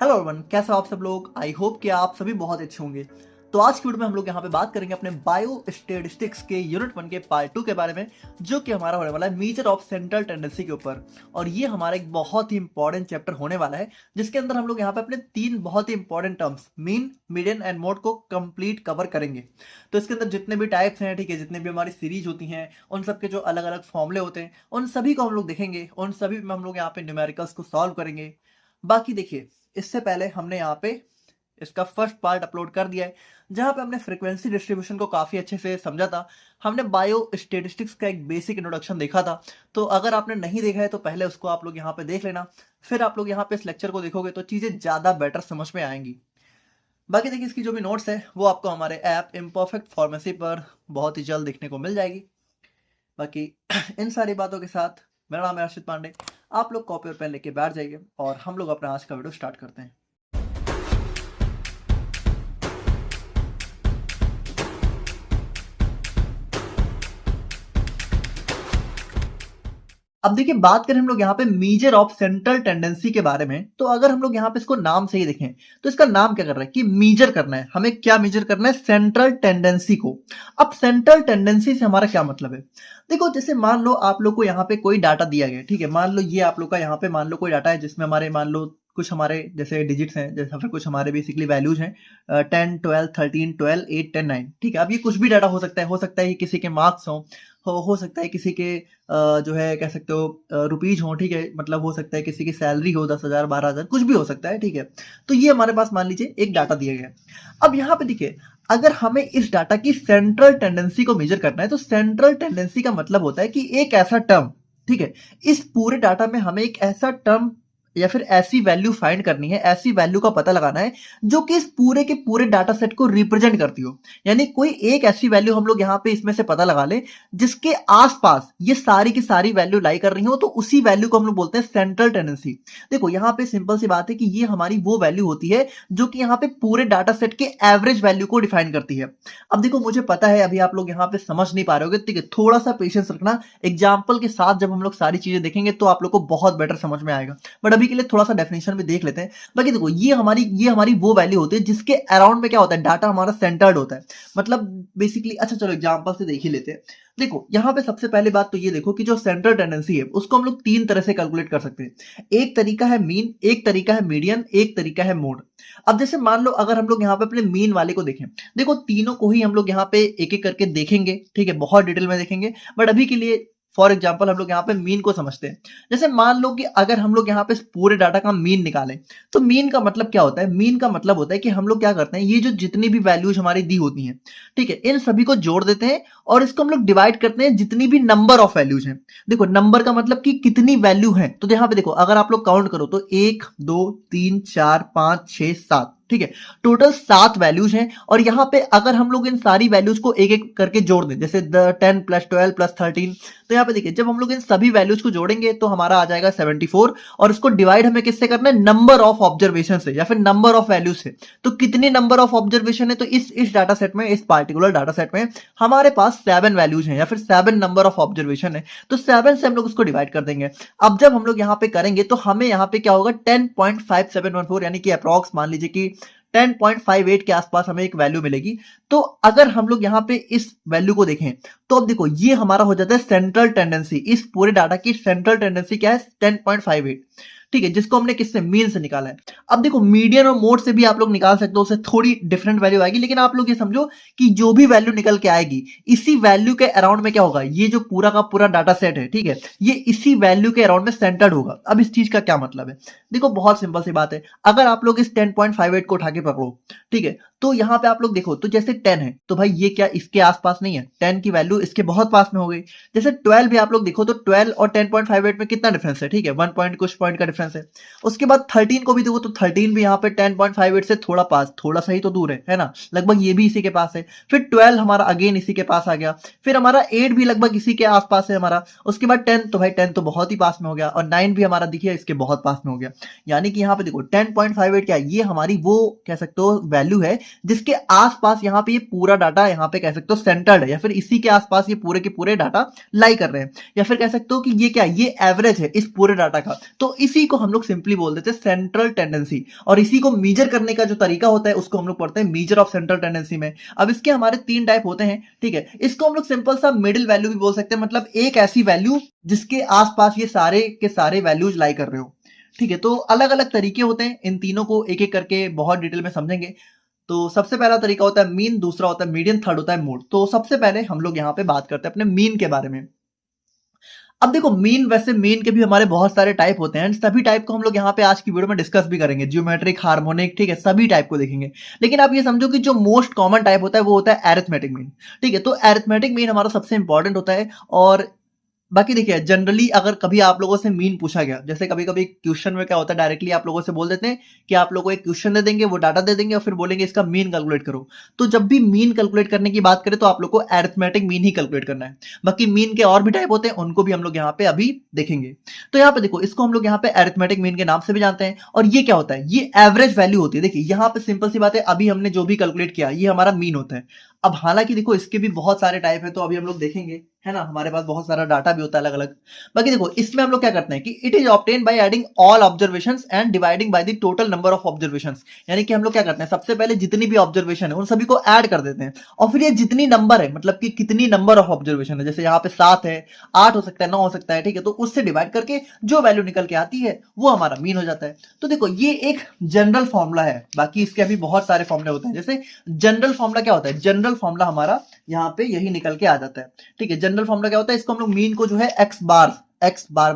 Hello everyone, कैसे हो आप सब लोग। आई होप कि आप सभी बहुत अच्छे होंगे। तो आज की वीडियो में हम लोग यहाँ पे बात करेंगे अपने बायो स्टेटिस्टिक्स के यूनिट 1 के पार्ट 2 के बारे में, जो कि हमारा होने वाला है मेजर ऑफ सेंट्रल टेंडेंसी के ऊपर। और ये हमारा एक बहुत ही इंपॉर्टेंट चैप्टर होने वाला है, जिसके अंदर हम लोग यहाँ पे अपने 3 बहुत ही important terms mean, median and mode को कंप्लीट कवर करेंगे। तो इसके अंदर जितने भी टाइप्स हैं, ठीक है, जितने भी हमारी सीरीज होती हैं, उन सब के जो अलग अलग फॉर्मूले होते हैं, उन सभी को हम लोग देखेंगे। उन सभी में हम लोग यहाँ पे न्यूमेरिकल्स को सॉल्व करेंगे। बाकी देखिए, इससे पहले हमने यहाँ पे इसका फर्स्ट पार्ट अपलोड कर दिया है, जहां पे हमने फ्रीक्वेंसी डिस्ट्रीब्यूशन को काफी अच्छे से समझा था। हमने बायो स्टेटिस्टिक्स का एक बेसिक इंट्रोडक्शन देखा था। तो अगर आपने नहीं देखा है तो पहले उसको आप लोग यहाँ पे देख लेना, फिर आप लोग यहाँ पे इस लेक्चर को देखोगे तो चीजें ज्यादा बेटर समझ में आएंगी। बाकी देखिए, इसकी जो भी नोट्स है वो आपको हमारे ऐप इम्परफेक्ट फार्मेसी पर बहुत ही जल्द देखने को मिल जाएगी। बाकी इन सारी बातों के साथ मेरा नाम है अर्षित पांडे। आप लोग कॉपी और पेन लेके बैठ जाइए और हम लोग अपना आज का वीडियो स्टार्ट करते हैं। अब देखिए, बात करें हम लोग यहाँ पे मेजर ऑफ सेंट्रल टेंडेंसी के बारे में, तो अगर हम लोग यहाँ पे इसको नाम से ही देखें तो इसका नाम क्या कर रहा है कि मेजर करना है। हमें क्या मेजर करना है? सेंट्रल टेंडेंसी को। अब सेंट्रल टेंडेंसी से हमारा क्या मतलब है? देखो, जैसे मान लो आप लोग को यहाँ पे कोई डाटा दिया गया है, ठीक है। मान लो ये आप लोग का यहाँ पे मान लो कोई डाटा है, जिसमें हमारे मान लो कुछ हमारे जैसे डिजिट्स हैं, जैसे फिर कुछ हमारे बेसिकली वैल्यूज हैं, 10 12 13 12 8 10 9, ठीक है। अब ये कुछ भी डाटा हो सकता है कि किसी के मार्क्स हो सकता है किसी के जो है कह सकते हो रुपीज हो, ठीक है। मतलब हो सकता है किसी की सैलरी हो 10,000 12,000, कुछ भी हो सकता है, ठीक है। तो ये हमारे पास मान लीजिए एक डाटा दिया गया है। अब यहाँ पे देखिए, अगर हमें इस डाटा की सेंट्रल टेंडेंसी को मेजर करना है, तो सेंट्रल टेंडेंसी का मतलब होता है कि एक ऐसा टर्म, ठीक है, इस पूरे डाटा में हमें एक ऐसा टर्म या फिर ऐसी वैल्यू फाइंड करनी है, ऐसी वैल्यू का पता लगाना है जो कि इस पूरे के पूरे डाटा सेट को रिप्रेजेंट करती हो। यानी कोई एक ऐसी वैल्यू हम लोग यहाँ पे इसमें से पता लगा ले जिसके आसपास ये सारी की सारी वैल्यू लाई कर रही हो, तो उसी वैल्यू को हम लोग बोलते हैं सेंट्रल टेंडेंसी। देखो, यहाँ पे सिंपल सी बात है कि ये हमारी वो वैल्यू होती है जो कि यहाँ पे पूरे डाटा सेट के एवरेज वैल्यू को डिफाइन करती है। अब देखो, मुझे पता है अभी आप लोग यहाँ पे समझ नहीं पा रहे होगे, ठीक है। थोड़ा सा पेशेंस रखना, एग्जाम्पल के साथ जब हम लोग सारी चीजें देखेंगे तो आप लोग को बहुत बेटर समझ में आएगा। बट अभी के लिए थोड़ा सा डेफिनेशन भी देख लेते हैं। बाकी देखो, ये हमारी वो वैल्यू होती है जिसके अराउंड में क्या होता है, डाटा हमारा सेंटर्ड होता है। मतलब बेसिकली, अच्छा चलो एग्जांपल से देख ही लेते हैं। देखो, यहाँ पे सबसे पहली बात तो ये देखो कि जो सेंट्रल टेंडेंसी है उसको हम लोग 3 तरह से कैलकुलेट कर सकते हैं। एक तरीका है मीन, एक तरीका है मीडियन, एक तरीका है मोड। अब जैसे मान लो अगर हम लोग यहाँ पे अपने मीन वाले को देखें, देखो तीनों को ही हम लोग यहाँ पे एक एक करके देखेंगे, ठीक है, बहुत डिटेल में देखेंगे। बट अभी के लिए फॉर एग्जाम्पल हम लोग यहाँ पे मीन को समझते हैं। जैसे मान लो कि अगर हम लोग यहाँ पे पूरे डाटा का मीन निकालें, तो मीन का मतलब क्या होता है? मीन का मतलब होता है कि हम लोग क्या करते हैं, ये जो जितनी भी वैल्यूज हमारी दी होती हैं, ठीक है, इन सभी को जोड़ देते हैं और इसको हम लोग डिवाइड करते हैं जितनी भी नंबर ऑफ वैल्यूज हैं। देखो, नंबर का मतलब कि कितनी वैल्यू है। तो यहाँ पे देखो, अगर आप लोग काउंट करो तो 1 2 3 4 5 6 7, ठीक है, टोटल 7 वैल्यूज हैं। और यहाँ पे अगर हम लोग इन सारी वैल्यूज को एक एक करके जोड़ दें, जैसे 10 + 12 + 13, तो यहाँ पे देखिए, जब हम लोग इन सभी वैल्यूज को जोड़ेंगे तो हमारा आ जाएगा 74। और इसको डिवाइड हमें किससे करना है? नंबर ऑफ ऑब्जर्वेशन से या फिर नंबर ऑफ वैल्यूज से। तो कितनी नंबर ऑफ ऑब्जर्वेशन है? तो इस डाटा सेट में, इस पार्टिकुलर डाटा सेट में हमारे पास 7 वैल्यूज हैं या फिर 7 नंबर ऑफ ऑब्जर्वेशन है। तो 7 से हम लोग उसको डिवाइड कर देंगे। अब जब हम लोग यहाँ पे करेंगे तो हमें यहाँ पे क्या होगा? 10.5714, यानी कि अप्रॉक्स मान लीजिए कि 10.58 के आसपास हमें एक वैल्यू मिलेगी। तो अगर हम लोग यहाँ पे इस वैल्यू को देखें तो अब देखो, ये हमारा हो जाता है सेंट्रल टेंडेंसी। इस पूरे डाटा की सेंट्रल टेंडेंसी क्या है? 10.58, ठीक है, जिसको हमने किससे? मीन से निकाला है। अब देखो, मीडियन और मोड से भी आप लोग निकाल सकते हो, उससे थोड़ी डिफरेंट वैल्यू आएगी। लेकिन आप लोग ये समझो कि जो भी वैल्यू निकल के आएगी, इसी वैल्यू के अराउंड में क्या होगा? ये जो पूरा का पूरा डाटा सेट है, ठीक है, ये इसी वैल्यू के अराउंड में सेंटर्ड होगा। अब इस चीज का क्या मतलब है? देखो, बहुत सिंपल सी बात है। अगर आप लोग इस 10.58 को उठा के पकड़ो, ठीक है, तो यहाँ पे आप लोग देखो तो जैसे 10 है तो भाई ये क्या इसके आसपास नहीं है? 10 की वैल्यू इसके बहुत पास में हो गई। जैसे 12 भी आप लोग देखो तो 12 और 10.58 में कितना डिफरेंस है? ठीक है, 1 पॉइंट कुछ पॉइंट का डिफरेंस है। उसके बाद 13 को भी देखो तो 13 भी यहाँ पे 10.58 से थोड़ा पास, थोड़ा सा ही तो दूर है ना, लगभग ये भी इसी के पास है। फिर 12 हमारा अगेन इसी के पास आ गया। फिर हमारा 8 भी लगभग इसी के आसपास है हमारा। उसके बाद 10, तो भाई 10 तो बहुत ही पास में हो गया। और 9 भी हमारा देखिए इसके बहुत पास में हो गया। यानी कि यहाँ पे देखो 10.58 क्या है? ये हमारी वो कह सकते हो वैल्यू है जिसके आसपास यहाँ पे ये पूरा डाटा यहाँ पे कह सकते हो सेंटर्ड है, या फिर इसी के आसपास ये पूरे के पूरे डाटा लाई कर रहे हैं, या फिर कह सकते हो कि ये क्या, ये एवरेज है इस पूरे डाटा का। तो इसी को हम लोग सिंपली बोल देते हैं सेंट्रल टेंडेंसी, और इसी को मीजर करने का जो तरीका होता है उसको हम लोग पढ़ते हैं मीजर ऑफ सेंट्रल टेंडेंसी में। अब इसके हमारे 3 टाइप होते हैं, ठीक है। इसको हम लोग सिंपल सा मिडिल वैल्यू भी बोल सकते हैं, मतलब एक ऐसी वैल्यू जिसके आसपास ये सारे के सारे वैल्यूज लाई कर रहे हो, ठीक है। तो अलग अलग तरीके होते हैं, इन तीनों को एक एक करके बहुत डिटेल में समझेंगे। तो सबसे पहला तरीका होता है मीन, दूसरा होता है मीडियन, थर्ड होता है मोड। तो सबसे पहले हम लोग यहाँ पे बात करते हैं अपने मीन के बारे में। अब देखो मीन, वैसे मीन के भी हमारे बहुत सारे टाइप होते हैं, सभी टाइप को हम लोग यहाँ पे आज की वीडियो में डिस्कस भी करेंगे, ज्योमेट्रिक, हार्मोनिक, ठीक है, सभी टाइप को देखेंगे। लेकिन आप ये समझो कि जो मोस्ट कॉमन टाइप होता है वो होता है एरिथमेटिक मीन, ठीक है। तो एरिथमेटिक मीन हमारा सबसे इंपॉर्टेंट होता है। और बाकी देखिए जनरली अगर कभी आप लोगों से मीन पूछा गया, जैसे कभी कभी क्वेश्चन में क्या होता है, डायरेक्टली आप लोगों से बोल देते हैं कि आप लोगों को एक क्वेश्चन दे देंगे, वो डाटा दे देंगे और फिर बोलेंगे इसका मीन कैलकुलेट करो। तो जब भी मीन कैलकुलेट करने की बात करें तो आप लोग को अरिथमेटिक मीन ही कैलकुलेट करना है। बाकी मीन के और भी टाइप होते हैं, उनको भी हम लोग यहाँ पे अभी देखेंगे। तो यहाँ पे देखो, इसको हम लोग यहाँ पे अरिथमेटिक मीन के नाम से भी जानते हैं। और ये क्या होता है, ये एवरेज वैल्यू होती है। देखिए यहाँ पे सिंपल सी बात है, अभी हमने जो भी कैलकुलेट किया ये हमारा मीन होता है। अब हालांकि देखो इसके भी बहुत सारे टाइप है, तो अभी हम लोग देखेंगे, है ना, हमारे पास बहुत सारा डाटा भी होता है अलग अलग। बाकी देखो इसमें हम लोग क्या करते हैं कि it is obtain by adding all observations and dividing by the total number of observations. यानी कि हम लोग क्या करते हैं, सबसे पहले जितनी भी ऑब्जर्वेशन है उन सभी को ऐड कर देते हैं, और फिर ये जितनी नंबर है, मतलब कि कितनी नंबर ऑफ ऑब्जर्वेशन है, जैसे यहाँ पे 7 है, 8 हो सकता है, 9 हो सकता है, ठीक है, तो उससे डिवाइड करके जो वैल्यू निकल के आती है वो हमारा मीन हो जाता है। तो देखो ये एक जनरल फॉर्मूला है, बाकी इसके अभी बहुत सारे फॉर्मूले होते हैं। जैसे जनरल फॉर्मूला क्या होता है, जनरल फॉर्मूला हमारा यहाँ पे यही निकल के आ जाता है, ठीक है। जनरल फॉर्मूला क्या होता है, इसको हम लोग मीन को जो है एक्स बार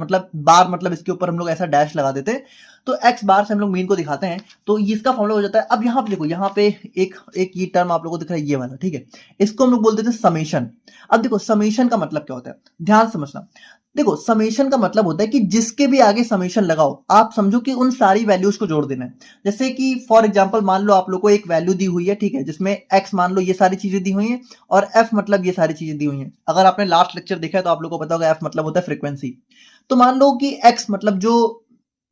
मतलब इसके ऊपर हम लोग ऐसा डैश लगा देते हैं, तो एक्स बार से हम लोग मीन को दिखाते हैं, तो इसका फॉर्मूला हो जाता है। अब यहाँ पे देखो, यहाँ पे एक ये टर्म आप लोगों को दिख रहा है, ये वाला, ठीक है, इसको हम लोग बोल देते हैं समेशन। अब देखो समेशन का मतलब क्या होता है, ध्यान समझना। देखो समेशन का मतलब होता है कि जिसके भी आगे समेशन लगाओ, आप समझो कि उन सारी वैल्यूज को जोड़ देना है। जैसे कि फॉर एग्जांपल मान लो आप लोग को एक वैल्यू दी हुई है, ठीक है, जिसमें x मान लो ये सारी चीजें दी हुई हैं, और f मतलब ये सारी चीजें दी हुई हैं। अगर आपने लास्ट लेक्चर देखा है तो आप लोग को पता होगा f मतलब होता है फ्रीक्वेंसी। तो मान लो कि x मतलब जो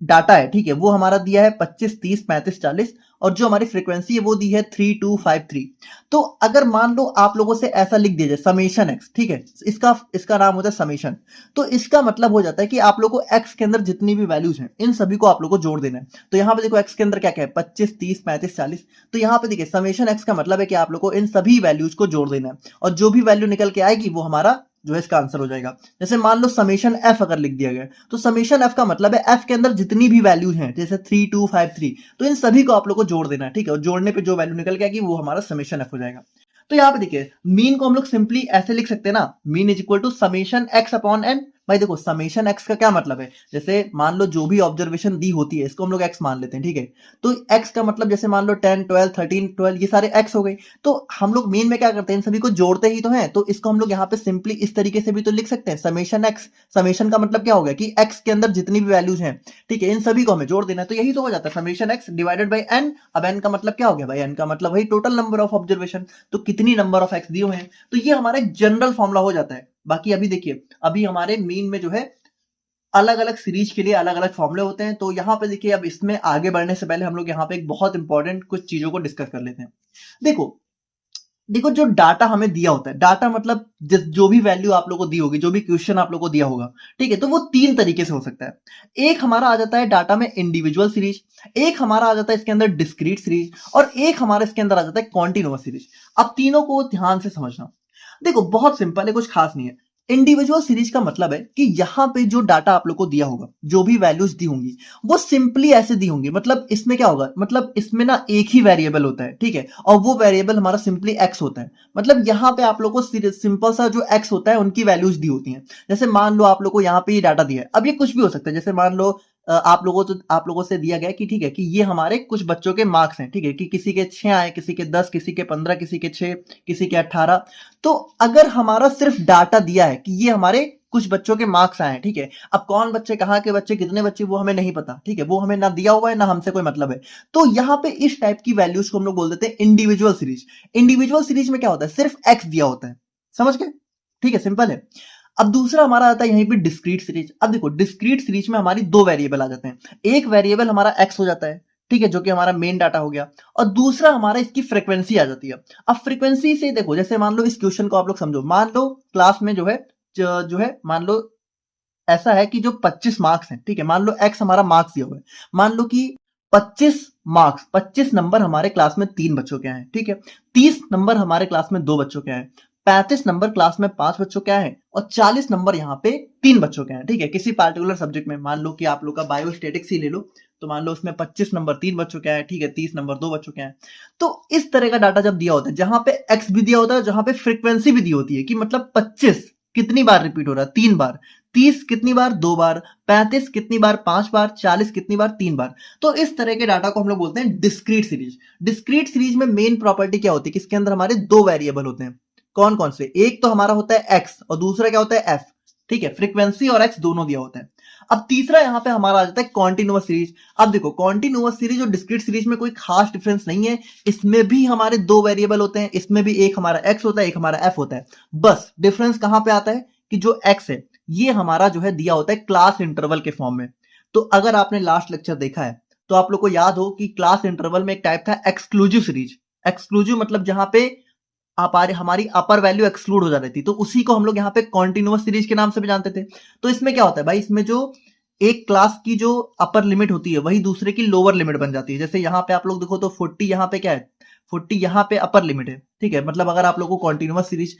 डाटा है, ठीक है, वो हमारा दिया है 25, 30, 35, 40, और जो हमारी फ्रीक्वेंसी है वो दी है 3253। तो अगर मान लो आप लोगों से ऐसा लिख दिया जाए समेशन एक्स, ठीक है, इसका नाम होता है समेशन। तो इसका मतलब हो जाता है कि आप लोग को एक्स के अंदर जितनी भी वैल्यूज हैं इन सभी को आप लोग को जोड़ देना है। तो यहाँ पे देखो एक्स के अंदर क्या क्या है, 25, 30, 35, 40। तो यहाँ पे देखिए समेशन एक्स का मतलब है कि आप लोग को इन सभी वैल्यूज को जोड़ देना है, और जो भी वैल्यू निकल के आएगी वो हमारा जो है इसका आंसर हो जाएगा। जैसे मान लो समेशन एफ अगर लिख दिया गया, तो समेशन एफ का मतलब है एफ के अंदर जितनी भी वैल्यूज हैं, जैसे 3253, तो इन सभी को आप लोग को जोड़ देना है, ठीक है, और जोड़ने पे जो वैल्यू निकल के आएगी वो हमारा समेशन एफ हो जाएगा। तो यहाँ पे देखिए मीन को हम लोग सिंपली ऐसे लिख सकते हैं ना, mean is equal to summation x upon n. भाई देखो समेशन एक्स का क्या मतलब है, जैसे मान लो जो भी ऑब्जर्वेशन दी होती है इसको हम लोग एक्स मान लेते हैं, ठीक है। तो एक्स का मतलब जैसे मान लो 10, 12, 13, 12 ये सारे एक्स हो गए। तो हम लोग मीन में क्या करते हैं, इन सभी को जोड़ते ही तो हैं, तो इसको हम लोग यहाँ पे सिंपली इस तरीके से भी तो लिख सकते हैं, समेशन एक्स। समेशन का मतलब क्या हो गया कि एक्स के अंदर जितनी भी वैल्यूज हैं, ठीक है, इन सभी को हमें जोड़ देना है, तो यही तो हो जाता है summation x divided by n. अब एन का मतलब क्या हो गया भाई, एन का मतलब वही टोटल नंबर ऑफ ऑब्जर्वेशन, तो कितनी नंबर ऑफ एक्स दिए हुए हैं, तो ये हमारा एक जनरल फॉर्मूला हो जाता है। बाकी अभी देखिए, अभी हमारे मीन में जो है अलग अलग सीरीज के लिए अलग अलग फॉर्मूले होते हैं। तो यहाँ पे देखिए, अब इसमें आगे बढ़ने से पहले हम लोग यहाँ पे एक बहुत इंपॉर्टेंट कुछ चीजों को डिस्कस कर लेते हैं। देखो जो डाटा हमें दिया होता है, डाटा मतलब जो भी वैल्यू आप लोगों को दी होगी, जो भी क्वेश्चन आप लोगों को दिया होगा, ठीक है, तो वो 3 तरीके से हो सकता है। एक हमारा आ जाता है डाटा में इंडिविजुअल सीरीज, एक हमारा आ जाता है इसके अंदर डिस्क्रीट सीरीज, और एक हमारा इसके अंदर आ जाता है कॉन्टिन्यूअस सीरीज। अब तीनों को ध्यान से समझना। देखो बहुत सिंपल है, कुछ खास नहीं है। इंडिविजुअल सीरीज का मतलब है कि यहां पे जो डाटा आप लोग को दिया होगा, जो भी वैल्यूज दी होंगी, वो सिंपली ऐसे दी होंगी। मतलब इसमें क्या होगा, मतलब इसमें ना एक ही वेरिएबल होता है, ठीक है, और वो वेरिएबल हमारा सिंपली एक्स होता है। मतलब यहाँ पे आप लोग को सिंपल सा जो एक्स होता है उनकी वैल्यूज दी होती हैं। जैसे मान लो आप लोग को यहाँ पे ये डाटा दिया है, अब ये कुछ भी हो सकता है। जैसे मान लो आप लोगों से दिया गया कि ठीक है कि ये हमारे कुछ बच्चों के मार्क्स हैं, ठीक है, कि किसी के 6 आए, किसी के 10, किसी के 15, किसी के 6, किसी के 18। तो अगर हमारा सिर्फ डाटा दिया है कि ये हमारे कुछ बच्चों के मार्क्स आए हैं, ठीक है, अब कौन बच्चे, कहाँ के बच्चे, कितने बच्चे, वो हमें नहीं पता, ठीक है, वो हमें ना दिया हुआ है ना हमसे कोई मतलब है। तो यहाँ पे इस टाइप की वैल्यूज को हम लोग बोल देते हैं इंडिविजुअल सीरीज। इंडिविजुअल सीरीज में क्या होता है, सिर्फ एक्स दिया होता है, समझ गए, ठीक है, सिंपल है। अब दूसरा हमारा आता है यहीं पे डिस्क्रीट सीरीज। अब देखो डिस्क्रीट सीरीज में हमारी 2 वेरिएबल आ जाते हैं, एक वेरिएबल हमारा एक्स हो जाता है, ठीक है, जो कि हमारा मेन डाटा हो गया। और दूसरा हमारा इसकी फ्रीक्वेंसी आ जाती है। अब फ्रीक्वेंसी से देखो, जैसे मान लो इस क्वेश्चन को आप लोग समझो, मान लो क्लास में जो है मान लो ऐसा है कि जो 25 मार्क्स हैं, ठीक है, मान लो x हमारा मार्क्स दिया हुआ है, मान लो कि 25 मार्क्स 25 नंबर हमारे क्लास में 3 बच्चों के हैं, ठीक है, 30 नंबर हमारे क्लास में 2 बच्चों के हैं, 35 नंबर क्लास में 5 बच्चों के हैं और 40 नंबर यहाँ पे 3 बच्चों के हैं, ठीक है, किसी पार्टिकुलर सब्जेक्ट में। मान लो कि आप लोग का बायोस्टेटिक्स ही ले लो, तो मान लो उसमें 25 नंबर 3 बच्चों के हैं, ठीक है, 30 नंबर 2 बच्चों के हैं। तो इस तरह का डाटा जब दिया होता है, जहां पे x भी दिया होता है, जहां पे फ्रीक्वेंसी भी दी होती है, कि मतलब 25 कितनी बार रिपीट हो रहा है, 3 बार, 30 कितनी बार, 2 बार, 35 कितनी बार, 5 बार, 40 कितनी बार, 3 बार। तो इस तरह के डाटा को हम लोग बोलते हैं डिस्क्रीट सीरीज। डिस्क्रीट सीरीज में मेन प्रॉपर्टी क्या होती है कि इसके अंदर हमारे 2 वेरिएबल होते हैं। कौन कौन से? एक तो हमारा होता है x और दूसरा क्या होता है f, ठीक है, फ्रीक्वेंसी और x दोनों दिया होता है। अब तीसरा यहां पे हमारा आ जाता है कॉन्टिन्यूअस सीरीज। अब देखो, कॉन्टिन्यूअस सीरीज और डिस्क्रीट सीरीज में कोई खास डिफरेंस नहीं है, इसमें भी हमारे 2 वेरिएबल होते हैं, इसमें भी एक हमारा x होता है, एक हमारा f होता है। बस डिफरेंस कहां पे आता है कि जो x है ये हमारा जो है दिया होता है क्लास इंटरवल के फॉर्म में। तो अगर आपने लास्ट लेक्चर देखा है तो आप लोग को याद हो कि क्लास इंटरवल में एक टाइप था एक्सक्लूसिव सीरीज। एक्सक्लूसिव मतलब जहां पे हमारी अपर वैल्यू एक्सक्लूड हो जा रही थी, तो उसी को हम लोग यहाँ पे कॉन्टिन्यूअस सीरीज के नाम से भी जानते थे। तो इसमें क्या होता है भाई, इसमें जो एक क्लास की जो अपर लिमिट होती है वही दूसरे की लोअर लिमिट बन जाती है। जैसे यहाँ पे आप लोग देखो तो 40 यहाँ पे क्या है, 40 यहाँ पे अपर लिमिट है, ठीक है, मतलब अगर आप लोग को कॉन्टिन्यूअस सीरीज,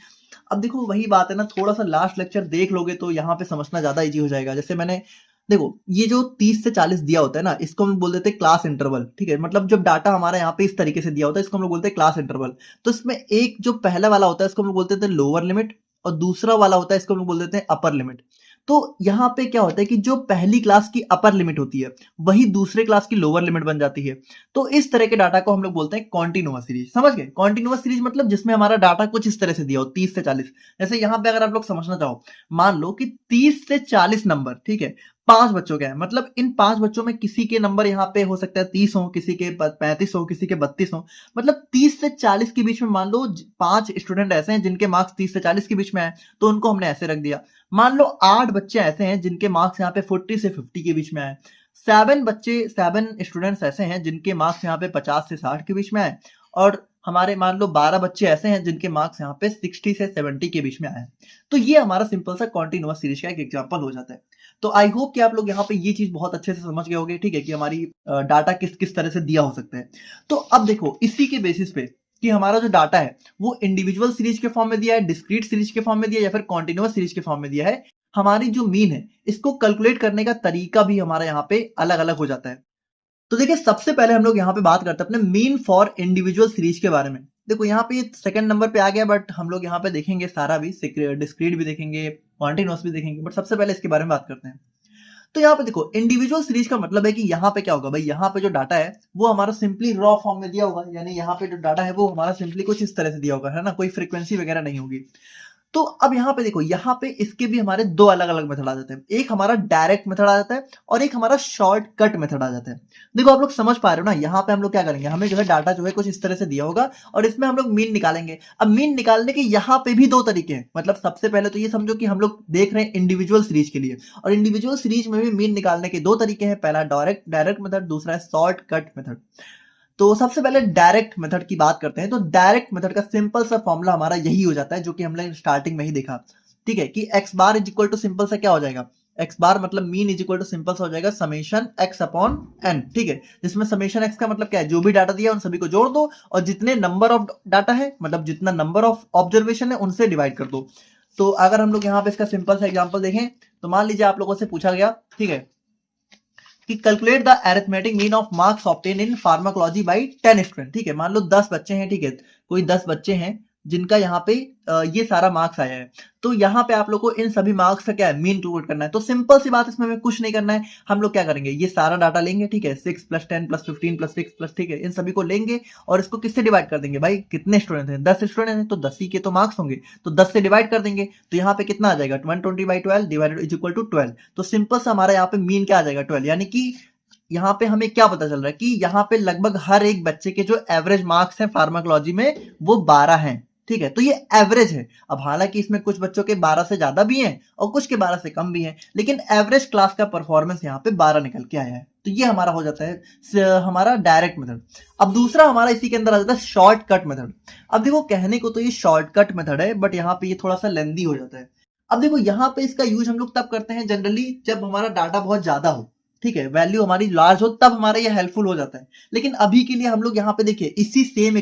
अब देखो वही बात है ना, थोड़ा सा लास्ट लेक्चर देख लोगे तो यहाँ पे समझना ज्यादा इजी हो जाएगा। जैसे मैंने देखो, ये जो 30 से 40 दिया होता है ना, इसको हम बोल देते हैं क्लास इंटरवल, ठीक है, मतलब जब डाटा हमारा यहाँ पे इस तरीके से दिया होता है इसको हम लोग बोलते हैं क्लास इंटरवल। तो इसमें एक जो पहला वाला होता है इसको हम लोग बोलते थे लोअर लिमिट, और दूसरा वाला होता है इसको हम लोग बोल देते हैं अपर लिमिट। तो यहाँ पे क्या होता है कि जो पहली क्लास की अपर लिमिट होती है वही दूसरे क्लास की लोअर लिमिट बन जाती है। तो इस तरह के डाटा को हम लोग बोलते हैं कॉन्टिन्यूअस सीरीज। समझ गए? कॉन्टिन्यूअस सीरीज मतलब जिसमें हमारा डाटा कुछ इस तरह से दिया हो 30 से 40। जैसे यहाँ पे अगर आप लोग समझना चाहो, मान लो कि 30 से 40 नंबर, ठीक है, 5 बच्चों के हैं, मतलब इन 5 बच्चों में किसी के नंबर यहाँ पे हो सकता है 30 हो, किसी के 35 हो, किसी के 32 हो, मतलब 30 से 40 के बीच में मान लो 5 स्टूडेंट ऐसे हैं जिनके मार्क्स 30 से 40 के बीच में है, तो उनको हमने ऐसे रख दिया। मान लो 8 बच्चे ऐसे हैं जिनके मार्क्स यहाँ पे 40 से 50 के बीच में आए, 7 स्टूडेंट्स ऐसे हैं जिनके मार्क्स यहाँ पे 50 से 60 के बीच में आए, और हमारे मान लो 12 बच्चे ऐसे हैं जिनके मार्क्स यहाँ पे 60 से 70 के बीच में आए। तो ये हमारा सिंपल सा कॉन्टिन्यूअस सीरीज का एक एग्जांपल हो जाता है। तो आई होप कि आप लोग यहाँ पे ये चीज बहुत अच्छे से समझ गए होंगे, ठीक है, कि हमारी डाटा किस किस तरह से दिया हो सकता है। तो अब देखो, इसी के बेसिस पे कि हमारा जो डाटा है वो इंडिविजुअल सीरीज के फॉर्म में दिया है, डिस्क्रीट सीरीज के फॉर्म में दिया है, या फिर कॉन्टिन्यूअस सीरीज के फॉर्म में दिया है, हमारी जो मीन है इसको कैलकुलेट करने का तरीका भी हमारा यहाँ पे अलग अलग हो जाता है। तो देखिए, सबसे पहले हम लोग यहाँ पे बात करते हैं अपने मीन फॉर इंडिविजुअल सीरीज के बारे में। देखो यहाँ पे सेकंड नंबर पे आ गया, बट हम लोग यहाँ पे देखेंगे सारा भी, डिस्क्रीट भी देखेंगे, कॉन्टिन्यूअस भी देखेंगे, बट सबसे पहले इसके बारे में बात करते हैं। तो यहाँ पे देखो, इंडिविजुअल सीरीज का मतलब है कि यहाँ पे क्या होगा भाई, यहाँ पे जो डाटा है वो हमारा सिंपली रॉ फॉर्म में दिया होगा, यानी यहाँ पे जो डाटा है वो हमारा सिंपली कुछ इस तरह से दिया होगा, है ना, कोई फ्रीक्वेंसी वगैरह नहीं होगी। तो अब यहाँ पे देखो, यहाँ पे इसके भी हमारे 2 अलग अलग मेथड आ जाते हैं। एक हमारा डायरेक्ट मेथड आ जाता है और एक हमारा शॉर्टकट मेथड आ जाता है। देखो आप लोग समझ पा रहे हो ना, यहाँ पे हम लोग क्या करेंगे, हमें जो है डाटा जो है कुछ इस तरह से दिया होगा और इसमें हम लोग मीन निकालेंगे। अब मीन निकालने के यहाँ पे भी 2 तरीके हैं। मतलब सबसे पहले तो ये समझो कि हम लोग देख रहे हैं इंडिविजुअल सीरीज के लिए, और इंडिविजुअल सीरीज में भी मीन निकालने के 2 तरीके हैं। पहला डायरेक्ट मेथड, दूसरा है शॉर्टकट मेथड। तो सबसे पहले डायरेक्ट मेथड की बात करते हैं। तो डायरेक्ट मेथड का सिंपल सा फॉर्मूला हमारा यही हो जाता है जो कि हमने स्टार्टिंग में ही देखा, ठीक है, कि x bar is equal to simple सा क्या हो जाएगा, x बार मतलब mean is equal to simple सा हो जाएगा समेशन x अपॉन n, ठीक है, जिसमें समेशन x का मतलब क्या है, जो भी डाटा दिया उन सभी को जोड़ दो और जितने नंबर ऑफ डाटा है, मतलब जितना नंबर ऑफ ऑब्जर्वेशन है उनसे डिवाइड कर दो। तो अगर हम लोग यहाँ पे इसका सिंपल सा एग्जाम्पल देखें, तो मान लीजिए आप लोगों से पूछा गया, ठीक है, कि calculate the arithmetic mean of marks obtain in pharmacology by 10 student, ठीक है, मान लो 10 बच्चे हैं, ठीक है, कोई 10 बच्चे हैं जिनका यहाँ पे ये सारा मार्क्स आया है। तो यहाँ पे आप लोग को इन सभी मार्क्स का क्या है, मीन कैलकुलेट करना है। तो सिंपल सी बात, इसमें हमें कुछ नहीं करना है, हम लोग क्या करेंगे, ये सारा डाटा लेंगे, ठीक है, 6 + 10 + 15 + 6 +, ठीक है, इन सभी को लेंगे और इसको किससे डिवाइड कर देंगे भाई, कितने स्टूडेंट हैं, 10 स्टूडेंट हैं तो 10 ही के तो मार्क्स होंगे, तो 10 से डिवाइड कर देंगे। तो यहाँ पे कितना आ जाएगा, 120/12 डिवाइडेड इज इक्वल टू 12। तो सिंपल सा हमारा यहाँ पे मीन क्या आ जाएगा, 12। यानी कि यहाँ पे हमें क्या पता चल रहा है कि यहाँ पे लगभग हर एक बच्चे के जो एवरेज मार्क्स हैं फार्माकोलॉजी में वो 12 हैं, ठीक है, तो ये एवरेज है। अब हालांकि इसमें कुछ बच्चों के 12 से ज्यादा भी हैं और कुछ के 12 से कम भी हैं, लेकिन एवरेज क्लास का परफॉर्मेंस यहाँ पे 12 निकल के आया है। तो ये हमारा हो जाता है हमारा डायरेक्ट मेथड। अब दूसरा हमारा इसी के अंदर आ जाता है शॉर्टकट मेथड। अब देखो कहने को तो ये शॉर्टकट मेथड है, बट यहाँ पे ये थोड़ा सा लेंदी हो जाता है। अब देखो यहाँ पे इसका यूज हम लोग तब करते हैं जनरली जब हमारा डाटा बहुत ज्यादा हो, ठीक है, वैल्यू हमारी लार्ज हो, तब हमारा ये हेल्पफुल हो जाता है। लेकिन अभी के लिए हम लोग यहाँ पे देखिए इसी सेम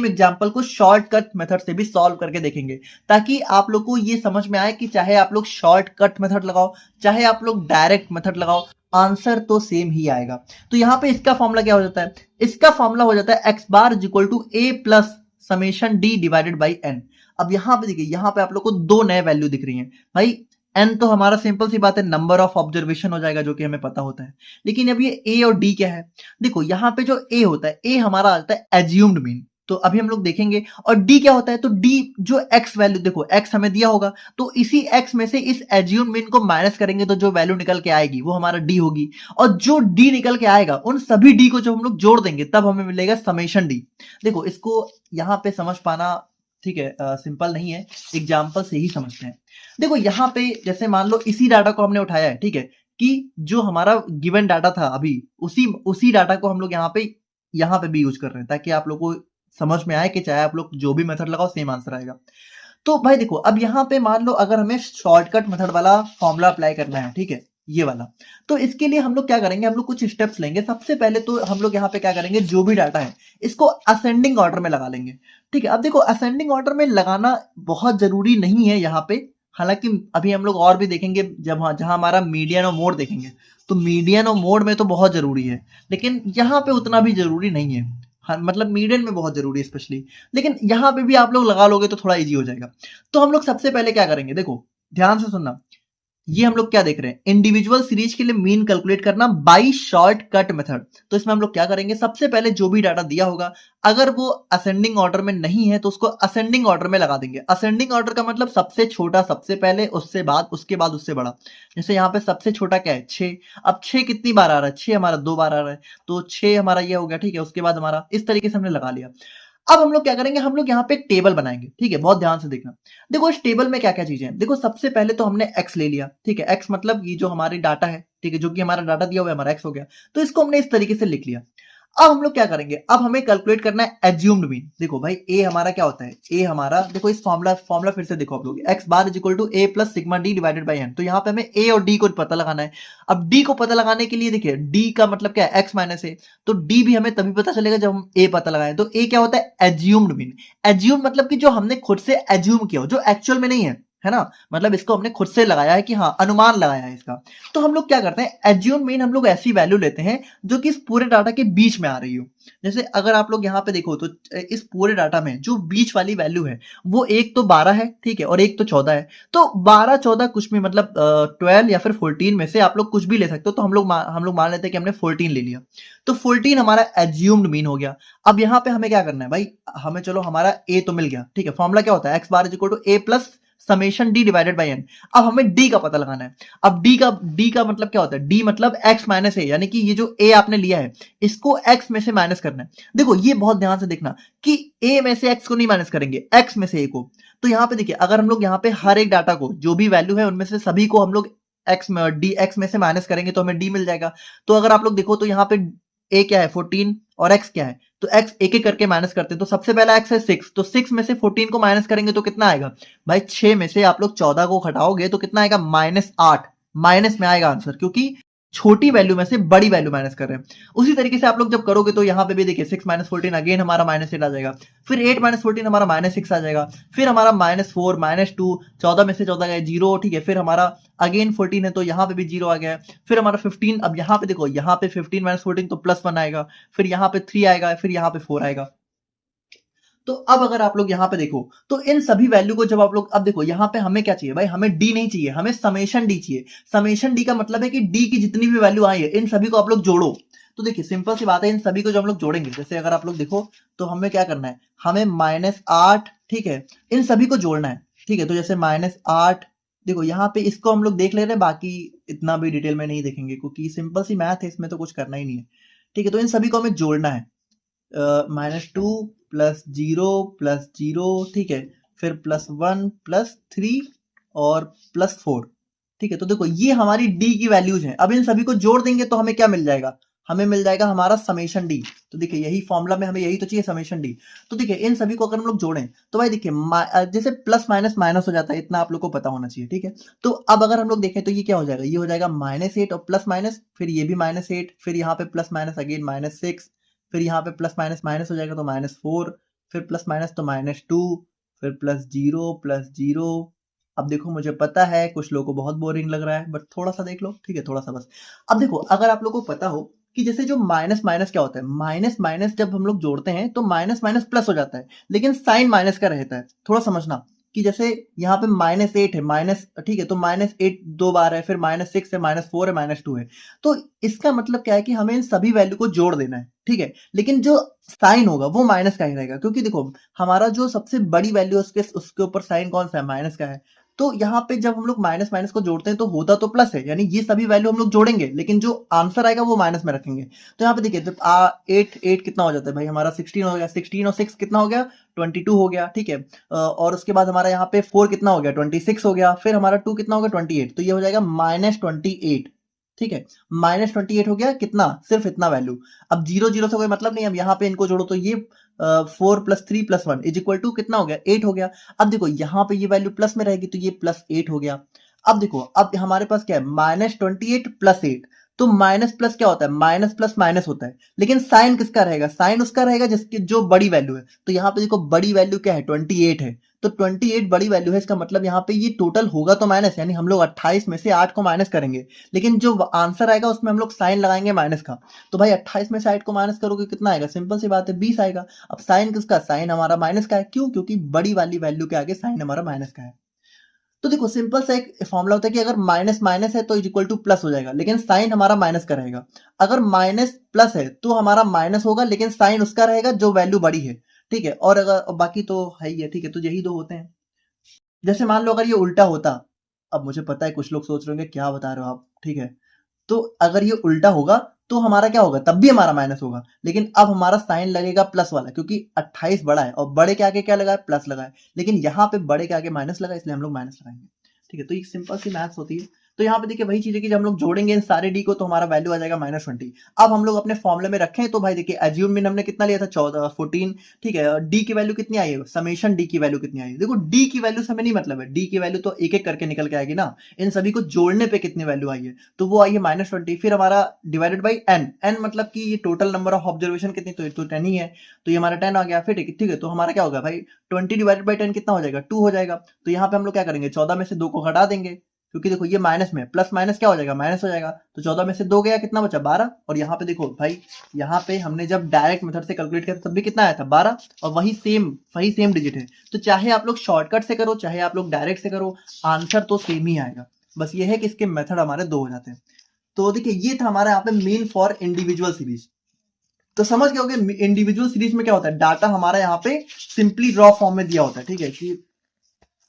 एग्जांपल को शॉर्टकट मेथड से भी सॉल्व करके देखेंगे, ताकि आप लोग को ये समझ में आए कि चाहे आप लोग शॉर्टकट मेथड लगाओ, चाहे आप लोग डायरेक्ट मेथड लगाओ, आंसर तो सेम ही आएगा। तो यहाँ पे इसका फॉर्मूला क्या हो जाता है? इसका फॉर्मूला हो जाता है x bar is equal to A plus summation d divided by n. अब यहाँ पे देखिए, यहाँ पे आप लोग को दो नए वैल्यू दिख रही हैं भाई। एन तो हमारा सिंपल सी बात है नंबर ऑफ ऑब्जर्वेशन हो जाएगा, जो कि हमें पता होता है। लेकिन अब ये ए और डी क्या है? देखो यहाँ पे जो ए होता है, ए हमारा आता है एज्यूम्ड मीन, तो अभी हम लोग देखेंगे। और डी क्या होता है? तो डी जो एक्स वैल्यू, देखो एक्स हमें दिया होगा, तो इसी एक्स में से इस एज्यूम्ड मीन को माइनस करेंगे तो जो वैल्यू निकल के आएगी वो हमारा डी होगी। और जो डी निकल के आएगा उन सभी डी को जब हम लोग जोड़ देंगे तब हमें मिलेगा समेशन डी। देखो इसको यहाँ पे समझ पाना, ठीक है, सिंपल नहीं है, एग्जाम्पल से ही समझते हैं। देखो यहाँ पे जैसे मान लो इसी डाटा को हमने उठाया है, ठीक है, कि जो हमारा गिवन डाटा था अभी, उसी डाटा को हम लोग यहाँ पे भी यूज कर रहे हैं, ताकि आप लोग को समझ में आए कि चाहे आप लोग जो भी मेथड लगाओ सेम आंसर आएगा। तो भाई देखो अब यहाँ पे मान लो अगर हमें शॉर्टकट मेथड वाला फॉर्मूला अप्लाई करना है, ठीक है, ये वाला, तो इसके लिए हम लोग क्या करेंगे? हम लोग कुछ स्टेप्स लेंगे। सबसे पहले तो हम लोग यहाँ पे क्या करेंगे, जो भी डाटा है इसको असेंडिंग ऑर्डर में लगा लेंगे, ठीक है। अब देखो असेंडिंग ऑर्डर में लगाना बहुत जरूरी नहीं है यहाँ पे, हालांकि अभी हम लोग और भी देखेंगे जब जहां हमारा मीडियन और मोड देखेंगे, तो मीडियन और मोड में तो बहुत जरूरी है, लेकिन यहाँ पे उतना भी जरूरी नहीं है। हाँ, मतलब मीडियन में बहुत जरूरी है स्पेशली, लेकिन यहाँ पे भी आप लोग लगा लोगे तो थोड़ा इजी हो जाएगा। तो हम लोग सबसे पहले क्या करेंगे, देखो ध्यान से सुनना, ये हम लोग क्या देख रहे हैं? इंडिविजुअल सीरीज के लिए मीन कैलकुलेट करना बाय शॉर्टकट मेथड। तो इसमें हम लोग क्या करेंगे? सबसे पहले जो भी डाटा दिया होगा, अगर वो असेंडिंग ऑर्डर में नहीं है तो उसको असेंडिंग ऑर्डर में लगा देंगे। असेंडिंग ऑर्डर का मतलब सबसे छोटा सबसे पहले, उससे बाद, उसके बाद उससे बड़ा। जैसे यहाँ पे सबसे छोटा क्या है? 6। अब 6 कितनी बार आ रहा है? 6 हमारा 2 बार आ रहा है, तो 6 हमारा ये हो गया, ठीक है। उसके बाद हमारा इस तरीके से हमने लगा लिया। अब हम लोग क्या करेंगे? हम लोग यहाँ पे एक टेबल बनाएंगे, ठीक है, बहुत ध्यान से देखना। देखो इस टेबल में क्या क्या चीजें हैं। देखो सबसे पहले तो हमने x ले लिया, ठीक है, x मतलब ये जो हमारी डाटा है, ठीक है, जो कि हमारा डाटा दिया हुआ है हमारा x हो गया, तो इसको हमने इस तरीके से लिख लिया। अब हम लोग क्या करेंगे? अब हमें कैलकुलेट करना है एज्यूम्ड मीन। देखो भाई ए हमारा क्या होता है? ए हमारा, देखो इस फॉर्मूला फिर से देखो आप लोग, x bar is equal to A plus sigma d divided by n. तो यहाँ पे हमें ए और डी को पता लगाना है। अब डी को पता लगाने के लिए देखिए डी का मतलब क्या है? एक्स माइनस ए, तो डी भी हमें तभी पता चलेगा जब हम ए पता लगाएं। तो ए क्या होता है? Assumed mean. एज्यूम मतलब कि जो हमने खुद से एज्यूम किया हो, जो एक्चुअल में नहीं है ना, मतलब इसको हमने खुद से लगाया है कि हाँ अनुमान लगाया है इसका। तो हम लोग क्या करते हैं? एज्यूम मीन हम लोग ऐसी वैल्यू लेते हैं जो कि इस पूरे डाटा के बीच में आ रही हो। जैसे अगर आप लोग यहाँ पे देखो तो इस पूरे डाटा में जो बीच वाली वैल्यू है वो एक तो 12 है, ठीक है, और एक तो 14 है। तो 12 14 कुछ भी, मतलब 12 या फिर 14 में से आप लोग कुछ भी ले सकते हो। तो हम लोग मान लेते हैं कि हमने 14 ले लिया, तो 14 हमारा एज्यूम्ड मीन हो गया। अब यहाँ पे हमें क्या करना है भाई? हमें चलो हमारा ए तो मिल गया, ठीक है, फॉर्मूला क्या होता है? X bar is equal to A plus summation d divided by n. अब हमें डी का पता लगाना है। अब डी का मतलब क्या होता है? डी मतलब एक्स माइनस ए, यानी कि ये जो ए आपने लिया है इसको एक्स में से माइनस करना है। देखो ये बहुत ध्यान से देखना कि ए में से एक्स को नहीं माइनस करेंगे, एक्स में से ए को। तो यहाँ पे देखिए अगर हम लोग यहाँ पे हर एक डाटा को, जो भी वैल्यू है उनमें से सभी को हम लोग एक्स में से माइनस करेंगे तो हमें डी मिल जाएगा। तो अगर आप लोग देखो तो यहाँ पे ए क्या है? 14, और एक्स क्या है? तो x एक एक करके माइनस करते हैं। तो सबसे पहला x है 6, तो 6 में से 14 को माइनस करेंगे तो कितना आएगा भाई? 6 में से आप लोग 14 को घटाओगे तो कितना आएगा? -8। माइनस में आएगा आंसर, क्योंकि छोटी वैल्यू में से बड़ी वैल्यू माइनस कर रहे हैं। उसी तरीके से आप लोग जब करोगे तो यहाँ पे भी देखिए 6 - 14 अगेन हमारा -8 आ जाएगा, फिर 8 - 14 हमारा -6 आ जाएगा, फिर हमारा -4 -2, 14 में से 14 गए 0, ठीक है, फिर हमारा अगेन 14 है तो यहाँ पे भी 0 आ गया, फिर हमारा 15। अब यहाँ पे देखो, यहाँ पे 15 - 14 तो +1 आएगा, फिर यहाँ पे 3 आएगा, फिर यहाँ पे 4 आएगा। तो अब अगर आप लोग यहाँ पे देखो तो इन सभी वैल्यू को जब आप लोग, अब देखो यहाँ पे हमें क्या चाहिए भाई? हमें डी नहीं चाहिए, हमें समेशन डी चाहिए। समेशन डी का मतलब है कि डी की जितनी भी वैल्यू आई है इन सभी को आप लोग जोड़ो। तो देखिए सिंपल सी बात है, इन सभी को जब हम लोग जोड़ेंगे, जैसे अगर आप लोग देखो तो हमें क्या करना है? हमें -8, ठीक है, इन सभी को जोड़ना है, ठीक है। तो जैसे -8, देखो यहाँ पे इसको हम लोग देख ले रहे हैं, बाकी इतना भी डिटेल में नहीं देखेंगे क्योंकि सिंपल सी मैथ है, इसमें तो कुछ करना ही नहीं है, ठीक है। तो इन सभी को हमें जोड़ना है, -2 प्लस जीरो, ठीक है, फिर +1 +3 और +4, ठीक है। तो देखो ये हमारी डी की वैल्यूज हैं। अब इन सभी को जोड़ देंगे तो हमें क्या मिल जाएगा, हमें मिल जाएगा हमारा समेशन डी। तो देखिए यही फॉर्मूला में हमें यही तो चाहिए, समेशन डी। तो देखिए इन सभी को अगर हम लोग जोड़ें तो भाई देखिए जैसे प्लस माइनस माइनस हो जाता है, इतना आप लोग को पता होना चाहिए, ठीक है। तो अब अगर हम लोग देखें तो ये क्या हो जाएगा, ये हो जाएगा -8 और प्लस माइनस, फिर ये भी -8, फिर यहाँ पे प्लस माइनस अगेन -6, फिर यहाँ पे प्लस माइनस माइनस हो जाएगा तो -4, फिर प्लस माइनस तो -2, फिर प्लस जीरो। अब देखो मुझे पता है कुछ लोगों को बहुत बोरिंग लग रहा है, बट थोड़ा सा देख लो, ठीक है, थोड़ा सा बस। अब देखो अगर आप लोगों को पता हो कि जैसे जो माइनस माइनस क्या होता है, माइनस माइनस जब हम लोग जोड़ते हैं तो माइनस माइनस प्लस हो जाता है, लेकिन साइन माइनस का रहता है। थोड़ा समझना कि जैसे यहाँ पे -8 है, माइनस, ठीक है, तो -8 दो बार है, फिर -6 है, -4 है, -2 है। तो इसका मतलब क्या है कि हमें इन सभी वैल्यू को जोड़ देना है, ठीक है, लेकिन जो साइन होगा वो माइनस का ही रहेगा, क्योंकि देखो हमारा जो सबसे बड़ी वैल्यू है उसके ऊपर साइन कौन सा है, माइनस का है। तो यहाँ पे जब हम लोग माइनस माइनस को जोड़ते हैं तो होता तो प्लस है, यानी ये सभी वैल्यू हम लोग जोड़ेंगे, लेकिन जो आंसर आएगा वो माइनस में रखेंगे। तो यहाँ पे देखिए तो 8 कितना हो जाता है भाई, हमारा 16 हो गया, 16 और 6 कितना हो गया, 22 हो गया, ठीक है। और उसके बाद हमारा यहाँ पे 4 कितना हो गया, 26 हो गया, फिर हमारा 2 कितना हो गया, 28, तो ये हो जाएगा -28, ठीक है, -28 हो गया, कितना, सिर्फ इतना वैल्यू। अब जीरो जीरो से कोई मतलब नहीं, अब यहाँ पे इनको जोड़ो तो ये 4 + 3 + 1 = कितना हो गया, 8 हो गया। अब देखो यहाँ पे ये वैल्यू प्लस में रहेगी तो ये +8 हो गया। अब देखो अब हमारे पास क्या है, -28 + 8, तो माइनस प्लस क्या होता है, माइनस प्लस माइनस होता है, लेकिन साइन किसका रहेगा, साइन उसका रहेगा जिसकी जो बड़ी वैल्यू है। तो यहाँ पे देखो बड़ी वैल्यू क्या है, 28 है, तो 28 बड़ी वैल्यू है, इसका मतलब यहाँ पे ये टोटल होगा तो माइनस, यानी हम लोग 28 में से 8 को माइनस करेंगे, लेकिन जो आंसर आएगा उसमें हम लोग साइन लगाएंगे माइनस का। तो भाई 28 में से 8 को माइनस करोगे कितना आएगा, सिंपल सी बात है 20 आएगा। अब साइन किसका, साइन हमारा माइनस का है, क्यों, क्योंकि बड़ी वाली वैल्यू के आगे साइन हमारा माइनस का है। तो देखो सिंपल सा एक फॉर्मूला होता है कि अगर माइनस माइनस है तो इक्वल टू प्लस हो जाएगा, लेकिन साइन हमारा माइनस का रहेगा। अगर माइनस प्लस है तो हमारा माइनस होगा, लेकिन साइन उसका रहेगा जो वैल्यू बड़ी है, ठीक है। और अगर बाकी तो है ही है, ठीक है, तो यही दो होते हैं। जैसे मान लो अगर ये उल्टा होता, अब मुझे पता है कुछ लोग सोच रहे होंगे क्या बता रहे हो आप, ठीक है, तो अगर ये उल्टा होगा तो हमारा क्या होगा, तब भी हमारा माइनस होगा, लेकिन अब हमारा साइन लगेगा प्लस वाला, क्योंकि 28 बड़ा है और बड़े के आगे क्या लगा है, प्लस लगा है, लेकिन यहाँ पे बड़े के आगे माइनस लगा, इसलिए हम लोग माइनस लगाएंगे, ठीक है। तो ये सिंपल सी मैथ्स होती है। तो यहाँ पे देखिए वही चीज है कि जब हम लोग जोड़ेंगे इन सारे डी को तो हमारा वैल्यू आ जाएगा -20। अब हम लोग अपने फॉर्मूले में रखें तो भाई देखिए एज्यूम मीन हमने कितना लिया था, 14, ठीक है, डी की वैल्यू कितनी आई है, समेशन डी की वैल्यू कितनी आई है। देखो डी की वैल्यू से हमें नहीं मतलब है, डी की वैल्यू तो एक एक करके निकल के आएगी ना, इन सभी को जोड़ने पे कितनी वैल्यू आई है, तो वो आई है -20, फिर हमारा डिवाइडेड बाई एन, एन मतलब कि ये टोटल नंबर ऑफ ऑब्जर्वेशन कितनी, तो 10 ही है, तो ये हमारा 10 आ गया, फिर ठीक है, तो हमारा क्या होगा भाई 20 डिवाइडेड बाई 10 कितना हो जाएगा, 2 हो जाएगा। तो यहाँ पे हम लोग क्या करेंगे, 14 में से 2 को घटा देंगे, क्योंकि देखो ये माइनस में, प्लस माइनस क्या हो जाएगा, माइनस हो जाएगा, तो 14 में से 2 गया, कितना बचा, 12। और यहाँ पे देखो भाई, यहाँ पे हमने जब डायरेक्ट मेथड से कैलकुलेट किया तब भी कितना आया था, 12, और वही सेम डिजिट है। तो चाहे आप लोग शॉर्टकट से करो, चाहे आप लोग डायरेक्ट से करो, आंसर तो सेम ही आएगा, बस ये है कि इसके मेथड हमारे 2 हो जाते हैं। तो देखिए ये था हमारा यहाँ पे मीन फॉर इंडिविजुअल सीरीज। तो समझ गए होगे इंडिविजुअल सीरीज में क्या होता है, डाटा हमारा यहाँ पे सिंपली रॉ फॉर्म में दिया होता है, ठीक है, कि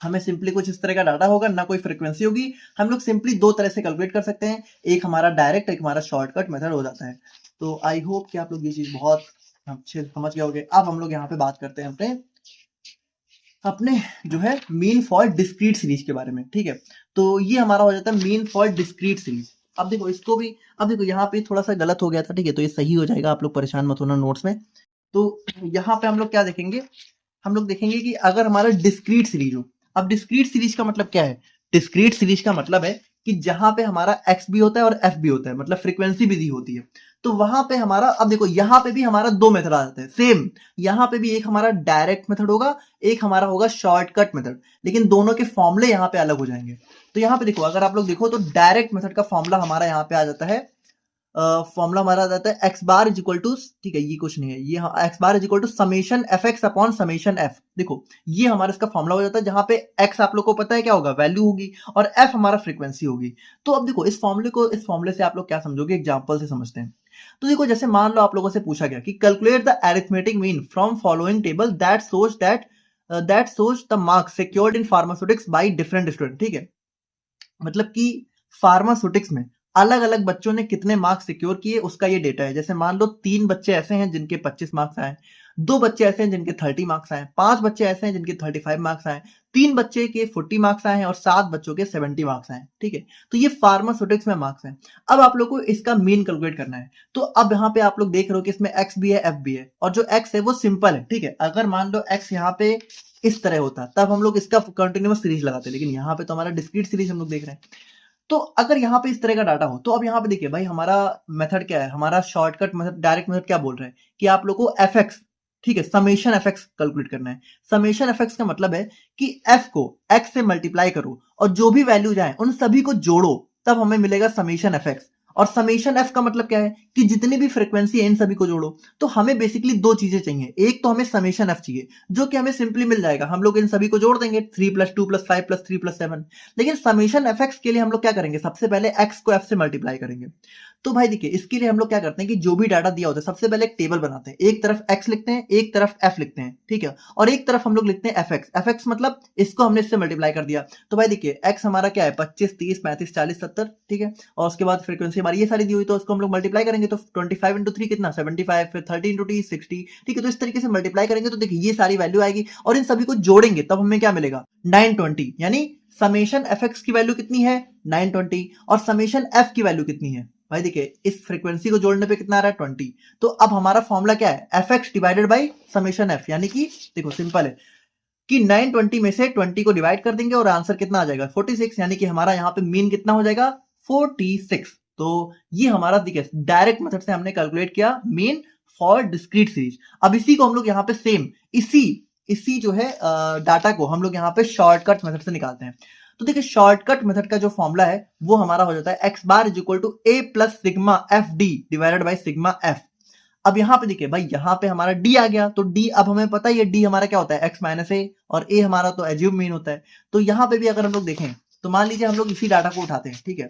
हमें सिंपली कुछ इस तरह का डाटा होगा, ना कोई फ्रीक्वेंसी होगी, हम लोग सिंपली 2 तरह से कैलकुलेट कर सकते हैं, एक हमारा डायरेक्ट, एक हमारा शॉर्टकट मेथड हो जाता है। तो आई होप कि आप लोग ये चीज बहुत अच्छे समझ गए होंगे। अब हम लोग यहाँ पे बात करते हैं अपने अपने जो है मीन फॉर डिस्क्रीट सीरीज के बारे में, ठीक है। तो ये हमारा हो जाता है मीन फॉर डिस्क्रीट सीरीज। अब देखो इसको भी, अब देखो यहाँ पे थोड़ा सा गलत हो गया था, ठीक है, तो ये सही हो जाएगा, आप लोग परेशान मत होना नोट्स में। तो यहाँ पे हम लोग क्या देखेंगे, हम लोग देखेंगे कि अगर हमारा डिस्क्रीट सीरीज हो। अब डिस्क्रीट सीरीज का मतलब क्या है, डिस्क्रीट सीरीज का मतलब है कि जहां पे हमारा एक्स भी होता है और एफ भी होता है, मतलब फ्रीक्वेंसी भी दी होती है, तो वहां पे हमारा, अब देखो यहाँ पे भी हमारा 2 मेथड आ जाते हैं सेम। यहाँ पे भी एक हमारा डायरेक्ट मेथड होगा, एक हमारा होगा शॉर्टकट मेथड, लेकिन दोनों के फॉर्मूले यहाँ पे अलग हो जाएंगे। तो यहाँ पे देखो अगर आप लोग देखो तो डायरेक्ट मेथड का फॉर्मूला हमारा यहाँ पे आ जाता है, फॉर्मूला हमारा आ जाता है x bar is equal to, ठीक है, ये कुछ नहीं है, ये x bar is equal to summation F x upon summation f. देखो ये हमारा इसका फॉर्मूला हो जाता है, जहां पे एक्स आप लोग को पता है क्या होगा, वैल्यू होगी, और एफ हमारा फ्रीक्वेंसी होगी। तो अब देखो इस फॉर्मूले से आप लोग क्या समझोगे, एग्जांपल से समझते हैं। तो देखो जैसे मान लो आप लोगों से पूछा गया कि calculate the arithmetic mean from following table that shows the marks secured in pharmaceutics by different student, ठीक है, मतलब कि फार्मास्यूटिक्स में अलग अलग बच्चों ने कितने मार्क्स सिक्योर किए उसका ये डेटा है। जैसे मान लो 3 बच्चे ऐसे हैं जिनके 25 मार्क्स आए, 2 बच्चे ऐसे हैं जिनके 30 मार्क्स आए, 5 बच्चे ऐसे हैं जिनके 35 मार्क्स आए, 3 बच्चे के 40 मार्क्स आए हैं और 7 बच्चों के 70 मार्क्स आए हैं, ठीक है। तो ये फार्मास्यूटिक्स में मार्क्स हैं। अब आप लोग को इसका मीन कैलकुलेट करना है। तो अब यहाँ पे आप लोग देख रहे हो कि इसमें एक्स भी है, एफ भी है, और जो एक्स है वो सिंपल है, ठीक है। अगर मान लो एक्स यहाँ पे इस तरह होता तब हम लोग इसका कंटिन्यूअस सीरीज लगाते, लेकिन यहाँ पे तो हमारा डिस्क्रीट सीरीज हम लोग देख रहे हैं। तो अगर यहाँ पे इस तरह का डाटा हो तो अब यहाँ पे देखिए भाई, हमारा मेथड क्या है, हमारा शॉर्टकट मेथड, डायरेक्ट मेथड क्या बोल रहे हैं कि आप लोग को एफ एक्स, ठीक है, समेशन एफ एक्स कैलकुलेट करना है। समेशन एफ एक्स का मतलब है कि एफ को एक्स से मल्टीप्लाई करो और जो भी वैल्यूज आए उन सभी को जोड़ो, तब हमें मिलेगा समेशन एफ एक्स। और समेशन एफ का मतलब क्या है कि जितनी भी फ्रीक्वेंसी है इन सभी को जोड़ो। तो हमें बेसिकली दो चीजें चाहिए, एक तो हमें समेशन एफ चाहिए जो कि हमें सिंपली मिल जाएगा, हम लोग इन सभी को जोड़ देंगे 3 + 2 + 5 + 3 + 7। लेकिन समेशन एफ एक्स के लिए हम लोग क्या करेंगे, सबसे पहले एक्स को एफ से मल्टीप्लाई करेंगे। तो भाई देखिए, इसके लिए हम लोग क्या करते हैं कि जो भी डाटा दिया होता है सबसे पहले एक टेबल बनाते हैं, एक तरफ एक्स लिखते हैं, एक तरफ एफ लिखते हैं, ठीक है, और एक तरफ हम लोग लिखते हैं एफ एक्स। एफ एक्स मतलब इसको हमने इससे मल्टीप्लाई कर दिया। तो भाई देखिए, एक्स हमारा क्या है, 25, 30, 35, 40, 70, ठीक है, और उसके बाद फ्रीक्वेंसी हमारी ये सारी दी हुई, तो उसको हम लोग मल्टीप्लाई करेंगे तो 25 × 3 कितना, 75, फिर 30 × t 60, ठीक है। तो इस तरीके से मल्टीप्लाई करेंगे तो देखिए ये सारी वैल्यू आएगी और इन सभी को जोड़ेंगे तब हमें क्या मिलेगा, 920। यानी समेशन एफ एक्स की वैल्यू कितनी है, 920, और समेशन एफ की वैल्यू कितनी है भाई देखिए, इस फ्रीक्वेंसी को जोड़ने पे कितना आ रहा है, 20। तो अब हमारा फॉर्मूला क्या है, F x divided by summation f, यानी कि देखो सिंपल है कि 920 में से 20 को डिवाइड कर देंगे और आंसर कितना आ जाएगा, 46। यानी कि हमारा यहाँ पे मीन कितना हो जाएगा, 46। तो ये हमारा देखिए डायरेक्ट मेथड से हमने कैलकुलेट किया मीन फॉर डिस्क्रीट सीरीज। अब इसी को हम लोग यहाँ पे सेम इसी जो है डाटा को हम लोग यहाँ पे शॉर्टकट मेथड से निकालते हैं। तो देखिए शॉर्टकट मेथड का जो फॉर्मूला है वो हमारा हो जाता है x bar is equal to a plus sigma f d divided by sigma f. अब यहाँ पे देखिए भाई, यहाँ पे हमारा d आ गया, तो d अब हमें पता ही है d हमारा क्या होता है, x माइनस a, और a हमारा तो एज्यूम मीन होता है। तो यहाँ पे भी अगर हम लोग देखें तो मान लीजिए हम लोग इसी डाटा को उठाते हैं, ठीक है,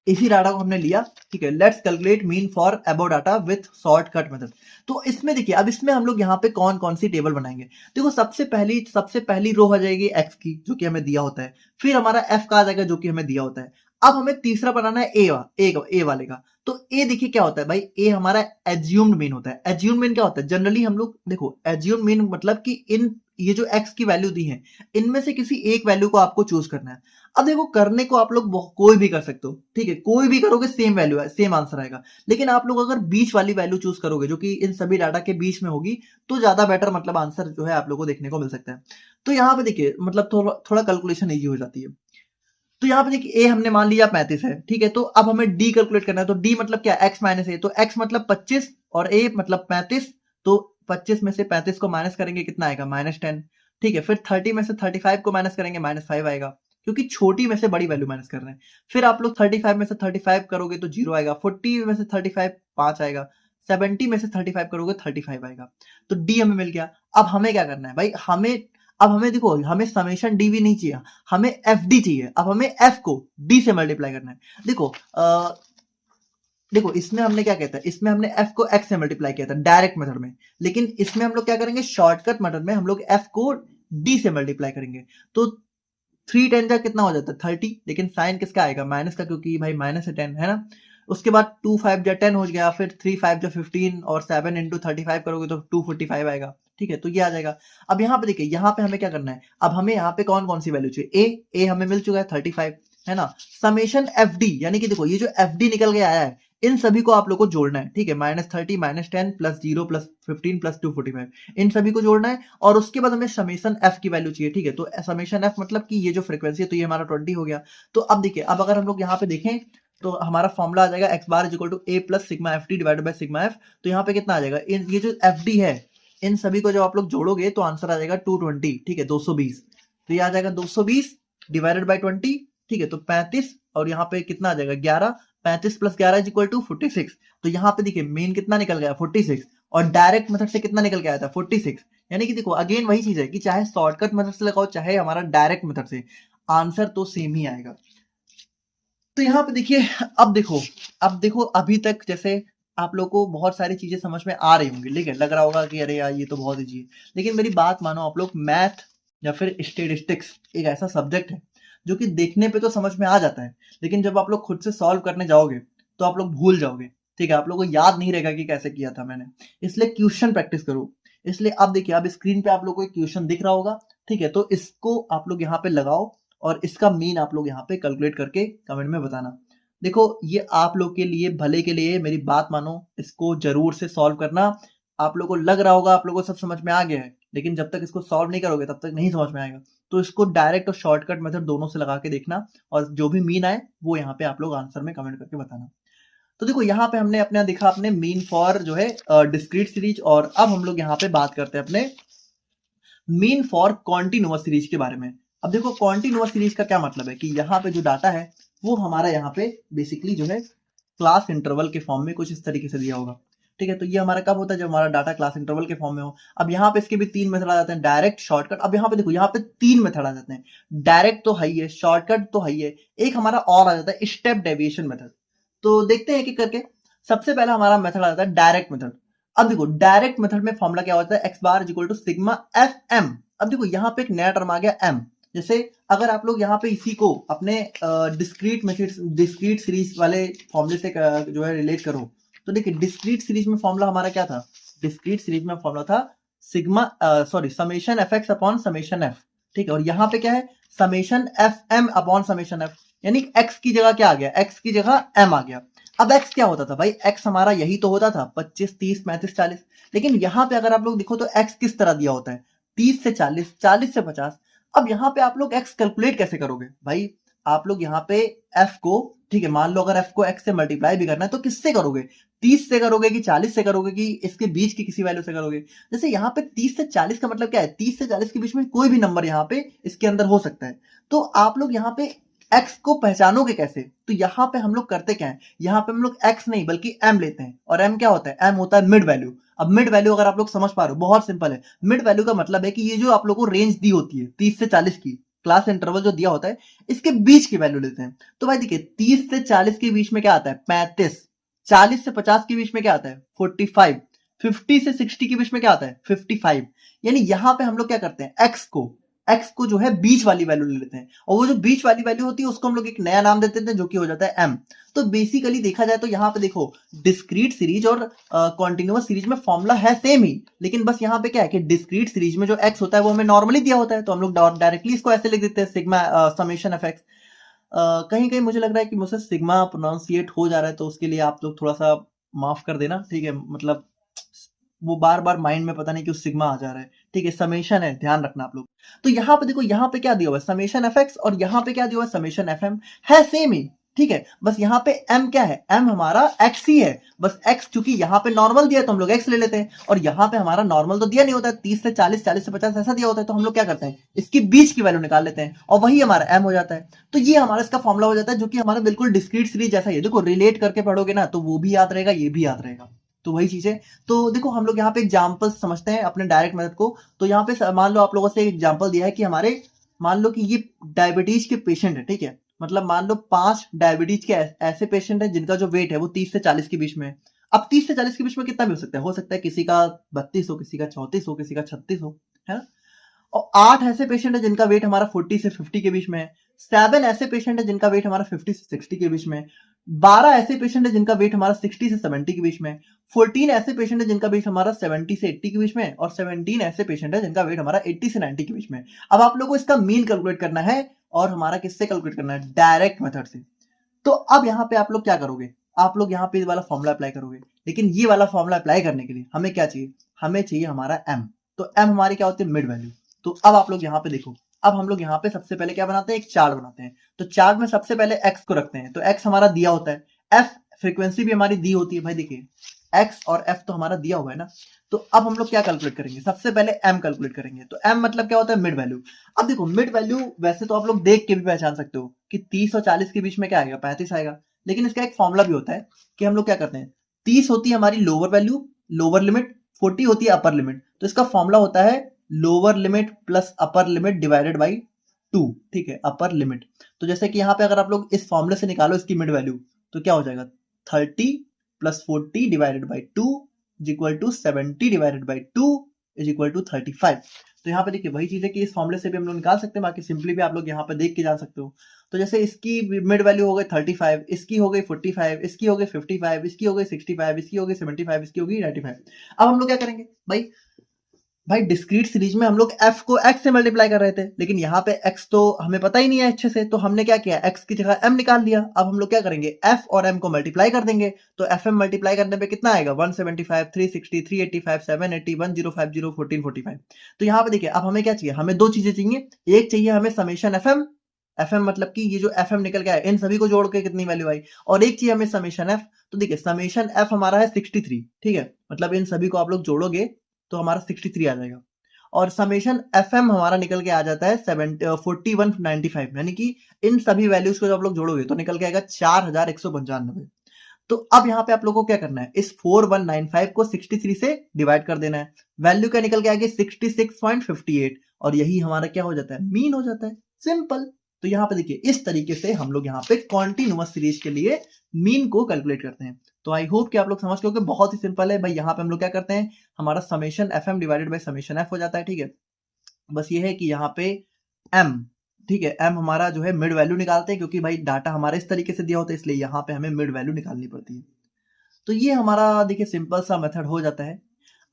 इसी डाटा को हमने लिया, ठीक है, let's calculate mean for above data with shortcut method. तो इसमें देखिए, अब इसमें हम लोग यहाँ पे कौन कौन सी टेबल बनाएंगे। देखो सबसे पहली रो आ जाएगी एक्स की जो कि हमें दिया होता है, फिर हमारा एफ का आ जाएगा जो कि हमें दिया होता है। अब हमें तीसरा बनाना है ए वाले का। तो ए देखिए क्या होता है भाई, ए हमारा एज्यूम्ड मीन होता है। एज्यूम्ड मीन क्या होता है, जनरली हम लोग देखो एज्यूम्ड मीन मतलब कि इन ये जो एक्स की वैल्यू दी है इनमें से किसी एक वैल्यू को आपको चूज करना है। अब देखो करने को आप लोग कोई भी कर सकते हो, ठीक है, कोई भी करोगे सेम वैल्यू है, सेम आंसर आएगा। लेकिन आप लोग अगर बीच वाली वैल्यू चूज करोगे जो कि इन सभी डाटा के बीच में होगी तो ज्यादा बेटर मतलब आंसर जो है आप लोगों को देखने को मिल सकता है। तो यहाँ पे देखिए मतलब थोड़ा कैलकुलेशन इजी हो जाती है। तो यहाँ पे देखिए ए हमने मान लिया 35 है, ठीक है, तो अब हमें डी कैलकुलेट करना है। तो डी मतलब क्या, एक्स माइनस ए, तो एक्स मतलब 25 और ए मतलब 35। तो 25 में से 35 को माइनस करेंगे कितना आएगा, -10, ठीक है। फिर 30 में से 35 को माइनस करेंगे -5 आएगा, क्योंकि छोटी में से बड़ी वैल्यू माइनस कर रहे हैं। फिर आप लोग 35 में से 35 करोगे तो 0 आएगा, 40 में से 35 5 आएगा, 70 में से 35 करोगे 35 आएगा। तो डी हमें मिल गया। अब हमें क्या करना है भाई, हमें देखो, हमें समेशन डी भी नहीं चाहिए, हमें एफ डी चाहिए। अब हमें एफ को डी से मल्टीप्लाई करना है। देखो इसमें हमने क्या कहता है, इसमें हमने f को x से मल्टीप्लाई किया था डायरेक्ट मेथड में, लेकिन इसमें हम लोग क्या करेंगे, शॉर्टकट मेथड में हम लोग f को d से मल्टीप्लाई करेंगे। तो 3 10 का कितना हो जाता है 30, लेकिन साइन किसका आएगा, माइनस का, क्योंकि भाई माइनस है 10 है ना। उसके बाद 2 5 जा 10 हो गया, फिर 3 5 जा 15 और 7 इंटू 35 करोगे तो 245 आएगा, ठीक है, तो ये आ जाएगा। अब यहाँ पे देखिए, यहाँ पे हमें क्या करना है, अब हमें यहाँ पे कौन कौन सी वैल्यू चाहिए, ए हमें मिल चुका है 35 है ना। समेशन एफ डी, यानी कि देखो ये जो एफ डी निकल के आया है इन सभी को आप लोग को जोड़ना है, ठीक है, -30 -10 +0 +15 +245 इन सभी को जोड़ना है। और उसके बाद हमें समेशन एफ की वैल्यू चाहिए, ठीक है, तो समेशन एफ मतलब कि ये जो फ्रीक्वेंसी है तो ये हमारा 20 हो गया। तो अब देखिए, अब अगर हम लोग यहाँ पे देखें तो हमारा फॉर्मूला आ जाएगा x bar equal to a plus sigma f d divided by sigma f. तो यहाँ पे कितना आ जाएगा, ये जो एफ डी है इन सभी को जब आप लोग जोड़ोगे तो आंसर आ जाएगा 220, ठीक है, 220। तो ये आ जाएगा 220 डिवाइडेड बाय 20, ठीक है, तो 35 और यहाँ पे कितना आ जाएगा 11, 35 + 11 इज इक्वल टू 46। तो यहाँ पे देखिए मेन कितना निकल गया 46, और डायरेक्ट मेथड से कितना निकल के आया था 46। यानी कि देखो अगेन वही चीज है कि चाहे शॉर्टकट मेथड से लगाओ चाहे हमारा डायरेक्ट मेथड से, आंसर तो सेम ही आएगा। तो यहाँ पे देखिए, अब देखो अभी तक जैसे आप लोग को बहुत सारी चीजें समझ में आ रही होंगी, लेकिन लग रहा होगा कि अरे यार ये तो बहुत ईजी है। लेकिन मेरी बात मानो, आप लोग मैथ या फिर स्टेटिस्टिक्स एक ऐसा सब्जेक्ट है जो कि देखने पे तो समझ में आ जाता है, लेकिन जब आप लोग खुद से सॉल्व करने जाओगे तो आप लोग भूल जाओगे, ठीक है, आप लोगों को याद नहीं रहेगा कि कैसे किया था मैंने, इसलिए क्वेश्चन प्रैक्टिस करो। इसलिए अब देखिए, अब स्क्रीन पे आप लोगों को एक क्वेश्चन दिख रहा होगा, ठीक है, तो इसको आप लोग यहाँ पे लगाओ और इसका मीन आप लोग यहाँ पे कैलकुलेट करके कमेंट में बताना। देखो, ये आप लोग के लिए भले के लिए, मेरी बात मानो, इसको जरूर से सॉल्व करना। आप लोग को लग रहा होगा आप लोगों को सब समझ में आ गया है, लेकिन जब तक इसको सॉल्व नहीं करोगे तब तक नहीं समझ में आएगा। तो इसको डायरेक्ट और शॉर्टकट मेथड दोनों से लगा के देखना, और जो भी मीन आए वो यहाँ पे आप लोग आंसर में कमेंट करके बताना। तो देखो, यहाँ पे हमने अपना दिखा अपने मीन फॉर जो है डिस्क्रीट सीरीज, और अब हम लोग यहाँ पे बात करते हैं अपने मीन फॉर कॉन्टिन्यूअस सीरीज के बारे में। अब देखो, कॉन्टिन्यूअस सीरीज का क्या मतलब है कि यहाँ पे जो डाटा है वो हमारा यहाँ पे बेसिकली जो है क्लास इंटरवल के फॉर्म में कुछ इस तरीके से दिया होगा, ठीक है। तो ये हमारा कब होता है, जब हमारा डाटा क्लास इंटरवल के फॉर्म में हो। अब यहाँ पे इसके भी तीन मेथड आ जाते हैं, डायरेक्ट, शॉर्टकट। अब यहाँ पे देखो, यहाँ पे तीन मेथड आ जाते हैं, डायरेक्ट तो है ही है, शॉर्टकट तो है ही है, एक हमारा और आ जाता है स्टेप डेविएशन मेथड। तो देखते हैं एक एक करके। सबसे पहला हमारा मेथड आ जाता है डायरेक्ट मेथड। अब देखो, डायरेक्ट मेथड में फॉर्मूला क्या होता है, x bar is equal to sigma f m. अब देखो, यहाँ पे एक नया टर्म आ गया एम। जैसे अगर आप लोग यहाँ पे इसी को अपने डिस्क्रीट सीरीज वाले फॉर्मूले से जो है रिलेट करो, तो देखिए, डिस्क्रीट सीरीज में फॉर्मूला हमारा क्या था, डिस्क्रीट सीरीज में फॉर्मूला था sigma summation F x upon summation f, ठीक है। और यहाँ पे क्या है, summation f m upon summation f, यानी एक्स की जगह क्या आ गया, एक्स की जगह एम आ गया। अब एक्स क्या होता था भाई, एक्स हमारा यही तो होता था 25, 30, 35, 40। लेकिन यहाँ पे अगर आप लोग देखो तो एक्स किस तरह दिया होता है, 30 से 40, 40 से 50। अब यहाँ पे आप लोग एक्स कैलकुलेट कैसे करोगे भाई, आप लोग यहाँ पे एफ को, ठीक है, मान लो अगर एफ को एक्स से मल्टीप्लाई भी करना है तो किससे करोगे, 30 से करोगे कि 40 से करोगे कि इसके बीच की किसी वैल्यू से करोगे। जैसे यहाँ पे 30 से 40 का मतलब क्या है, 30 से 40 के बीच में कोई भी नंबर यहाँ पे इसके अंदर हो सकता है। तो आप लोग यहाँ पे x को पहचानोगे कैसे, तो यहाँ पे हम लोग करते क्या है, यहाँ पे हम लोग x नहीं बल्कि m लेते हैं, और m क्या होता है, m होता है मिड वैल्यू। अब मिड वैल्यू अगर आप लोग समझ पा रहे हो, बहुत सिंपल है। मिड वैल्यू का मतलब है कि ये जो आप लोग को रेंज दी होती है 30 से 40 की, क्लास इंटरवल जो दिया होता है, इसके बीच की वैल्यू लेते हैं। तो भाई देखिए, 30 से 40 के बीच में क्या आता है, 35। 40 से 50 के बीच में क्या आता है, 45। 50 से 60 के बीच में क्या आता है, 55। यानी यहाँ पे हम लोग क्या करते हैं, एक्स को जो है बीच वाली वैल्यू ले लेते हैं, और वो जो बीच वाली वैल्यू होती है उसको हम लोग एक नया नाम देते हैं जो कि हो जाता है एम। तो बेसिकली देखा जाए तो यहाँ पे देखो, डिस्क्रीट सीरीज और कॉन्टिन्यूअस सीरीज में फॉर्मूला है सेम ही, लेकिन बस यहाँ पे क्या है कि डिस्क्रीट सीरीज में जो एक्स होता है वो हमें नॉर्मली दिया होता है, तो हम लोग डायरेक्टली इसको ऐसे लिख देते हैं, सिग्मा समेशन एफ एक्स। कहीं कहीं मुझे लग रहा है कि मुझसे सिग्मा प्रोनाउंसिएट हो जा रहा है, तो उसके लिए आप लोग थोड़ा सा माफ कर देना, ठीक है। मतलब वो बार बार माइंड में पता नहीं क्यों सिग्मा आ जा रहा है, ठीक है, समेशन है, ध्यान रखना आप लोग। तो यहाँ पे देखो, यहाँ पे क्या दिया हुआ है, समेशन एफ एक्स, और यहाँ पे क्या दिया हुआ है, समेशन एफ एम, है सेम ही, ठीक है। बस यहाँ पे m क्या है, m हमारा x ही है, बस x चूंकि यहाँ पे नॉर्मल दिया है तो हम लोग x ले लेते हैं, और यहाँ पे हमारा नॉर्मल तो दिया नहीं होता है, 30 से 40, 40 से 50 ऐसा दिया होता है, तो हम लोग क्या करते हैं, इसकी बीच की वैल्यू निकाल लेते हैं, और वही हमारा m हो जाता है। तो ये हमारा इसका फॉर्मूला हो जाता है, जो कि हमारा बिल्कुल डिस्क्रीट सीरीज जैसा ही है। देखो, रिलेट करके पढ़ोगे ना तो वो भी याद रहेगा, ये भी याद रहेगा, तो वही चीज है। तो देखो, हम लोग यहाँ पे एग्जाम्पल समझते हैं अपने डायरेक्ट मेथड को। तो यहाँ पे मान लो आप लोगों से एक एग्जाम्पल दिया है कि हमारे, मान लो कि ये डायबिटीज के पेशेंट है, ठीक है, मतलब मान लो 5 डायबिटीज के ऐसे पेशेंट है जिनका जो वेट है वो 30 से 40 के बीच में है। अब 30 से 40 के बीच में कितना भी हो सकता है किसी का 32 हो, किसी का 34 हो, किसी का 36 हो, है ना। और 8 ऐसे पेशेंट है जिनका वेट हमारा 40 से 50 के बीच में है। 7 ऐसे पेशेंट है जिनका वेट हमारा 50 से 60 के बीच में है। 12 ऐसे पेशेंट है जिनका वेट हमारा 60 से 70 के बीच में है। 14 ऐसे पेशेंट है जिनका वेट हमारा 70 से 80 के बीच में है, और 17 ऐसे पेशेंट है जिनका वेट हमारा 80 से 90 के बीच में है। अब आप लोगों को इसका मीन कैलकुलेट करना है, और हमारा किससे कैलकुलेट करना है, डायरेक्ट मेथड से। तो अब यहाँ पे आप लोग क्या करोगे, आप लोग यहाँ पे वाला फॉर्मूला अप्लाई करोगे, लेकिन ये वाला फॉर्मूला अप्लाई करने के लिए हमें क्या चाहिए, हमें चाहिए हमारा m। तो m हमारी क्या होती है, मिड वैल्यू। तो अब आप लोग यहाँ पे देखो, अब हम लोग यहाँ पे सबसे पहले क्या बनाते हैं, एक चार्ट बनाते हैं। तो चार्ट में सबसे पहले x को रखते हैं, तो x हमारा दिया होता है, f फ्रीक्वेंसी भी हमारी दी होती है भाई, देखिए x और f तो हमारा दिया हुआ है ना। तो अब हम लोग क्या कैलकुलेट करेंगे, सबसे पहले m कैलकुलेट करेंगे। तो m मतलब क्या होता है, मिड वैल्यू। अब देखो, मिड वैल्यू वैसे तो आप लोग देख के भी पहचान सकते हो कि 30 और 40 के बीच में क्या आएगा, 35 आएगा, लेकिन इसका एक फॉर्मूला भी होता है कि हम लोग क्या करते हैं, 30 होती है हमारी लोअर वैल्यू, लोअर लिमिट, 40 होती है अपर लिमिट। तो इसका फॉर्मूला होता है lower limit plus upper limit divided by 2, ठीक है, अपर लिमिट। तो जैसे कि यहाँ पे अगर आप लोग इस फॉर्मूले से निकालो इसकी मिड वैल्यू, तो क्या हो जाएगा, 30 plus 40 divided by 2 is equal to 70 divided by 2 is equal to 35। तो यहाँ पे देखिए वही चीज है कि इस फॉर्मूले से भी हम लोग निकाल सकते हैं, बाकी सिंपली भी आप लोग यहाँ पे देख के जान सकते हो। तो जैसे इसकी मिड वैल्यू हो गई 35, इसकी हो गई 45, इसकी हो गई 55, इसकी हो गई 65, इसकी हो गई 75, इसकी हो गई 95। अब हम लोग क्या करेंगे भाई, डिस्क्रीट सीरीज में हम लोग f को x से मल्टीप्लाई कर रहे थे, लेकिन यहाँ पे x तो हमें पता ही नहीं है अच्छे से, तो हमने क्या किया, x की जगह m निकाल लिया। अब हम लोग क्या करेंगे, f और m को मल्टीप्लाई कर देंगे, तो fm मल्टीप्लाई करने पे कितना आएगा, 175, 360, 385, 780, 1050, 1445। तो यहाँ पे देखिए अब हमें क्या चाहिए, हमें दो चीजें चाहिए। एक चाहिए हमें समेशन fm, fm मतलब कि ये जो fm निकल के आया इन सभी को जोड़ के कितनी वैल्यू आई, और एक चाहिए हमें समेशन f। तो देखिए समेशन f हमारा है 63, ठीक है, मतलब इन सभी को आप लोग जोड़ोगे तो हमारा 63 आ जाएगा, और समेशन fm हमारा निकल के आ जाता है 4195, यानी कि इन सभी वैल्यूज को जब आप लोग जोड़ोगे तो निकल के आएगा 4195। तो अब यहाँ पे आप लोगों को क्या करना है, इस 4195 को 63 से डिवाइड कर देना है, वैल्यू क्या निकल के आएगी 66.58, और यही हमारा क्या हो जाता है, मीन हो जाता है, सिंपल। तो यहाँ पे देखिए इस तरीके से हम लोग यहाँ पे कॉन्टिन्यूअस सीरीज के लिए मीन को कैलकुलेट करते हैं। तो आई होप कि आप लोग समझ गए कि बहुत ही सिंपल है भाई। यहाँ पे हम लोग क्या करते हैं, हमारा summation fm divided by summation f हो जाता है, ठीक है। बस ये है कि यहाँ पे m, ठीक है, m हमारा जो है मिड वैल्यू निकालते हैं, क्योंकि भाई डाटा हमारा इस तरीके से दिया होता है, इसलिए यहाँ पे हमें मिड वैल्यू निकालनी पड़ती है। तो ये हमारा देखिए सिंपल सा मेथड हो जाता है।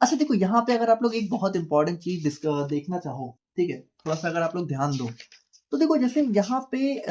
अच्छा देखो यहाँ पे अगर आप लोग एक बहुत इंपॉर्टेंट चीज देखना चाहो, ठीक है, थोड़ा सा अगर आप लोग ध्यान दो, तो देखो जैसे यहाँ पे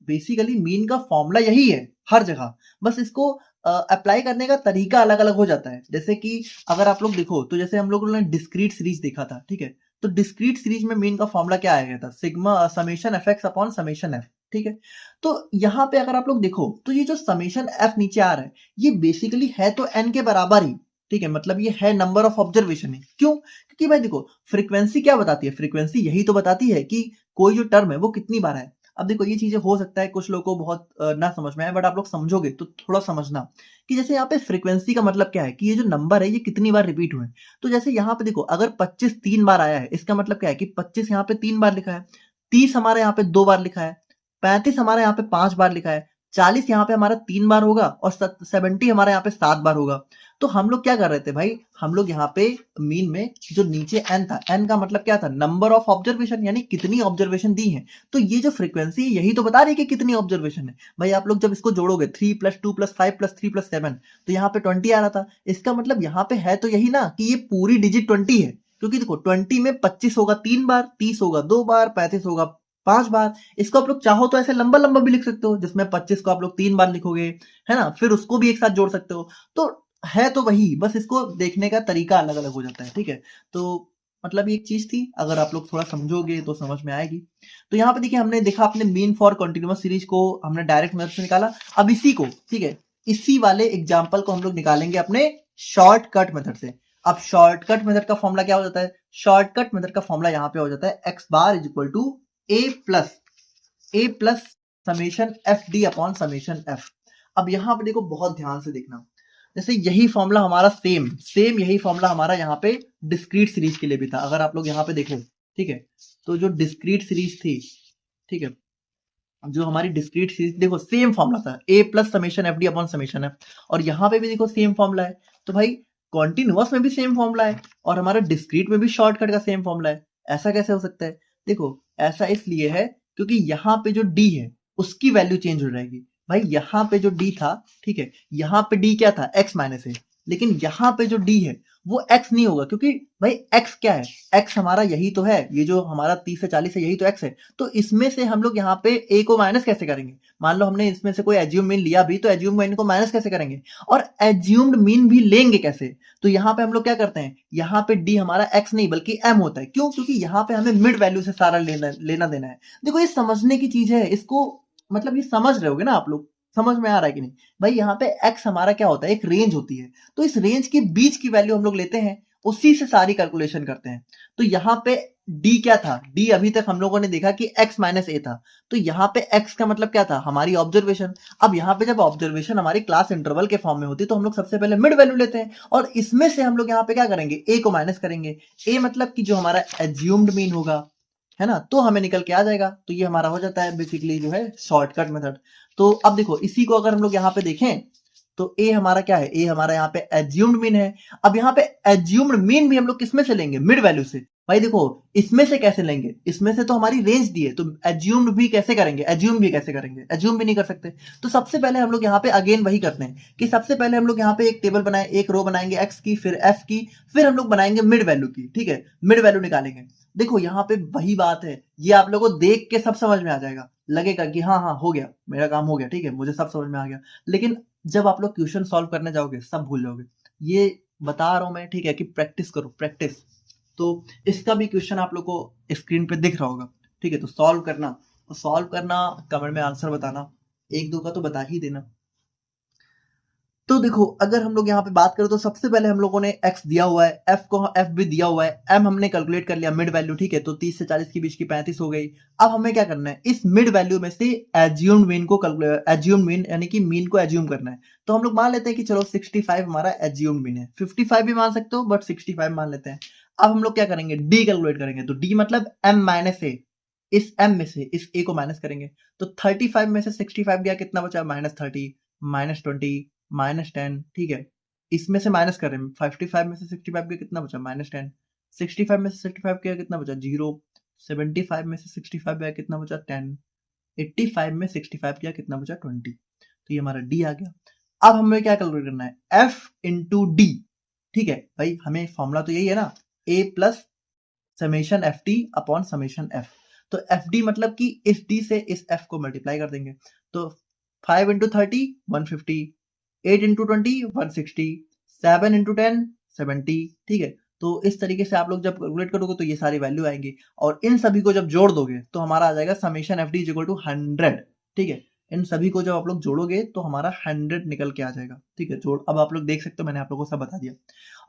बेसिकली मीन का फॉर्मूला यही है हर जगह, बस इसको अप्लाई करने का तरीका अलग अलग हो जाता है। जैसे कि अगर आप लोग देखो तो जैसे हम लोगों ने डिस्क्रीट सीरीज देखा था, ठीक है, तो डिस्क्रीट सीरीज में मीन का फॉर्मूला क्या आया गया था, sigma summation F x upon summation f, ठीक है। तो यहाँ पे अगर आप लोग देखो तो ये जो समेशन एफ नीचे आ रहा है ये बेसिकली है तो एन के बराबर ही, ठीक है, मतलब ये है नंबर ऑफ ऑब्जर्वेशन है। क्यों, क्योंकि भाई देखो फ्रीक्वेंसी क्या बताती है, फ्रीक्वेंसी यही तो बताती है कि कोई जो टर्म है वो कितनी बार है। अब देखो ये चीजें हो सकता है कुछ लोगों को बहुत ना समझ में आए, बट आप लोग समझोगे तो थोड़ा समझना कि जैसे यहाँ पे फ्रीक्वेंसी का मतलब क्या है कि ये जो नंबर है ये कितनी बार रिपीट हुए। तो जैसे यहाँ पे देखो अगर 25 3 बार आया है, इसका मतलब क्या है कि 25 यहाँ पे 3 बार लिखा है, 30 हमारे यहाँ पे 2 बार लिखा है, 35 हमारे यहाँ पे 5 बार लिखा है, 40 यहाँ पे हमारा 3 बार होगा, और 70 हमारे यहाँ पे 7 बार होगा। तो हम लोग क्या कर रहे थे भाई, हम लोग यहाँ पे मीन में जो नीचे n था, n का मतलब क्या था, नंबर ऑफ ऑब्जर्वेशन, यानी कितनी ऑब्जर्वेशन दी है। तो ये जो फ्रीक्वेंसी है यही तो बता रही है कि कितनी ऑब्जर्वेशन है। भाई आप लोग जब इसको जोड़ोगे 3 + 2 + 5 + 3 + 7, तो यहाँ पे 20 आ रहा था। इसका मतलब यहाँ पे है तो यही ना कि ये पूरी डिजिट 20 है, क्योंकि देखो 20 में 25 होगा 3 बार, 30 होगा 2 बार, 35 होगा 5 बार। इसको आप लोग चाहो तो ऐसे लंबा लंबा भी लिख सकते हो, जिसमें 25 को आप लोग 3 बार लिखोगे, है ना, फिर उसको भी एक साथ जोड़ सकते हो। तो है तो वही, बस इसको देखने का तरीका अलग अलग हो जाता है, ठीक है। तो मतलब ये एक चीज थी, अगर आप लोग थोड़ा समझोगे तो समझ में आएगी। तो यहाँ पे देखिए हमने देखा अपने मीन फॉर कॉन्टिन्यूअस सीरीज को हमने डायरेक्ट मेथड से निकाला। अब इसी को, ठीक है, इसी वाले एग्जाम्पल को हम लोग निकालेंगे अपने शॉर्टकट मेथड से। अब शॉर्टकट मेथड का फॉर्मूला क्या हो जाता है, शॉर्टकट मेथड का फॉर्मूला यहाँ पे हो जाता है x bar is equal to a plus summation F D upon summation f. अब यहाँ पे देखो बहुत ध्यान से देखना, जैसे यही फॉर्मूला हमारा सेम यही फॉर्मूला हमारा यहाँ पे डिस्क्रीट सीरीज के लिए भी था। अगर आप लोग यहाँ पे देखो, ठीक है, तो जो डिस्क्रीट सीरीज थी, ठीक है, जो हमारी डिस्क्रीट सीरीज देखो सेम फॉर्मूला था, a plus summation F D upon summation F, और यहाँ पे भी देखो सेम फॉर्मूला है। तो भाई कॉन्टिन्यूअस में भी सेम फॉर्मूला है और हमारा डिस्क्रीट में भी शॉर्टकट का सेम फॉर्मूला है। ऐसा कैसे हो सकता है, देखो ऐसा इसलिए है क्योंकि यहाँ पे जो d है उसकी वैल्यू चेंज हो जाएगी। भाई यहाँ पे जो d था, ठीक है, यहाँ पे d क्या था, x माइनस है, लेकिन यहाँ पे जो d है वो x नहीं होगा, क्योंकि भाई x क्या है, x हमारा यही तो है, ये जो हमारा 30 से 40 है यही तो x है। तो इसमें से हम लोग यहाँ पे a को माइनस कैसे करेंगे, मान लो हमने इसमें से कोई एज्यूम मीन लिया भी, तो एज्यूम मीन को माइनस कैसे करेंगे, और एज्यूम्ड मीन भी लेंगे कैसे। तो यहाँ पे हम लोग क्या करते हैं, यहाँ पे d हमारा x नहीं बल्कि m होता है। क्यों, क्योंकि यहाँ पे हमें मिड वैल्यू से सारा लेना देना है। देखो ये समझने की चीज है, इसको मतलब ये समझ रहे होगे ना आप लोग, समझ में आ रहा है कि नहीं। भाई यहाँ पे x हमारा क्या होता है, एक रेंज होती है, तो इस रेंज के बीच की वैल्यू हम लोग लेते हैं, उसी से सारी कैलकुलेशन करते हैं। तो यहाँ पे d क्या था, d अभी तक हम लोगों ने देखा कि x माइनस a था, तो यहाँ पे x का मतलब क्या था, हमारी ऑब्जर्वेशन। अब यहाँ पे जब ऑब्जर्वेशन हमारी क्लास इंटरवल के फॉर्म में होती है तो हम लोग सबसे पहले मिड वैल्यू लेते हैं, और इसमें से हम लोग यहाँ पे क्या करेंगे, a को माइनस करेंगे, a मतलब कि जो हमारा एज्यूम्ड मीन होगा, है ना, तो हमें निकल के आ जाएगा। तो ये हमारा हो जाता है बेसिकली जो है शॉर्टकट मेथड। तो अब देखो इसी को अगर हम लोग यहाँ पे देखें तो ए हमारा क्या है, ए हमारा यहाँ पे एज्यूम्ड मीन है। अब यहाँ पे एज्यूम्ड मीन भी हम लोग किसमें से लेंगे, मिड वैल्यू से। भाई देखो इसमें से कैसे लेंगे, इसमें से तो हमारी रेंज दी है, तो एज्यूम्ड भी कैसे करेंगे, एज्यूम भी कैसे करेंगे, एज्यूम भी नहीं कर सकते। तो सबसे पहले हम लोग यहाँ पे अगेन वही करते हैं कि सबसे पहले हम लोग यहाँ पे एक टेबल बनाए, एक रो बनाएंगे एक्स की, फिर एफ की, फिर हम लोग बनाएंगे मिड वैल्यू की, ठीक है, मिड वैल्यू निकालेंगे। देखो यहाँ पे वही बात है, ये आप लोगों को देख के सब समझ में आ जाएगा, लगेगा कि हाँ हाँ हो गया, मेरा काम हो गया, ठीक है, मुझे सब समझ में आ गया। लेकिन जब आप लोग क्वेश्चन सॉल्व करने जाओगे सब भूल जाओगे। ये बता रहा हूं मैं, ठीक है, कि प्रैक्टिस करो, प्रैक्टिस। तो इसका भी क्वेश्चन आप लोग को स्क्रीन पे दिख रहा होगा, ठीक है। तो सॉल्व करना, कमेंट में आंसर बताना, एक दो का तो बता ही देना। तो देखो अगर हम लोग यहाँ पे बात करें तो सबसे पहले हम लोगों ने x दिया हुआ है, f भी दिया हुआ है, m हमने कैलकुलेट कर लिया मिड वैल्यू, ठीक है। तो 30 से 40 के बीच की 35 हो गई। अब हमें क्या करना है, इस मिड वैल्यू में से एज्यूम्ड मीन को एज्यूम्ड मीन यानी कि मीन को एज्यूम करना है। तो हम लोग मान लेते हैं कि चलो 65 हमारा एज्यूम्ड मीन है, 55 भी मान सकते हो बट 65 मान लेते हैं। अब हम लोग क्या करेंगे, डी कैलकुलेट करेंगे। तो डी मतलब m माइनस ए, इस m में से इस a को माइनस करेंगे। तो 35 में से 65 गया, कितना बचा, -30, -20, -10, ठीक है। इसमें से माइनस कर रहे हैं, 55 में से 65 गया, कितना बचा, -10। 65 में से 65 गया, कितना बचा, 0। 75 में से 65 गया, कितना बचा, 10। 85 में 65 गया, कितना बचा, 20। तो ये हमारा डी आ गया। अब हमें क्या कैलकुलेट करना है, f इंटू डी, ठीक है भाई, हमें फॉर्मूला तो यही है ना, a plus summation F T upon summation F. तो एफ डी मतलब कि इस डी से इस एफ को मल्टीप्लाई कर देंगे। तो 5 इंटू 30 150, 8 इंटू 20 160, 7 इंटू 10 70, ठीक है। तो इस तरीके से आप लोग जब कैलकुलेट करोगे तो ये सारी वैल्यू आएंगी, और इन सभी को जब जोड़ दोगे तो हमारा आ जाएगा summation F d is equal to 100, ठीक है। इन सभी को जब आप लोग जोड़ोगे तो हमारा 100 निकल के आ जाएगा, ठीक है। जोड़, अब आप लोग देख सकते हो मैंने आप लोगों को सब बता दिया।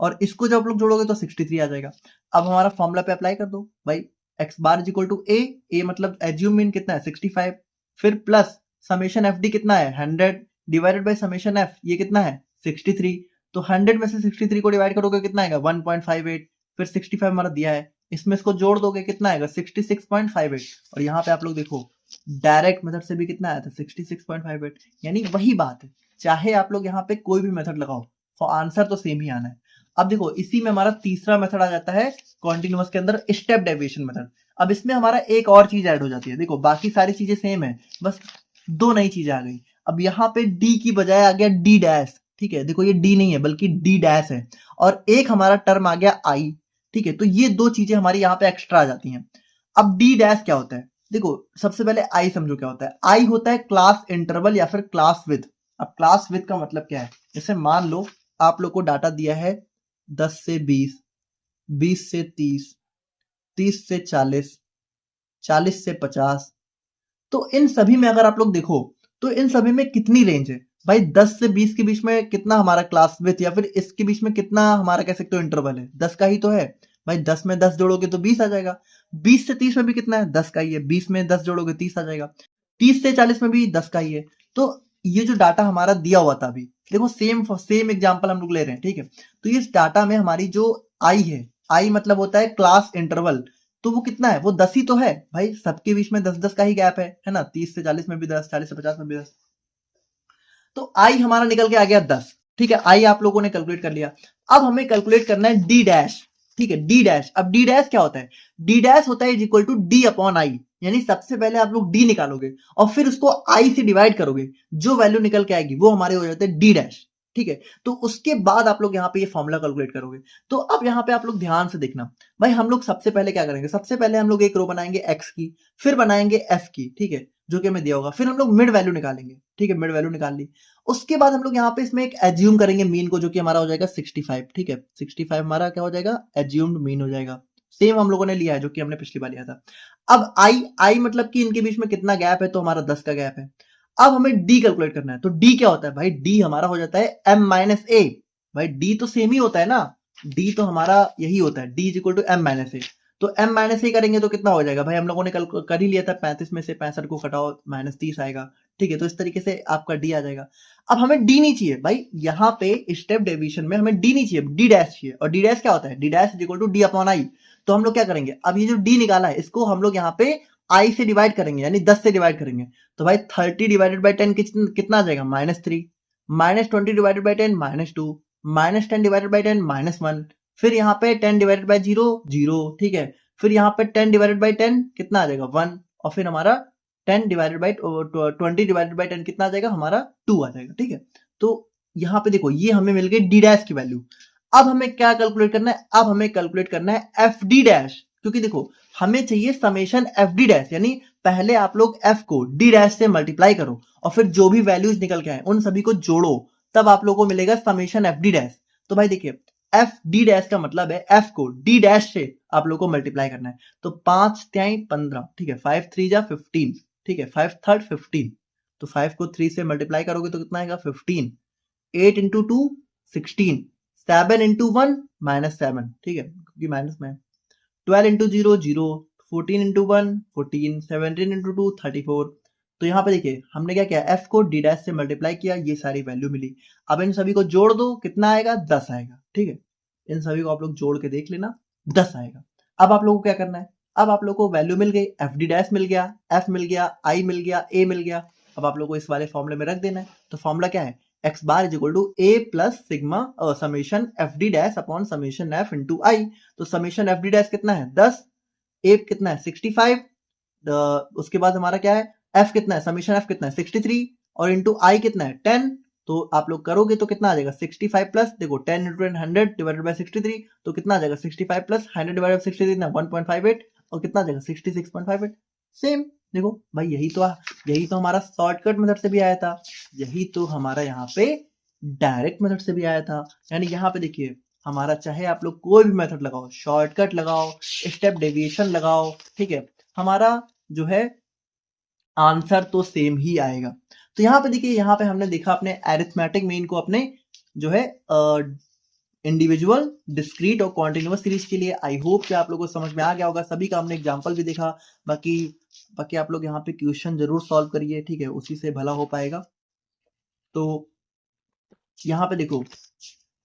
और इसको जब आप लोग जोड़ोगे तो 63 आ जाएगा। अब हमारा फॉर्मूला पे अप्लाई कर दो भाई, X bar is equal to A मतलब एज्यूम मीन कितना है 65, फिर प्लस समेशन एफ डी कितना है 100 डिवाइडेड बाय समेशन एफ, ये कितना है 63। तो 100 में से 63 को डिवाइड करोगे कितना आएगा 1.58, फिर 65 हमारा दिया है, इसमें इसको जोड़ दोगे कितना आएगा 66.58। और यहाँ पे आप लोग देखो डायरेक्ट मेथड से भी कितना आया था 66.58, यानी वही बात है, चाहे आप लोग यहाँ पे कोई भी मेथड लगाओ तो आंसर तो सेम ही आना है। अब देखो इसी में हमारा तीसरा मेथड आ जाता है कॉन्टिन्यूअस के अंदर, स्टेप डेविएशन मेथड। अब इसमें हमारा एक और चीज ऐड हो जाती है, देखो बाकी सारी चीजें सेम है, बस दो नई चीजें आ गई। अब यहाँ पे डी की बजाय आ गया डी डैश, ठीक है। देखो ये डी नहीं है बल्कि डी डैश है, और एक हमारा टर्म आ गया आई, ठीक है। तो ये दो चीजें हमारी यहाँ पे एक्स्ट्रा आ जाती हैं। अब डी डैश क्या होता है, देखो सबसे पहले आई समझो क्या होता है। आई होता है क्लास इंटरवल या फिर क्लास विद। अब क्लास विद का मतलब क्या है, जैसे मान लो आप लोग को डाटा दिया है 10 से 20, 20 से 30, 30 से 40, 40 से 50। तो इन सभी में अगर आप लोग देखो तो इन सभी में कितनी रेंज है भाई, 10 से 20 के बीच में कितना हमारा क्लास विथ या फिर इसके बीच में कितना हमारा कह सकते हो इंटरवल है, 10 का ही तो है भाई। 10 में 10 जोड़ोगे तो 20 आ जाएगा। 20 से 30 में भी कितना है, 10 का ही है। 20 में 10 जोड़ोगे 30 आ जाएगा। 30 से 40 में भी 10 का ही है। तो ये जो डाटा हमारा दिया हुआ था अभी, देखो सेम एग्जांपल हम लोग ले रहे हैं, ठीक है। तो इस डाटा में हमारी जो आई है, आई मतलब होता है क्लास इंटरवल, तो वो कितना है, वो 10 ही तो है भाई, सबके बीच में 10-10 का ही गैप है ना। 30 से 40 में भी 10, 40 से 50 में भी 10। तो आई हमारा निकल के आ गया 10, ठीक है। आई आप लोगों ने कैलकुलेट कर लिया। अब हमें कैलकुलेट करना है डी डैश, ठीक है, डी डैश। अब डी डैश क्या होता है, डी डैश होता है is equal to d upon i, यानी सबसे पहले आप लोग डी निकालोगे और फिर उसको आई से डिवाइड करोगे, जो वैल्यू निकल के आएगी वो हमारे हो जाते हैं डी डैश, ठीक है। तो उसके बाद आप लोग यहाँ पे ये फॉर्मूला कैलकुलेट करोगे। तो अब यहाँ पे आप लोग ध्यान से देखना भाई, हम लोग सबसे पहले क्या करेंगे, सबसे पहले हम लोग एक रो बनाएंगे एक्स की, फिर बनाएंगे एफ की, ठीक है, जो कि हमें दिया होगा। फिर हम लोग मिड वैल्यू निकालेंगे, ठीक है, मिड वैल्यू निकाल ली। उसके बाद हम लोग यहाँ पे इसमें एक एज्यूम करेंगे मीन को, जो कि हमारा हो जाएगा 65, ठीक है। 65 हमारा क्या हो जाएगा, एज्यूम्ड मीन हो जाएगा। सेम हम लोगों ने लिया है जो कि हमने पिछली बार लिया था। अब आई मतलब कि इनके बीच में कितना गैप है, तो हमारा 10 का गैप है। अब हमें डी कैलकुलेट करना है। तो डी क्या होता है भाई, डी हमारा हो जाता है m माइनस ए। भाई डी तो सेम ही होता है ना, डी तो हमारा यही होता है, D is equal to m minus A. तो m माइनस ए करेंगे तो कितना हो जाएगा भाई, हम लोगों ने कल कर ही लिया था, 35 में से 65 को घटाओ -30 आएगा, ठीक है। तो इस तरीके से आपका डी आ जाएगा। अब हमें डी नहीं चाहिए भाई, यहाँ पे स्टेप डेविएशन में हमें डी नहीं चाहिए, डी डैश चाहिए। और डी डैश क्या होता है, d dash is equal to d upon i. तो हम लोग क्या करेंगे, अब ये जो डी निकाला है इसको हम लोग यहाँ पे आई से डिवाइड करेंगे, यानी 10 से डिवाइड करेंगे। तो भाई 30 डिवाइडेड बाई 10 कितना आ जाएगा, -3। -20 डिवाइडेड बाई 10 -2, -10 डिवाइडेड बाई 10 -1, फिर यहाँ पे 10 डिवाइडेड बाई 0 0, ठीक है। फिर यहाँ पे 10 डिवाइडेड बाई 10 कितना आ जाएगा 1, और फिर हमारा 10 डिवाइडेड बाई 20 डिवाइडेड बाई 10 कितना आ जाएगा हमारा 2 आ जाएगा, ठीक है। तो यहाँ पे देखो ये हमें मिल गई डी डैश की वैल्यू। अब हमें क्या कैलकुलेट करना है, अब हमें कैलकुलेट करना है एफ डी डैश, क्योंकि देखो हमें चाहिए समेशन एफ डी डैश, यानी पहले आप लोग एफ को डी डैश से मल्टीप्लाई करो और फिर जो भी वैल्यूज निकल के आए उन सभी को जोड़ो, तब आप लोगों को मिलेगा समेशन एफ डी डैश। तो भाई देखिए एफ डी डैश का मतलब है एफ को डी डैश से आप लोग को मल्टीप्लाई करना है। तो 5 त्याई 15, ठीक है, 5 3 जा 15, ठीक है, 5 थर्ड 15, तो 5 को 3 से मल्टीप्लाई करोगे तो कितना आएगा 15, 8 इंटू 2 16, 7 इंटू 1 -7, ठीक है क्योंकि माइनस में, 12 इंटू 0 0, 14 इंटू 1 14, 17 इंटू 2 34। तो यहाँ पे देखिए हमने क्या किया, एफ को डी डैश से मल्टीप्लाई किया, ये सारी वैल्यू मिली। अब इन सभी को जोड़ दो, कितना आएगा 10 आएगा, ठीक है। इन सभी को आप लोग जोड़ के देख लेना 10 आएगा। अब आप लोगों को क्या करना है, अब आप लोग को वैल्यू मिल गई, एफ डी डैश मिल गया, एफ मिल गया, आई मिल गया, ए मिल गया। अब आप लोग को इस वाले फॉर्मूले में रख देना है। तो फॉर्मूला क्या है, x bar is equal to A plus sigma summation F D dash upon summation F into I. तो समेशन एफ डी डैश कितना है 10, ए कितना है 65, उसके बाद हमारा क्या है एफ कितना है, समेशन एफ कितना है 63 और इंटू आई कितना है 10। तो आप लोग करोगे तो कितना आ जाएगा 65 प्लस, देखो 10 इंटू 100 डिवाइडेड बाई 63, तो कितना आ जाएगा 65 प्लस 100 डिवाइडेड बाई 63 ना 1.58, और कितना आ जाएगा 66.58। सेम देखो भाई यही तो हमारा शॉर्टकट मेथड से भी आया था, यही तो हमारा यहाँ पे डायरेक्ट मेथड से भी आया था। यानी यहाँ पे देखिए हमारा चाहे आप लोग कोई भी मेथड लगाओ, शॉर्टकट लगाओ, स्टेप डेविएशन लगाओ, ठीक है, हमारा जो है आंसर तो सेम ही आएगा। तो यहाँ पे देखिए, यहाँ पे हमने देखा अपने अरिथमेटिक मीन को अपने जो है इंडिविजुअल, डिस्क्रीट और कॉन्टिन्यूअस सीरीज के लिए। आई होप कि आप लोगों को समझ में आ गया होगा, सभी का हमने एग्जांपल भी देखा। बाकी आप लोग यहाँ पे क्वेश्चन जरूर सॉल्व करिए, ठीक है, उसी से भला हो पाएगा। तो यहाँ पे देखो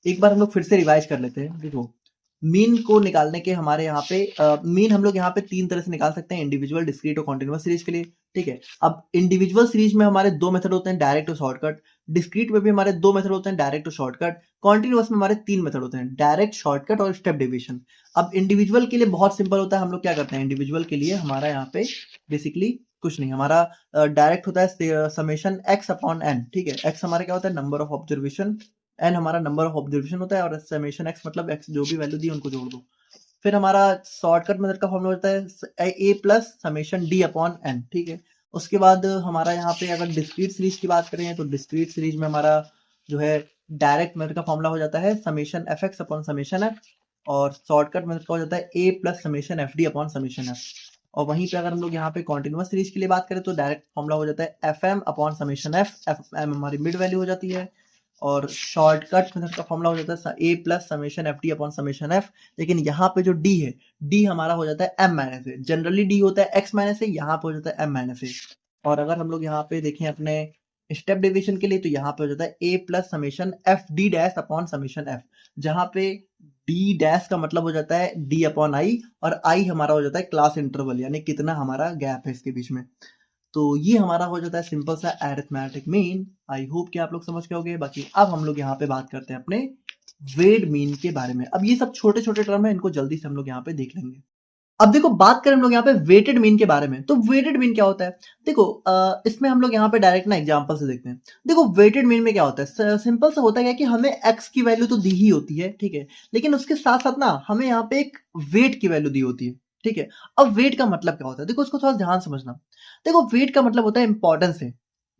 एक बार हम लोग फिर से रिवाइज कर लेते हैं। देखो मीन को निकालने के हमारे यहाँ पे मीन हम लोग यहाँ पे 3 तरह से निकाल सकते हैं, इंडिविजुअल, डिस्क्रीट और कॉन्टिन्यूअस सीरीज के लिए, ठीक है। अब इंडिविजुअल सीरीज में हमारे 2 मेथड होते हैं, डायरेक्ट और शॉर्टकट। डिस्क्रीट में भी हमारे 2 मेथड होते हैं, डायरेक्ट और शॉर्टकट। कॉन्टिन्यूअस में हमारे 3 मेथड होते हैं, डायरेक्ट, शॉर्टकट और स्टेप डेविएशन। अब इंडिविजुअल के लिए बहुत सिंपल होता है, हम लोग क्या करते हैं इंडिविजुअल के लिए, हमारा यहाँ पे बेसिकली कुछ नहीं, हमारा डायरेक्ट होता है समेशन एक्स अपॉन एन, ठीक है। एक्स हमारा क्या होता है नंबर ऑफ ऑब्जर्वेशन, एन हमारा नंबर ऑफ ऑब्जर्वेशन होता है, और समेशन एक्स मतलब एक्स जो भी वैल्यू दी उनको जोड़ दो। फिर हमारा शॉर्टकट मेथड का फॉर्मूला होता है A plus summation D upon N, ठीक है। उसके बाद हमारा यहाँ पे अगर डिस्क्रीट सीरीज की बात करें तो डिस्क्रीट सीरीज में हमारा जो है डायरेक्ट मेथड का फॉर्मूला हो जाता है summation F x upon summation F, और शॉर्टकट मेथड का हो जाता है A plus summation F D upon summation F. और वहीं पे अगर हम लोग यहाँ पे कॉन्टिन्यूअस सीरीज के लिए बात करें तो डायरेक्ट फॉर्मूला हो जाता है f m upon summation f, f m हमारी मिड वैल्यू हो जाती है, और शॉर्टकट मेथड का फॉर्मूला हो जाता है A plus summation F D upon summation F. लेकिन यहाँ पे जो डी है, डी हमारा हो जाता है एम माइनस ए, जनरली डी होता है एक्स माइनस ए, यहाँ पे हो जाता है एम माइनस ए। और अगर हम लोग यहाँ पे देखें अपने स्टेप डेविएशन के लिए तो यहाँ पे हो जाता है A plus summation F D dash upon summation F, जहाँ पे डी डैश का मतलब हो जाता है डी अपॉन आई, और आई हमारा हो जाता है क्लास इंटरवल, यानी कितना हमारा गैप है इसके बीच में। तो ये हमारा हो जाता है सिंपल सा अरिथमेटिक मीन। आई होप कि आप लोग समझ गए होंगे। बाकी अब हम लोग यहाँ पे बात करते हैं अपने वेट मीन के बारे में। अब ये सब छोटे छोटे टर्म है, इनको जल्दी से हम लोग यहाँ पे देख लेंगे। अब देखो बात करें हम लोग यहाँ पे वेटेड मीन के बारे में, तो वेटेड मीन क्या होता है, देखो इसमें हम लोग यहाँ पे डायरेक्ट ना एग्जांपल से देखते हैं। देखो वेटेड मीन में क्या होता है, सिंपल सा होता है कि हमें एक्स की वैल्यू तो दी ही होती है, ठीक है, लेकिन उसके साथ साथ ना हमें यहाँ पे एक वेट की वैल्यू दी होती है, ठीक है। अब वेट का मतलब क्या होता है, देखो उसको थोड़ा ध्यान समझना। देखो वेट का मतलब होता है इंपॉर्टेंस है,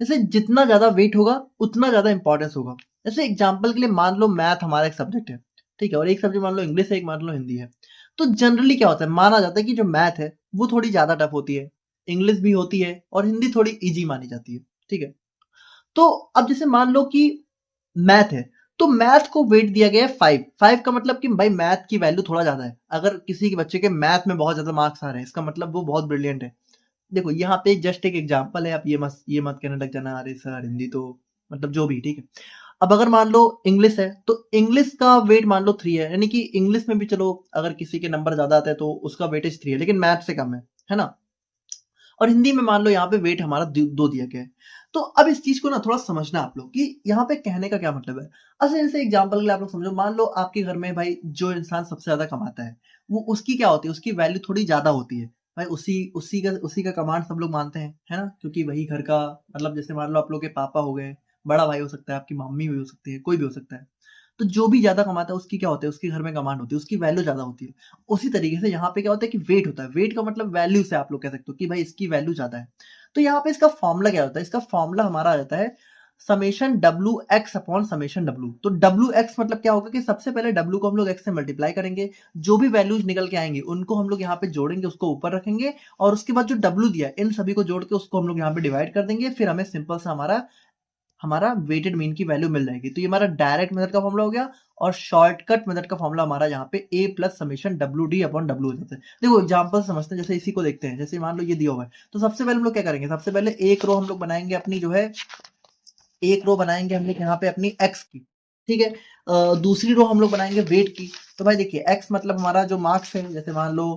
जैसे जितना ज्यादा वेट होगा उतना ज्यादा इंपॉर्टेंस होगा। जैसे एग्जाम्पल के लिए मान लो मैथ हमारा एक सब्जेक्ट है, ठीक है, और एक सब्जेक्ट मान लो इंग्लिश है, एक मान लो हिंदी है। तो जनरली क्या होता है, माना जाता है कि जो मैथ है वो थोड़ी ज्यादा टफ होती है, इंग्लिश भी होती है, और हिंदी थोड़ी इजी मानी जाती है, ठीक है। तो अब जैसे मान लो कि मैथ है, तो मैथ को वेट दिया गया है 5 का मतलब कि भाई मैथ की वैल्यू थोड़ा ज्यादा है। अगर किसी के बच्चे के मैथ में बहुत ज्यादा मार्क्स आ रहे हैं, इसका मतलब वो बहुत ब्रिलियंट है। देखो यहाँ पे जस्ट एक एग्जांपल है, आप ये मत कहने लग जाना अरे सर हिंदी तो मतलब जो भी, ठीक है। अब अगर मान लो इंग्लिश है, तो इंग्लिश का वेट मान लो 3 है, यानी कि इंग्लिश में भी चलो अगर किसी के नंबर ज्यादा आते हैं तो उसका वेटेज 3 है, लेकिन मैथ से कम है ना। और हिंदी में मान लो यहाँ पे वेट हमारा 2 दिया गया है। तो अब इस चीज़ को ना थोड़ा समझना आप लोग कि यहाँ पे कहने का क्या मतलब है। अच्छा जैसे एग्ज़ाम्पल के लिए आप लोग समझो, मान लो आपके घर में भाई जो इंसान सबसे ज़्यादा कमाता है, वो उसकी क्या होती है, उसकी वैल्यू थोड़ी ज़्यादा होती है। भाई उसी का कमांड सब लोग मानते हैं, है ना? क्योंकि वही घर का मतलब जैसे मान लो आप लोग के पापा हो गए, बड़ा भाई हो सकता है, आपकी मम्मी भी हो सकती है, कोई भी हो सकता है। तो जो भी ज़्यादा कमाता है उसकी क्या होता है, उसके घर में कमांड होती है, उसकी वैल्यू ज़्यादा होती है। उसी तरीके से यहाँ पे क्या होता है कि वेट होता है। वेट का मतलब वैल्यू से आप लोग कह सकते हो कि भाई इसकी वैल्यू ज़्यादा है। तो यहाँ पे इसका फ़ॉर्मूला क्या होता है? इसका फ़ॉर्मूला हमारा आ जाता है summation WX upon summation W। तो WX मतलब क्या होगा कि सबसे पहले W को हम लोग X से मल्टीप्लाई करेंगे, जो भी वैल्यूज़ निकल के आएँगी उनको हम लोग यहाँ पे जोड़ेंगे, उसको ऊपर रखेंगे और उसके बाद जो W दिया है इन सभी को जोड़ के उसको हम लोग यहाँ पे डिवाइड कर देंगे। फिर हमें सिंपल सा हमारा हमारा वेटेड मीन की वैल्यू मिल जाएगी। तो ये हमारा डायरेक्ट मेथड का फॉर्मूला हो गया और शॉर्टकट मेथड का फॉर्मूला हमारा यहाँ पे a plus summation WD upon W हो जाता है। देखो एग्जांपल समझते हैं, जैसे इसी को देखते हैं। जैसे मान लो ये दिया हुआ है, तो सबसे पहले हम लोग क्या करेंगे, सबसे पहले एक रो हम लोग बनाएंगे अपनी जो है, एक रो बनाएंगे हम लोग यहाँ पे अपनी x की, ठीक है। दूसरी रो हम लोग बनाएंगे वेट की। तो भाई देखिए x मतलब हमारा जो मार्क्स है, जैसे मान लो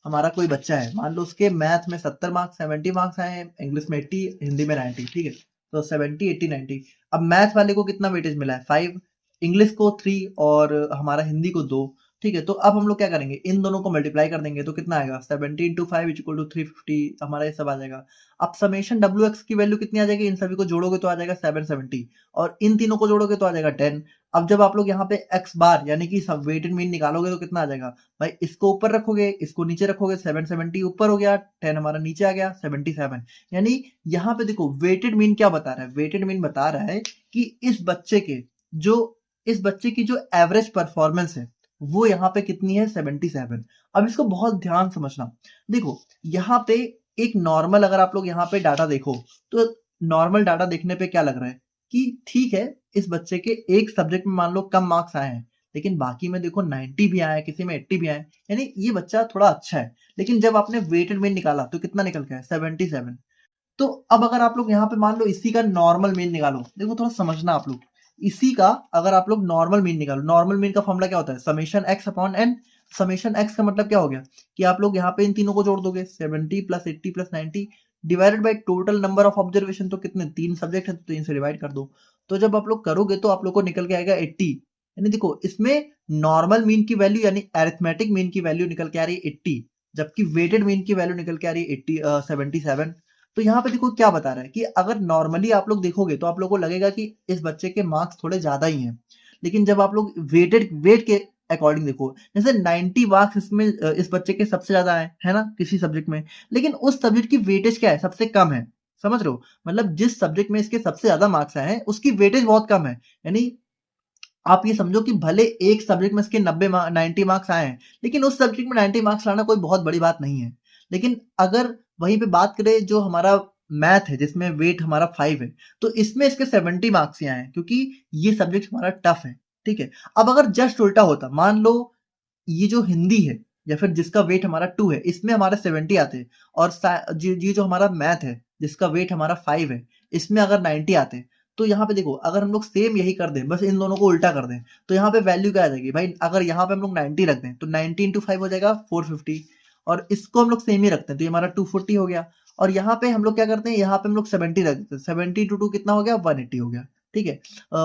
हमारा कोई बच्चा है, मान लो उसके मैथ में 70 मार्क्स 70 मार्क्स आए हैं, इंग्लिश में 80, हिंदी में 90, ठीक है। तो 70 80 90। अब मैथ वाले को कितना वेटेज मिला है 5, इंग्लिश को 3 और हमारा हिंदी को 2, ठीक है। तो अब हम लोग क्या करेंगे, इन दोनों को मल्टीप्लाई कर देंगे तो कितना आएगा 70 इंटू 5 इक्वल टू 350, हमारा ये सब आ जाएगा। अब समेशन WX की वैल्यू कितनी आ जाएगी, इन सभी को जोड़ोगे तो आ जाएगा 770 और इन तीनों को जोड़ोगे तो आ जाएगा 10। अब जब आप लोग यहाँ पे x बार यानी कि सब वेटेड मीन निकालोगे तो कितना आ जाएगा भाई, इसको ऊपर रखोगे इसको नीचे रखोगे, 770 ऊपर हो गया, 10 हमारा नीचे आ गया 77। यानी यहाँ पे देखो वेटेड मीन क्या बता रहा है, वेटेड मीन बता रहा है कि जो इस बच्चे की जो एवरेज परफॉर्मेंस है वो यहाँ पे कितनी है 77। अब इसको बहुत ध्यान समझना। देखो यहाँ पे एक नॉर्मल अगर आप लोग यहाँ पे डाटा देखो तो नॉर्मल डाटा देखने पे क्या लग रहा है कि ठीक है, इस बच्चे के एक सब्जेक्ट में मान लो कम मार्क्स आए हैं, लेकिन बाकी में देखो 90 भी आए, किसी में 80 भी आए, यानी ये बच्चा थोड़ा अच्छा है। लेकिन जब आपने वेटेड मीन निकाला तो कितना निकल के आया 77। तो अब अगर आप लोग यहाँ पे मान लो इसी का नॉर्मल मीन निकालो, देखो थोड़ा समझना आप लोग, इसी का अगर आप लोग नॉर्मल मीन निकालो, नॉर्मल मीन का फॉर्मूला क्या होता है summation x upon n। Summation x का मतलब क्या हो गया कि आप लोग यहाँ पे इन तीनों को जोड़ दोगे 70 plus 80 plus 90 divided by total number of observation. तो कितने 3 सब्जेक्ट है तो 3 से डिवाइड कर दो। तो जब आप लोग करोगे तो आप लोग को निकल के आएगा 80। यानी देखो इसमें नॉर्मल मीन की वैल्यू यानी अरिथमेटिक मीन की वैल्यू निकल के आ रही है 80, जबकि वेटेड मीन की वैल्यू निकल के आ रही है 77। तो यहाँ पे देखो क्या बता रहा है कि अगर नॉर्मली आप लोग देखोगे तो आप लोगों को लगेगा कि इस बच्चे के मार्क्स थोड़े ज्यादा ही हैं, लेकिन जब आप लोग वेट के अकॉर्डिंग देखो, जैसे 90 मार्क्स इसमें इस बच्चे के सबसे ज्यादा आए है ना किसी सब्जेक्ट में, लेकिन उस सब्जेक्ट की वेटेज क्या है सबसे कम है। समझ रहे हो, मतलब जिस सब्जेक्ट में इसके सबसे ज्यादा मार्क्स आए हैं उसकी वेटेज बहुत कम है। यानी आप ये समझो कि भले एक सब्जेक्ट में इसके 90 मार्क्स आए हैं, लेकिन उस सब्जेक्ट में 90 मार्क्स लाना कोई बहुत बड़ी बात नहीं है। लेकिन अगर वहीं पे बात करें जो हमारा मैथ है जिसमें वेट हमारा 5 है, तो इसमें इसके 70 मार्क्स ही आए हैं क्योंकि ये सब्जेक्ट हमारा टफ है, ठीक है। अब अगर जस्ट उल्टा होता, मान लो ये जो हिंदी है या फिर जिसका वेट हमारा 2 है इसमें हमारे 70 आते हैं, और ये जो हमारा मैथ है जिसका वेट हमारा 5 है इसमें अगर 90 आते हैं, तो यहाँ पे देखो अगर हम लोग सेम यही कर दें, बस इन दोनों को उल्टा कर दें, तो यहाँ पे वैल्यू क्या आ जाएगी भाई, अगर यहाँ पे हम लोग 90 रख दें तो 90 इंटू 5 हो जाएगा 450, और इसको हम लोग सेम ही रखते हैं तो ये हमारा 240 हो गया। और यहाँ पे हम लोग क्या करते हैं, यहाँ पे हम लोग 70 रख देते हैं, 70 इंटू 2 कितना हो गया 180 हो गया, ठीक है।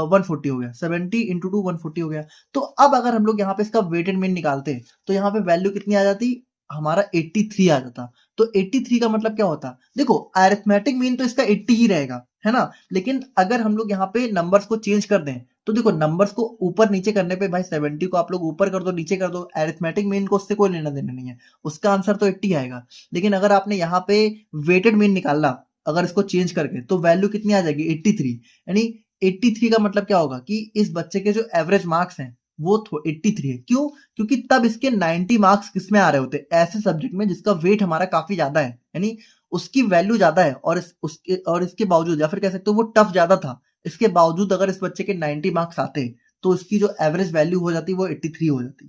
140 हो गया, 70 इंटू 2 140 हो गया। तो अब अगर हम लोग यहाँ पे इसका वेटेड मीन निकालते हैं तो यहाँ पे वैल्यू कितनी आ जाती, हमारा 83 आ जाता। तो 83 का मतलब क्या होता, देखो अरिथमेटिक मीन तो इसका 80 ही रहेगा, है ना। लेकिन अगर हम लोग यहाँ पे नंबर्स को चेंज कर दें तो देखो नंबर्स को ऊपर नीचे करने पे भाई 70 को आप लोग ऊपर कर दो नीचे कर दो, अरिथमेटिक मीन को उससे कोई लेना देना नहीं है, उसका आंसर तो 80 आएगा। लेकिन अगर आपने यहाँ पे वेटेड मीन निकालना, अगर इसको चेंज करके, तो वैल्यू कितनी आ जाएगी 83। यानी 83 का मतलब क्या होगा कि इस बच्चे के जो एवरेज मार्क्स हैं वो 83 है। क्यों, क्योंकि तब इसके 90 मार्क्स किसमें आ रहे होते, ऐसे सब्जेक्ट में जिसका वेट हमारा काफी ज्यादा है, यानी उसकी वैल्यू ज्यादा है, और इसके बावजूद, या फिर कह सकते हो वो टफ ज्यादा था, इसके बावजूद अगर इस बच्चे के 90 मार्क्स आते तो इसकी जो एवरेज वैल्यू हो जाती वो 83 हो जाती।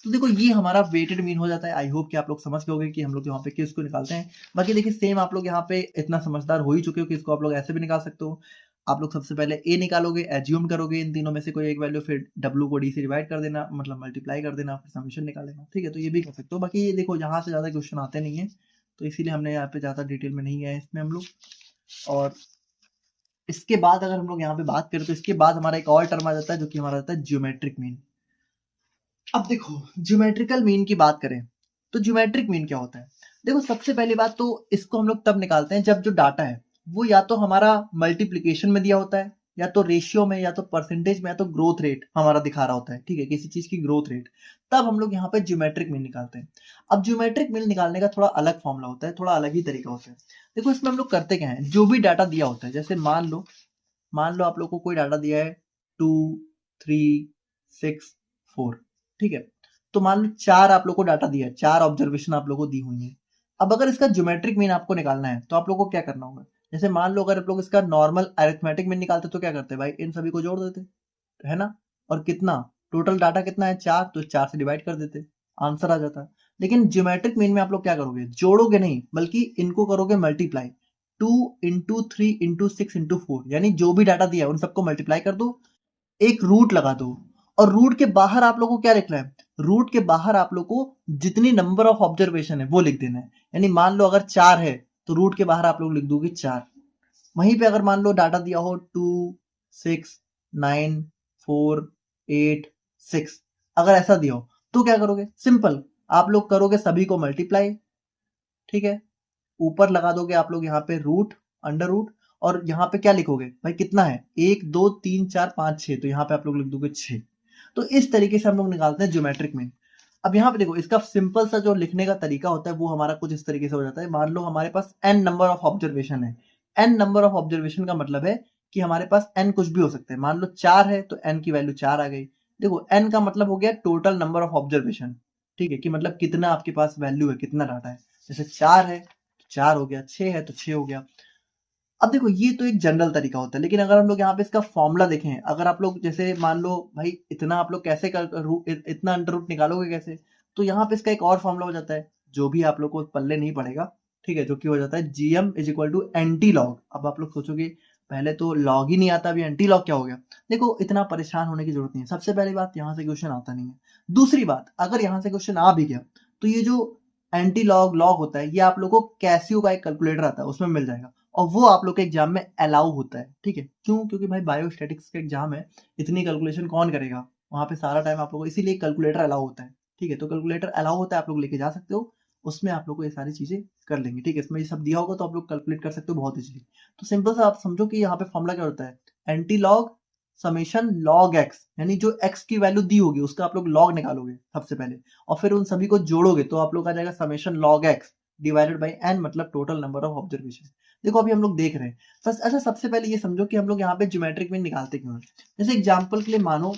तो देखो ये हमारा वेटेड मीन हो जाता है। आई होप कि आप लोग समझ गए होंगे कि हम लोग यहाँ पे किसको निकालते हैं। बाकी देखिए सेम आप लोग यहाँ पे इतना समझदार हो ही चुके हो कि इसको आप लोग ऐसे भी निकाल सकते हो। आप लोग सबसे पहले ए निकालोगे, एज्यूम करोगे इन तीनों में से कोई एक वैल्यू, फिर डब्ल्यू को डी से डिवाइड कर देना, मतलब मल्टीप्लाई कर देना, फिर समीशन निकाल लेना, ठीक है। तो ये भी कर सकते हो। बाकी ये देखो यहाँ से ज्यादा क्वेश्चन आते नहीं है, तो इसीलिए हमने यहाँ पे ज़्यादा डिटेल में नहीं गए हैं इसमें हम लोग। और इसके बाद अगर हम लोग यहाँ पे बात करें तो इसके बाद हमारा एक और टर्म आ जाता है जो कि हमारा आता है ज्योमेट्रिक मीन। अब देखो ज्योमेट्रिकल मीन की बात करें तो ज्योमेट्रिक मीन क्या होता है। देखो सबसे पहली बात तो इसको हम लोग तब निकालते हैं जब जो डाटा है वो या तो हमारा मल्टीप्लिकेशन में दिया होता है, या तो रेशियो में, या तो परसेंटेज में, या तो ग्रोथ रेट हमारा दिखा रहा होता है, ठीक है, किसी चीज की ग्रोथ रेट। तब हम लोग यहाँ पे ज्योमेट्रिक मीन निकालते हैं। अब ज्योमेट्रिक मीन निकालने का थोड़ा अलग फॉर्मूला होता है, थोड़ा अलग ही तरीका होता है। देखो इसमें हम लोग करते क्या है, जो भी डाटा दिया होता है, जैसे मान लो आप लोग को कोई डाटा दिया है 2 3 6 4, ठीक है। तो मान लो 4 आप लोग को डाटा दिया है, 4 ऑब्जर्वेशन आप लोग को दी हुई है। अब अगर इसका ज्योमेट्रिक मीन आपको निकालना है तो आप लोग को क्या करना होगा। जैसे मान लो अगर आप लोग इसका नॉर्मल अरिथमेटिक मीन निकालते तो क्या करते भाई, इन सभी को जोड़ देते, है ना। और कितना टोटल डाटा कितना है 4, तो 4 से डिवाइड कर देते, आंसर आ जाता। लेकिन ज्योमेट्रिक मीन में आप लोग क्या करोगे, जोड़ोगे नहीं बल्कि इनको करोगे मल्टीप्लाई। 2 इंटू 3 इंटू 6 इंटू 4, यानी जो भी डाटा दिया है उन सबको मल्टीप्लाई कर दो, एक रूट लगा दो। और रूट के बाहर आप लोगों को क्या लिखना है, रूट के बाहर आप लोग को जितनी नंबर ऑफ ऑब्जर्वेशन है वो लिख देना है। यानी मान लो अगर 4 है तो रूट के बाहर आप लोग लिख दोगे 4। वहीं पे अगर मान लो डाटा दिया हो 2 6 9 4 8 6, अगर ऐसा दिया हो तो क्या करोगे, सिंपल आप लोग करोगे सभी को मल्टीप्लाई, ठीक है। ऊपर लगा दोगे आप लोग यहाँ पे रूट, अंडर रूट, और यहाँ पे क्या लिखोगे भाई, कितना है 1 2 3 4 5 6, तो यहाँ पे आप लोग लिख दोगे 6। तो इस तरीके से हम लोग निकालते हैं ज्योमेट्रिक मीन। अब यहाँ पे देखो इसका सिंपल सा जो लिखने का तरीका होता है वो हमारा कुछ इस तरीके से हो जाता है। मान लो हमारे पास n नंबर ऑफ ऑब्जर्वेशन है, n नंबर ऑफ ऑब्जर्वेशन का मतलब है कि हमारे पास n कुछ भी हो सकते हैं। मान लो 4 है तो n की वैल्यू 4 आ गई। देखो n का मतलब हो गया टोटल नंबर ऑफ ऑब्जर्वेशन, ठीक है, कि मतलब कितना आपके पास वैल्यू है, कितना डाटा है। जैसे 4 है तो 4 हो गया, 6 है तो 6 हो गया। अब देखो ये तो एक जनरल तरीका होता है, लेकिन अगर हम लोग यहाँ पे इसका फॉर्मूला देखें, अगर आप लोग जैसे मान लो भाई इतना आप लोग कैसे इतना अंडर रूट निकालोगे कैसे, तो यहाँ पे इसका एक और फॉर्मूला हो जाता है जो भी आप लोग को पल्ले नहीं पड़ेगा, ठीक है, जो कि हो जाता है gm is equal to anti log. अब आप लोग सोचोगे पहले तो लॉग ही नहीं आता, अभी एंटी लॉग क्या हो गया। देखो इतना परेशान होने की जरूरत नहीं है, सबसे पहली बात यहाँ से क्वेश्चन आता नहीं है। दूसरी बात, अगर यहाँ से क्वेश्चन आ भी गया तो ये जो एंटी लॉग लॉग होता है ये आप लोग को कैसियो का एक कैलकुलेटर आता है उसमें मिल जाएगा, और वो आप लोग के एग्जाम में अलाउ होता है, ठीक है। क्यों, क्योंकि भाई बायोस्टैटिक्स का एग्जाम है, इतनी कैलकुलेशन कौन करेगा वहां पे सारा टाइम आप लोगों को, इसीलिए कैलकुलेटर अलाउ होता है, ठीक है। तो कैलकुलेटर अलाउ होता है, आप लोग लेके जा सकते हो, उसमें आप लोग को ये सारी चीजें कर लेंगे, ठीक है। इसमें ये सब दिया होगा तो आप लोग कैलकुलेट कर सकते हो बहुत इजीली। तो सिंपल सा आप समझो कि यहाँ पे फॉर्मूला क्या होता है, anti log summation log x, यानी जो एक्स की वैल्यू दी होगी उसका आप लोग लॉग निकालोगे सबसे पहले, और फिर उन सभी को जोड़ोगे तो आप लोग आ जाएगा summation log x divided by n, मतलब टोटल नंबर ऑफ ऑब्जर्वेशन। देखो अभी हम लोग देख रहे हैं अच्छा सबसे पहले ये समझो कि हम लोग यहाँ पे ज्योमेट्रिक मीन निकालते क्यों हैं। जैसे एग्जांपल के लिए मानो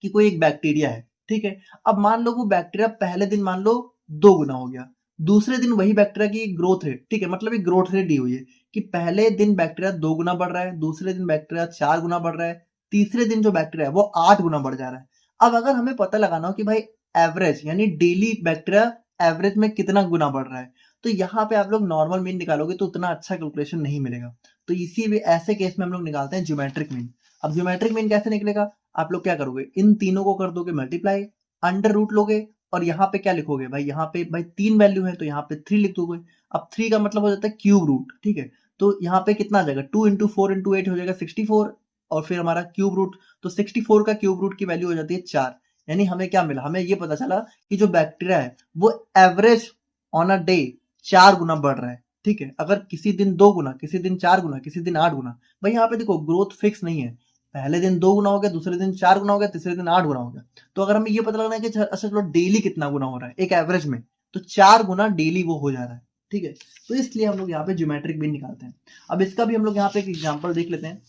कि कोई एक बैक्टीरिया है, ठीक है। अब मान लो वो बैक्टीरिया पहले दिन मान लो 2 गुना हो गया, दूसरे दिन वही बैक्टीरिया की ग्रोथ रेट, ठीक है, मतलब एक ग्रोथ रेट दी हुई है कि पहले दिन बैक्टीरिया 2 गुना बढ़ रहा है, दूसरे दिन बैक्टीरिया 4 गुना बढ़ रहा है, तीसरे दिन जो बैक्टीरिया है वो 8 गुना बढ़ जा रहा है। अब अगर हमें पता लगाना हो कि भाई एवरेज यानी डेली बैक्टीरिया एवरेज में कितना गुना बढ़ रहा है, तो यहाँ पे आप लोग नॉर्मल मीन निकालोगे तो उतना अच्छा कैलकुलेशन नहीं मिलेगा। तो इसी ऐसे केस में हम लोग निकालते हैं ज्योमेट्रिक मीन। अब ज्योमेट्रिक मीन कैसे निकलेगा, आप लोग क्या करोगे, इन तीनों को कर दोगे मल्टीप्लाई, अंडर रूट लोगे, और यहाँ पे क्या लिखोगे भाई, यहाँ पे भाई 3 वैल्यू है तो यहाँ पे 3 लिख दोगे। अब 3 का मतलब हो जाता है क्यूब रूट, ठीक है। तो यहाँ पे कितना आ जाएगा, 2 इंटू 4 इंटू 8 हो जाएगा 64, और फिर हमारा क्यूब रूट, तो 64 का क्यूब रूट की वैल्यू हो जाती है 4। यानी हमें क्या मिला, हमें ये पता चला कि जो बैक्टीरिया है वो एवरेज ऑन अ डे 4 गुना बढ़ रहा है, ठीक है। अगर किसी दिन 2 गुना, किसी दिन 4 गुना, किसी दिन 8 गुना, भाई यहाँ पे देखो ग्रोथ फिक्स नहीं है, पहले दिन 2 गुना हो गया, दूसरे दिन 4 गुना हो गया, तीसरे दिन 8 गुना हो गया। तो अगर हमें ये पता लगना है कि अच्छा चलो डेली कितना गुना हो रहा है एक एवरेज में, तो 4 गुना डेली वो हो जा रहा है, ठीक है। तो इसलिए हम लोग यहाँ पे ज्योमेट्रिक मीन निकालते हैं। अब इसका भी हम लोग यहाँ पे एक एग्जाम्पल देख लेते हैं।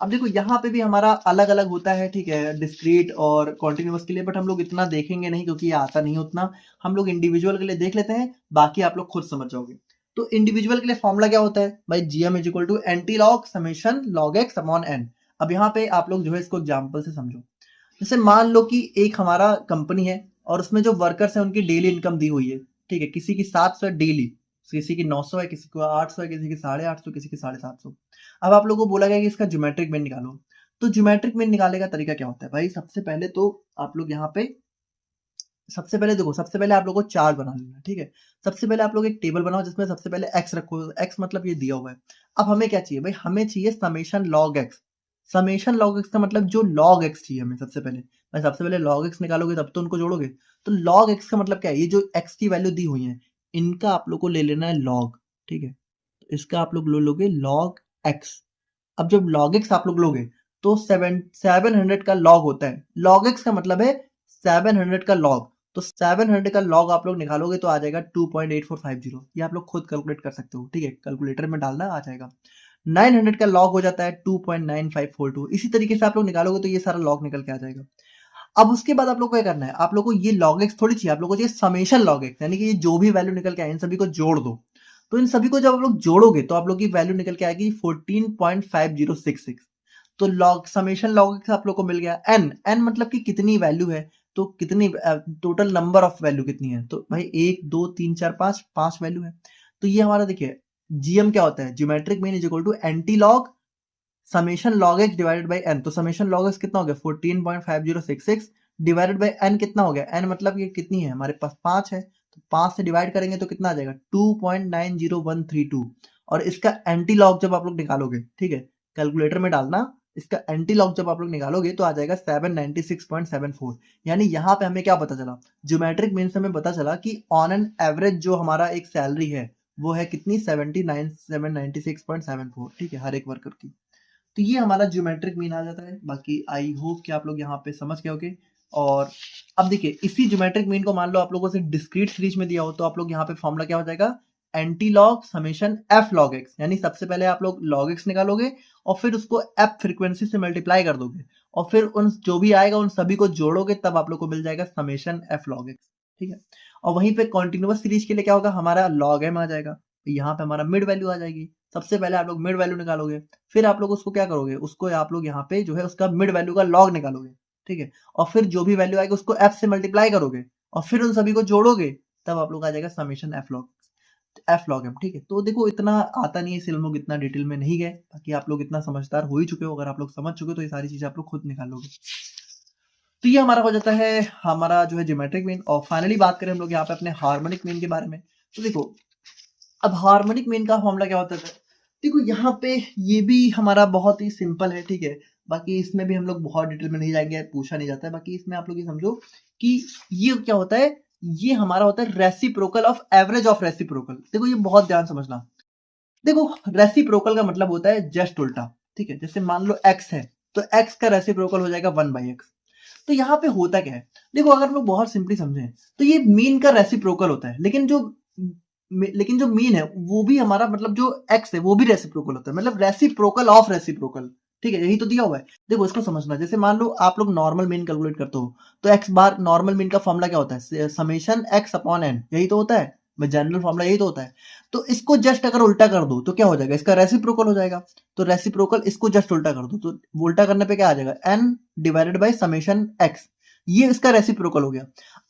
अब देखो यहाँ पे भी हमारा अलग अलग होता है, ठीक है, डिस्क्रीट और कॉन्टिन्यूअस के लिए, बट हम लोग इतना देखेंगे नहीं क्योंकि ये आता नहीं उतना। हम लोग इंडिविजुअल के लिए देख लेते हैं, बाकी आप लोग खुद समझ जाओगे। तो इंडिविजुअल के लिए फॉर्मूला क्या होता है भाई, GM is equal to anti log summation log x upon n. अब यहाँ पे आप लोग जो है इसको एग्जाम्पल से समझो। जैसे मान लो कि एक हमारा कंपनी है और उसमें जो वर्कर्स है उनकी डेली इनकम दी हुई है, ठीक है, किसी की 700 डेली, किसी की 900 है, किसी को 800 है, किसी की 850, किसी की 750। अब आप लोगों को बोला गया कि इसका ज्योमेट्रिक मीन निकालो। तो ज्योमेट्रिक मीन निकालने का तरीका क्या होता है भाई, सबसे पहले तो आप लोग यहाँ पे सबसे पहले देखो, सबसे पहले आप लोगों को चार्ट बना लेना है, ठीक है। सबसे पहले आप लोग एक टेबल बनाओ जिसमें सबसे पहले एक्स रखो, एक्स मतलब ये दिया हुआ है। अब हमें क्या चाहिए भाई, हमें चाहिए summation log x. Summation log x का मतलब जो लॉग एक्स चाहिए हमें सबसे पहले। भाई सबसे पहले लॉग एक्स निकालोगे तब तो उनको जोड़ोगे। तो लॉग एक्स का मतलब क्या है, ये जो एक्स की वैल्यू दी हुई है इनका आप लोग को ले लेना है लॉग, ठीक है। तो इसका आप लोग ले लोगे लॉग एक्स। अब जब log x आप लोग लोगे तो 700 का log होता है। log x का मतलब है 700 का log। तो 700 का log आप लोग निकालोगे तो आ जाएगा 2.8450। ये आप लोग खुद कैलकुलेट कर सकते हो, ठीक है, कैलकुलेटर में डालना आ जाएगा। 900 का log हो जाता है 2.9542। इसी तरीके से आप लोग निकालोगे तो ये सारा log निकल के आ जाएगा। अब उसके बाद आप लोग को क्या करना है, आप लोग को ये log x थोड़ी चाहिए, आप लोग को चाहिए समेशन log x, यानी कि ये जो भी वैल्यू निकल के आए इन सभी को जोड़ दो। तो इन सभी को जब आप लोग जोड़ोगे तो आप लोग की वैल्यू निकल के आएगी 14.5066। तो लॉग समेशन लॉग एक्स आप लोग को मिल गया। एन, एन मतलब कि कितनी वैल्यू है, तो कितनी टोटल नंबर ऑफ वैल्यू कितनी है, तो भाई 1 2 3 4 5 5 वैल्यू है। तो ये हमारा देखिए जीएम क्या होता है, geometric mean is equal to anti log summation log x divided by n. तो समेशन लॉग एक्स कितना हो गया 14.5066 डिवाइडेड बाय एन कितना हो गया, एन मतलब ये कितनी है हमारे पास 5 है, तो 5 से डिवाइड करेंगे तो कितना आ जाएगा 2.90132। और इसका एंटी लॉग जब आप लोग निकालोगे, ठीक है, कैलकुलेटर में डालना, इसका एंटी लॉग जब आप लोग निकालोगे तो आ जाएगा 796.74। यानी यहाँ पे हमें क्या पता चला, ज्योमेट्रिक मीन से हमें पता चला कि ऑन एन एवरेज जो हमारा एक सैलरी है वो है कितनी 796.74, ठीक है, हर एक वर्कर की। तो ये हमारा ज्योमेट्रिक मीन आ जाता है। बाकी आई होप कि आप लोग यहाँ पे समझ गए होगे। और अब देखिए इसी ज्योमेट्रिक मीन को मान लो आप लोगों से डिस्क्रीट सीरीज में दिया हो तो आप लोग यहाँ पे फॉर्मूला क्या हो जाएगा, anti log summation F log x. यानी सबसे पहले आप लोग लॉग एक्स निकालोगे और फिर उसको एफ फ्रीक्वेंसी से मल्टीप्लाई कर दोगे और फिर उन जो भी आएगा उन सभी को जोड़ोगे तब आप लोग को मिल जाएगा समेशन एफ लॉग एक्स, ठीक है। और वहीं पे कॉन्टिन्यूअस सीरीज के लिए क्या होगा, हमारा लॉग एम आ जाएगा। तो यहाँ पे हमारा मिड वैल्यू आ जाएगी। सबसे पहले आप लोग मिड वैल्यू निकालोगे, फिर आप लोग उसको क्या करोगे, उसको आप लोग यहाँ पे जो है उसका मिड वैल्यू का लॉग निकालोगे, ठीक है। और फिर जो भी वैल्यू आएगी उसको एफ से मल्टीप्लाई करोगे और फिर उन सभी को जोड़ोगे तब आप लोग आ जाएगा समेशन एफ लॉग एम, ठीक है। तो देखो इतना आता नहीं है, इसलिए हम लोग इतना डिटेल में नहीं गए। बाकी आप लोग इतना समझदार हो ही चुके हो, अगर आप लोग समझ चुके हो तो ये सारी चीजें आप लोग खुद निकालोगे। तो ये हमारा हो जाता है हमारा जो है ज्योमेट्रिक मीन। और फाइनली बात करें हम लोग यहाँ पे अपने हार्मोनिक मीन के बारे में। तो देखो अब हार्मोनिक मीन का फॉर्मूला क्या होता है, देखो यहाँ पे ये भी हमारा बहुत ही सिंपल है, ठीक है। बाकी इसमें भी हम लोग बहुत डिटेल में नहीं जाएंगे, पूछा नहीं जाता है। बाकी इसमें आप लोग ये समझो कि ये क्या होता है, ये हमारा होता है reciprocal of average of reciprocal. देखो ये बहुत ध्यान समझना। देखो रेसिप्रोकल का मतलब होता है जस्ट उल्टा, ठीक है। जैसे मान लो x है तो x का रेसिप्रोकल हो जाएगा 1/x। तो यहाँ पे होता क्या है, देखो अगर हम लोग बहुत सिंपली समझें तो ये मीन का रेसिप्रोकल होता है, लेकिन जो मीन है वो भी हमारा मतलब जो x है वो भी रेसिप्रोकल होता है, मतलब रेसिप्रोकल ऑफ रेसिप्रोकल, ठीक है, यही तो दिया हुआ है। देखो इसको समझना, जैसे मान लो आप लोग नॉर्मल मीन कैलकुलेट करते हो तो x बार नॉर्मल मीन का फॉर्मूला क्या होता है, समेशन x अपॉन n, यही तो होता है, जनरल फॉर्मूला यही तो होता है। तो इसको जस्ट अगर उल्टा कर दो तो क्या हो जाएगा, इसका रेसिप्रोकल हो जाएगा। तो रेसिप्रोकल इसको जस्ट उल्टा कर दो तो उल्टा करने पे क्या आ जाएगा, n divided by summation x, ये इसका रेसिप्रोकल हो गया।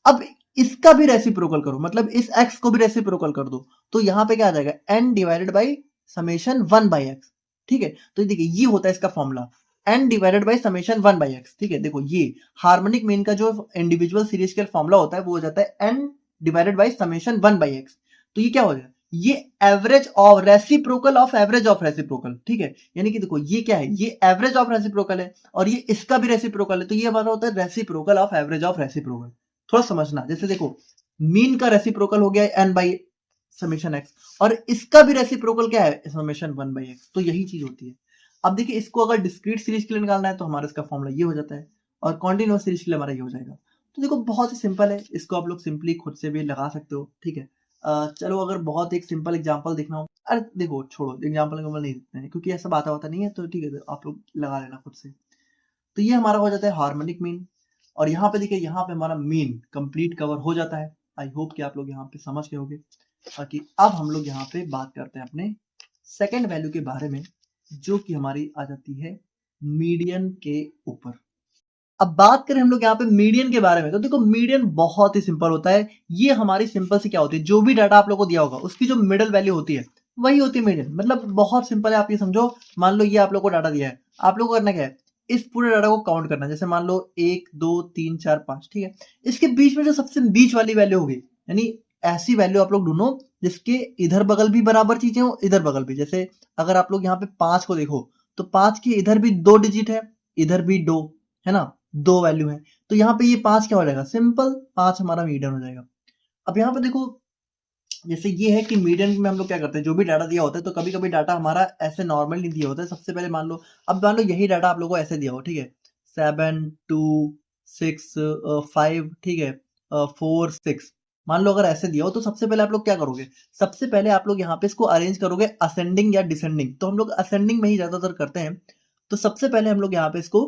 अब इसका भी रेसिप्रोकल करो, मतलब इस x को भी रेसिप्रोकल कर दो तो यहाँ पे क्या आ जाएगा, n divided by summation 1/x, ठीक है। तो देखिए ये होता है इसका formula, n divided by summation 1/x, ठीक है। देखो ये हार्मोनिक मीन का जो इंडिविजुअल सीरीज का फॉर्मूला होता है वो हो जाता है n divided by summation 1/x। तो ये क्या हो गया, ये average of reciprocal of average of reciprocal, ठीक है। यानी कि देखो ये क्या है, ये एवरेज ऑफ रेसिप्रोकल है और ये इसका भी रेसिप्रोकल है, तो ये हमारा होता है reciprocal of average of reciprocal. थोड़ा समझना, जैसे देखो मीन का रेसिप्रोकल हो गया n बाई समेशन x और इसका भी रेसिप्रोकल क्या है, समेशन 1/x। तो यही चीज होती है। अब देखिए इसको अगर डिस्क्रीट सीरीज के लिए निकालना है तो हमारा इसका फॉर्मूला ये हो जाता है और कॉन्टिन्यूअस सीरीज के लिए हमारा ये हो जाएगा। तो देखो बहुत ही सिंपल है, इसको आप लोग सिंपली खुद से भी लगा सकते हो, ठीक है। चलो अगर बहुत एक सिंपल एग्जांपल देखना हो, अरे देखो छोड़ो एग्जांपल नहीं देते हैं क्योंकि ऐसा बात होता नहीं है, तो ठीक है आप लोग लगा लेना खुद से। तो ये हमारा हो जाता है हार्मोनिक मीन। और यहाँ पे देखिए यहाँ पे हमारा मीन कंप्लीट कवर हो जाता है। आई होप कि आप लोग यहाँ पे समझ गए होंगे। बाकी अब हम लोग यहाँ पे बात करते हैं अपने सेकंड वैल्यू के बारे में, जो कि हमारी आ जाती है मीडियन के ऊपर। अब बात करें हम लोग यहाँ पे मीडियन के बारे में, तो देखो मीडियन बहुत ही सिंपल होता है। ये हमारी सिंपल सी क्या होती है, जो भी डाटा आप लोग को दिया होगा उसकी जो मिडल वैल्यू होती है वही होती है मीडियन। मतलब बहुत सिंपल है, आप ये समझो मान लो ये आप लोग को डाटा दिया है, आप लोग को करना क्या है, इस पूरे डाटा को काउंट करना है। जैसे मान लो 1 2 3 4 5, ठीक है। इसके बीच में जो सबसे बीच वाली वैल्यू होगी, यानी ऐसी वैल्यू आप लोग ढूंढो जिसके इधर बगल भी बराबर चीजें हो, इधर बगल भी। जैसे अगर आप लोग यहाँ पे 5 को देखो तो 5 के इधर भी 2 डिजिट है, इधर भी 2 है ना, 2 वैल्यू है। तो यहाँ पे ये 5 क्या हो जाएगा, सिंपल 5 हमारा मीडियन हो जाएगा। अब यहाँ पे देखो, जैसे ये है कि मीडियन में हम लोग क्या करते हैं, जो भी डाटा दिया होता है तो कभी कभी डाटा हमारा ऐसे नॉर्मल नहीं दिया होता है। सबसे पहले मान लो, अब मान लो यही डाटा आप लोगों को ऐसे दिया हो, ठीक है, 7 2 6 5, ठीक है, 4 6, मान लो अगर ऐसे दिया हो तो सबसे पहले आप लोग क्या करोगे, सबसे पहले आप लोग यहाँ पे इसको अरेंज करोगे असेंडिंग या डिसेंडिंग। तो हम लोग असेंडिंग में ही ज्यादातर करते हैं। तो सबसे पहले हम लोग यहाँ पे इसको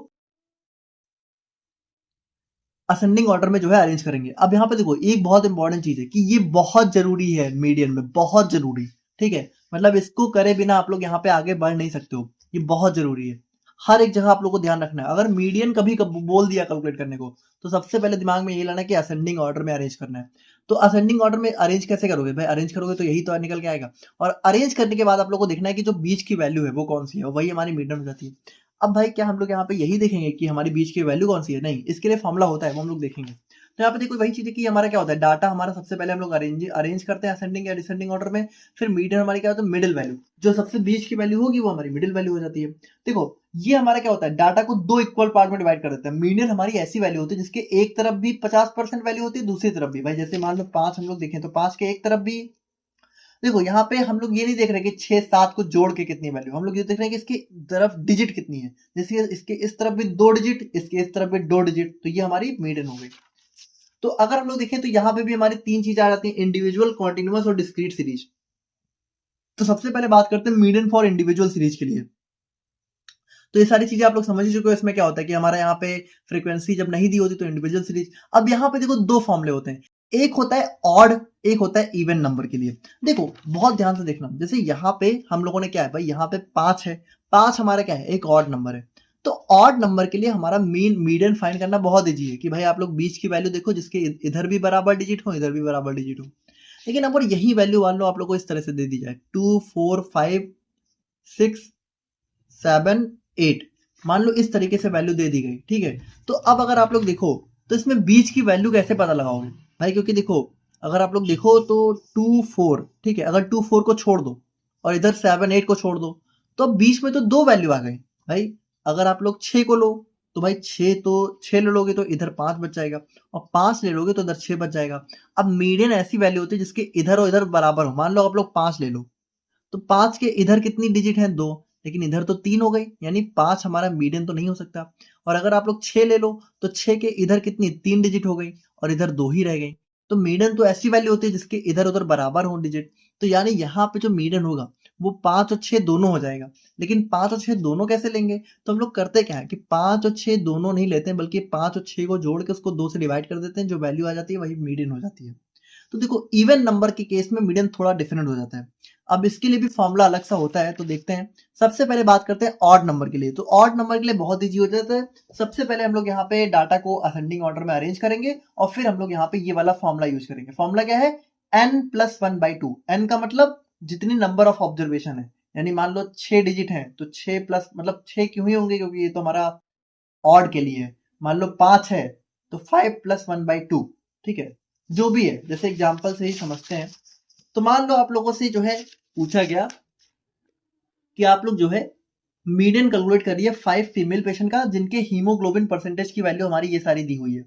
असेंडिंग ऑर्डर में जो है अरेंज करेंगे। अब यहाँ पे देखो एक बहुत इंपॉर्टेंट चीज है कि ये बहुत जरूरी है मीडियन में, बहुत जरूरी, ठीक है। मतलब इसको करे बिना आप लोग यहाँ पे आगे बढ़ नहीं सकते हो, ये बहुत जरूरी है। हर एक जगह आप लोग को ध्यान रखना है। अगर मीडियन कभी बोल दिया कैलकुलेट करने को तो सबसे पहले दिमाग में ये लाना है कि असेंडिंग ऑर्डर में अरेंज करना है। तो असेंडिंग ऑर्डर में अरेंज कैसे करोगे भाई, अरेंज करोगे तो यही तो निकल के आएगा। और अरेंज करने के बाद आप लोग को देखना है कि जो बीच की वैल्यू है वो कौन सी है, वही हमारी मीडियन हो जाती है। अब भाई क्या हम लोग यहाँ पे यही देखेंगे कि हमारी बीच की वैल्यू कौन सी है, नहीं, इसके लिए फॉर्मूला होता है, वो हम लोग देखेंगे। तो यहाँ पे देखो वही चीज है कि हमारा क्या होता है, डाटा हमारा सबसे पहले हम लोग अरेंज करते हैं असेंडिंग या डिसेंडिंग ऑर्डर में। फिर मीडियन हमारी क्या होता है, मिडिल वैल्यू, जो सबसे बीच की वैल्यू होगी वो हमारी मिडिल वैल्यू हो जाती है। देखो ये हमारा क्या होता है, डाटा को दो इक्वल पार्ट में डिवाइड कर देता है। मीडियन हमारी ऐसी वैल्यू होती है जिसके एक तरफ भी 50% वैल्यू होती है, दूसरी तरफ भी। भाई जैसे मान लो 5 हम लोग देखें तो 5 के एक तरफ भी, देखो यहाँ पे हम लोग ये नहीं देख रहे कि 6 7 को जोड़ के कितनी वैल्यू, हम लोग ये देख रहे हैं कि इसकी तरफ डिजिट कितनी है। जैसे इसके इस तरफ भी 2 डिजिट, इसके इस तरफ भी 2 डिजिट, तो ये हमारी मीडियन हो गई। तो अगर हम लोग देखें तो यहाँ पे भी हमारी 3 चीजें आ जाती हैं, इंडिविजुअल, कॉन्टिन्यूअस और डिस्क्रीट सीरीज। तो सबसे पहले बात करते हैं मीडियन फॉर इंडिविजुअल सीरीज के लिए। तो ये सारी चीजें आप लोग समझ ही चुके हो। इसमें क्या होता है कि हमारा यहाँ पे फ्रीक्वेंसी जब नहीं दी होती तो इंडिविजुअल सीरीज। अब यहाँ पे देखो दो फॉर्मूले होते हैं, एक होता है ऑड, एक होता है इवन नंबर के लिए। देखो बहुत ध्यान से देखना, जैसे यहाँ पे हम लोगों ने क्या है भाई, यहाँ पे 5 है, 5 हमारा क्या है, एक ऑड नंबर है। तो ऑड नंबर के लिए हमारा मीडियन फाइंड करना बहुत इजी है कि भाई आप लोग बीच की वैल्यू देखो जिसके इधर भी बराबर डिजिट हो, इधर भी बराबर डिजिट हो। लेकिन अगर यही वैल्यू मान लो आप लोग को इस तरह से दे दी जाए 2 4 5 6 7 8, मान लो इस तरीके से वैल्यू दे दी गई, ठीक है। तो अब अगर आप लोग देखो तो इसमें बीच की वैल्यू कैसे पता लगाओगे भाई, क्योंकि देखो अगर आप लोग देखो तो 2 4, ठीक है, अगर 2 4 को छोड़ दो और इधर 7 8 को छोड़ दो तो अब बीच में तो दो वैल्यू आ गई भाई। अगर आप लोग 6 को लो तो भाई 6 तो 6 ले लोगे तो इधर 5 बच जाएगा, और 5 ले लोगे तो इधर 6 बच जाएगा। अब मीडियन ऐसी वैल्यू होती है जिसके इधर और इधर बराबर हो। मान लो आप लोग 5 ले लो तो 5 के इधर कितनी डिजिट है, 2, लेकिन इधर तो 3 हो गई, यानी 5 हमारा मीडियन तो नहीं हो सकता। और अगर आप लोग 6 ले लो तो 6 के इधर कितनी 3 डिजिट हो गई और इधर 2 ही रह गई। तो मीडियन तो ऐसी वैल्यू होती है जिसके इधर उधर बराबर हो डिजिट। तो यानी यहाँ पे जो मीडियन होगा वो 5 और 6 दोनों हो जाएगा। लेकिन 5 और 6 दोनों कैसे लेंगे, तो हम लोग करते क्या है कि 5 और 6 दोनों नहीं लेते हैं, बल्कि 5 और 6 को जोड़ के उसको 2 से डिवाइड कर देते हैं, जो वैल्यू आ जाती है वही मीडियन हो जाती है। तो देखो इवन नंबर के केस में मीडियन थोड़ा डिफरेंट हो जाता है। अब इसके लिए भी फॉर्मूला अलग सा होता है, तो देखते हैं। सबसे पहले बात करते हैं ऑड नंबर के लिए। तो ऑड नंबर के लिए बहुत ईजी हो जाता है। सबसे पहले हम लोग यहाँ पे डाटा को असेंडिंग ऑर्डर में अरेंज करेंगे और फिर हम लोग यहाँ पे ये वाला फॉर्मूला यूज करेंगे। फॉर्मूला क्या है, n+1/2। n का मतलब जितनी नंबर ऑफ ऑब्जर्वेशन है, यानी मान लो 6 डिजिट है तो 6 प्लस, मतलब 6 क्यों ही होंगे क्योंकि ये तो हमारा ऑड के लिए है। मान लो 5 है तो 5+1/2, ठीक है, जो भी है, जैसे एग्जांपल से ही समझते हैं। तो मान लो आप लोगों से जो है पूछा गया कि आप लोग जो है मीडियन कैलकुलेट करिए 5 फीमेल पेशेंट का जिनके हीमोग्लोबिन परसेंटेज की वैल्यू हमारी ये सारी दी हुई है।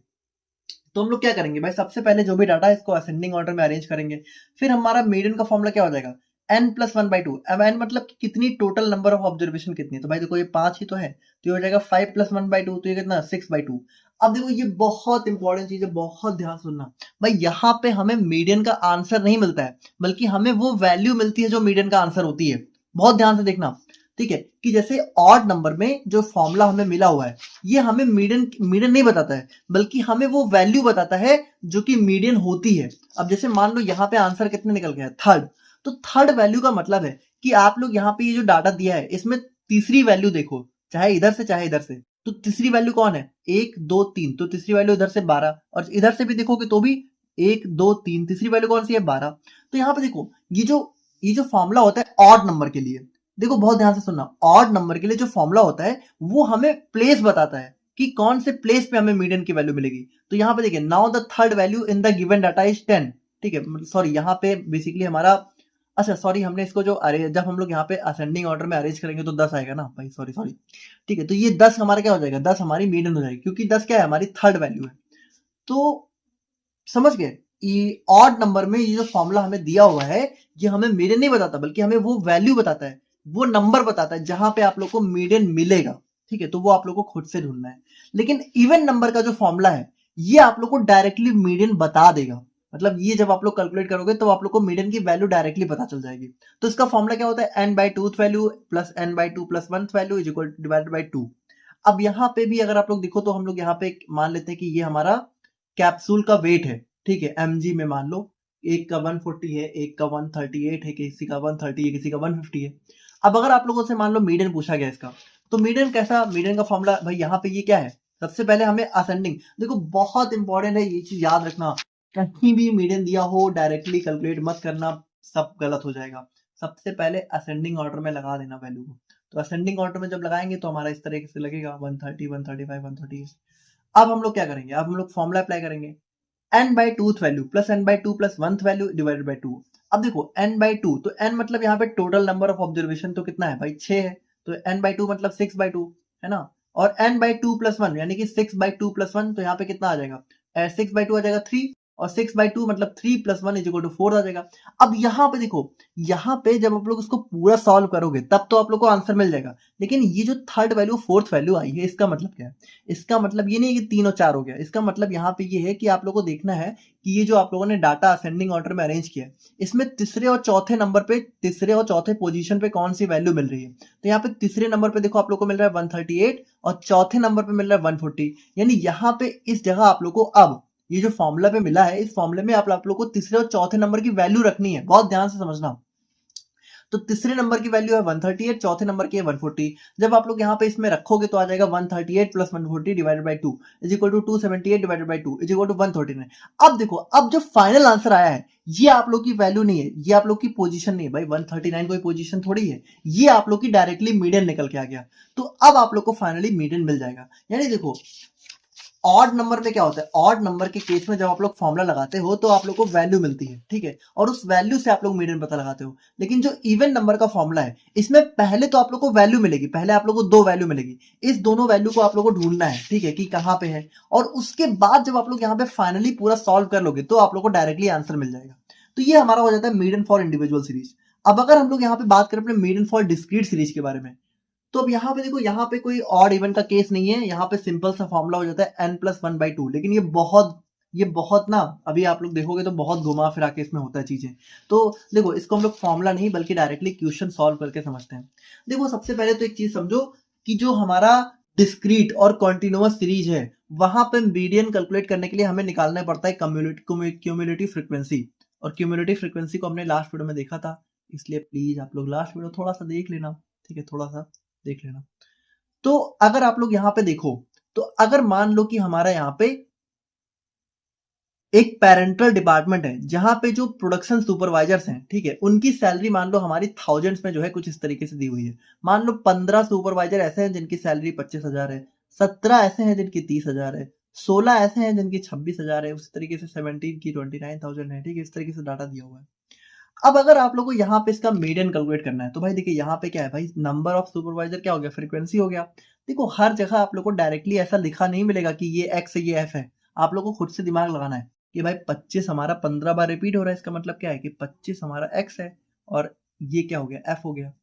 तो हम लोग क्या करेंगे भाई, सबसे पहले जो भी डाटा है इसको असेंडिंग ऑर्डर में अरेंज करेंगे। फिर हमारा मीडियन का फॉर्मूला क्या हो जाएगा, n+1/2। अब n मतलब कि कितनी टोटल नंबर ऑफ ऑब्जर्वेशन कितनी है, तो भाई देखो ये 5 ही तो है, तो ये हो जाएगा 5+1/2, तो ये कितना 6/2। अब देखो ये बहुत इंपॉर्टेंट चीज है, बहुत ध्यान सुनना भाई। यहाँ पे हमें मीडियन का आंसर नहीं मिलता है, बल्कि हमें वो वैल्यू मिलती है जो मीडियन का आंसर होती है। बहुत ध्यान से देखना, ठीक है, कि जैसे ऑड नंबर में जो फॉर्मूला हमें मिला हुआ है ये हमें मीडियन नहीं बताता है, बल्कि हमें वो वैल्यू बताता है जो कि मीडियन होती है। अब जैसे मान लो यहाँ पे आंसर कितने निकल गया है, थर्ड। तो थर्ड वैल्यू का मतलब है कि आप लोग यहाँ पे ये जो डाटा दिया है इसमें तीसरी वैल्यू देखो, चाहे इधर से चाहे इधर से। तो तीसरी वैल्यू कौन है, 1 2 3, तो तीसरी वैल्यू इधर से 12, और इधर से भी देखोगे तो भी 1 2 3, तीसरी वैल्यू कौन सी है, 12। तो यहाँ पे देखो ये जो फॉर्मूला होता है ऑड नंबर के लिए, देखो बहुत ध्यान से सुनना, ऑड नंबर के लिए जो फॉर्मूला होता है वो हमें प्लेस बताता है कि कौन से प्लेस पे हमें मीडियन की वैल्यू मिलेगी। तो यहाँ पे देखिए, now the third value in the given data is 10। ठीक है, सॉरी यहाँ पे बेसिकली हमारा, अच्छा सॉरी, हमने इसको जो अरे जब हम लोग यहाँ पे असेंडिंग ऑर्डर में अरेंज करेंगे तो 10 आएगा ना भाई, सॉरी सॉरी। ठीक है, तो ये 10 हमारा क्या हो जाएगा, 10 हमारी मीडियन हो जाएगी, क्योंकि 10 क्या है, हमारी थर्ड वैल्यू है। तो समझ गए, ये ऑड नंबर में ये जो फॉर्मूला हमें दिया हुआ है, ये हमें मीडियन नहीं बताता, बल्कि हमें वो वैल्यू बताता है, वो नंबर बताता है जहां पे आप लोग को मीडियन मिलेगा। ठीक है, तो वो आप लोग को खुद से ढूंढना है। लेकिन इवन नंबर का जो फॉर्मूला है, ये आप लोग को डायरेक्टली मीडियन बता देगा। मतलब ये जब आप लोग कैलकुलेट करोगे तो आप लोग को मीडियन की वैल्यू डायरेक्टली पता चल जाएगी। तो इसका फॉर्मूला क्या होता है, n by tooth value plus n by two plus one value is equal divided by 2। अब यहाँ पे भी अगर आप लोग देखो तो हम लोग यहाँ पे मान लेते हैं कि ये हमारा कैप्सूल का वेट है। ठीक है, mg में मान लो, एक का 140 है, एक का 138 है, किसी का 130 है, किसी का 150 है। अब अगर आप लोगों से मान लो मीडियन पूछा गया इसका, तो मीडियन कैसा, मीडियन का फॉर्मूला भाई यहाँ पे ये क्या है, सबसे पहले हमें असेंडिंग, देखो बहुत इंपॉर्टेंट है ये चीज याद रखना, कहीं भी मीडियन दिया हो डायरेक्टली कैलकुलेट मत करना, सब गलत हो जाएगा। सबसे पहले असेंडिंग ऑर्डर में लगा देना वैल्यू को। तो असेंडिंग ऑर्डर में जब लगाएंगे तो हमारा इस तरीके से लगेगा 130, 135, 130। अब हम लोग क्या करेंगे, अब हम लोग फॉर्मूला अप्लाई करेंगे, n by tooth value plus n by two plus one value divided by 2। अब देखो n बाई टू, तो n मतलब यहाँ पे टोटल नंबर ऑफ ऑब्जर्वेशन तो कितना है भाई, 6 है, तो n बाई टू मतलब 6 बाई 2 है ना। और n by two plus one यानी कि 6 बाई टू प्लस वन, तो यहाँ पे कितना आ जाएगा, 6 बाई टू आ जाएगा 3, और 6 बाई टू मतलब 3 plus one is equal to 4 आ जाएगा। अब यहाँ पे देखो, यहाँ पे जब आप लोग इसको पूरा सॉल्व करोगे तब तो आप लोग को आंसर मिल जाएगा। लेकिन ये जो थर्ड वैल्यू फोर्थ वैल्यू आई है, इसका मतलब क्या है, इसका मतलब ये नहीं कि 3 और 4 हो गया, इसका मतलब यहाँ पे ये है कि आप लोगों को देखना है कि ये जो आप लोगों ने डाटा असेंडिंग ऑर्डर में अरेंज किया है, इसमें तीसरे और चौथे नंबर पे, तीसरे और चौथे पोजीशन पे कौन सी वैल्यू मिल रही है। तो यहाँ पे तीसरे नंबर पे देखो आप लोग को मिल रहा है 138, और चौथे नंबर पे मिल रहा है 140। यानी यहाँ पे इस जगह आप लोग को अब ये जो फॉर्मूला पे मिला है, इस फॉर्मूले में आप लोग को तीसरे और चौथे नंबर की वैल्यू रखनी है, बहुत ध्यान से समझना। तो तीसरे नंबर की वैल्यू है 138, चौथे नंबर की है 140। जब आप लोग यहाँ पे इसमें रखोगे तो आ जाएगा 138 plus 140 divided by 2 is equal to 278 divided by 2 is equal to 139। अब देखो, अब जो फाइनल आंसर आया है, ये आप लोग की वैल्यू नहीं है, ये आप लोग की पोजीशन नहीं है भाई, 139 कोई पोजीशन थोड़ी है, ये आप लोग की डायरेक्टली मीडियन निकल के आ गया। तो अब आप लोग को फाइनली मीडियन मिल जाएगा। यानी देखो, ऑड नंबर में क्या होता है, ऑड नंबर के केस में जब आप लोग फॉर्मूला लगाते हो तो आप लोग को वैल्यू मिलती है, ठीक है, और उस वैल्यू से आप लोग मीडियन पता लगाते हो। लेकिन जो इवन नंबर का फॉर्मूला है, इसमें पहले तो आप लोग को वैल्यू मिलेगी, पहले आप लोग को दो वैल्यू मिलेगी, इस दोनों वैल्यू को आप लोग को ढूंढना है, ठीक है, कि कहाँ पे है, और उसके बाद जब आप लोग यहाँ पे फाइनली पूरा सॉल्व कर लोगे तो आप लोग को डायरेक्टली आंसर मिल जाएगा। तो ये हमारा हो जाता है मीडियन फॉर इंडिविजुअल सीरीज। अब अगर हम लोग यहाँ पे बात करें अपने मीडियन फॉर डिस्क्रीट सीरीज के बारे में, तो अब यहाँ पे देखो, यहाँ पे कोई ऑड इवन का केस नहीं है, यहाँ पे सिंपल सा फॉर्मूला हो जाता है n plus one by two. लेकिन ये बहुत ना, अभी आप लोग देखोगे तो बहुत घुमा फिरा के इसमें होता है चीजें। तो देखो, इसको हम लोग फॉर्मूला नहीं बल्कि डायरेक्टली क्वेश्चन सॉल्व करके समझते हैं। देखो सबसे पहले तो एक चीज समझो कि जो हमारा डिस्क्रीट और कॉन्टिन्यूअस सीरीज है, वहां पे मीडियन कैलकुलेट करने के लिए हमें निकालना पड़ता है क्यूमुलेटिव फ्रीक्वेंसी। और क्यूमुलेटिव फ्रीक्वेंसी को हमने लास्ट वीडियो में देखा था, इसलिए प्लीज आप लोग लास्ट वीडियो थोड़ा सा देख लेना, ठीक है, थोड़ा सा देख लेना। तो अगर आप लोग यहाँ पे देखो, तो अगर मान लो कि हमारा यहाँ पे एक पेरेंटल डिपार्टमेंट है जहां पे जो प्रोडक्शन सुपरवाइजर्स हैं, ठीक है, उनकी सैलरी मान लो हमारी थाउजेंड्स में जो है कुछ इस तरीके से दी हुई है। मान लो 15 सुपरवाइजर ऐसे हैं जिनकी सैलरी 25,000 है, 17 ऐसे हैं जिनकी 30,000 है, 16 ऐसे हैं जिनकी 26,000 है, उसी तरीके से 17 की 29,000 है, ठीक है, इस तरीके से डाटा दिया हुआ है। अब अगर आप लोगों को यहाँ पे इसका मीडियन कैलकुलेट करना है, तो भाई देखिए यहाँ पे क्या है भाई, नंबर ऑफ सुपरवाइजर क्या हो गया, फ्रीक्वेंसी हो गया। देखो हर जगह आप लोग को डायरेक्टली ऐसा लिखा नहीं मिलेगा कि ये एक्स है ये एफ है, आप लोग को खुद से दिमाग लगाना है कि भाई 25 हमारा 15 बार रिपीट हो रहा है, इसका मतलब क्या है कि 25 हमारा एक्स है, और ये क्या हो गया, एफ हो गया।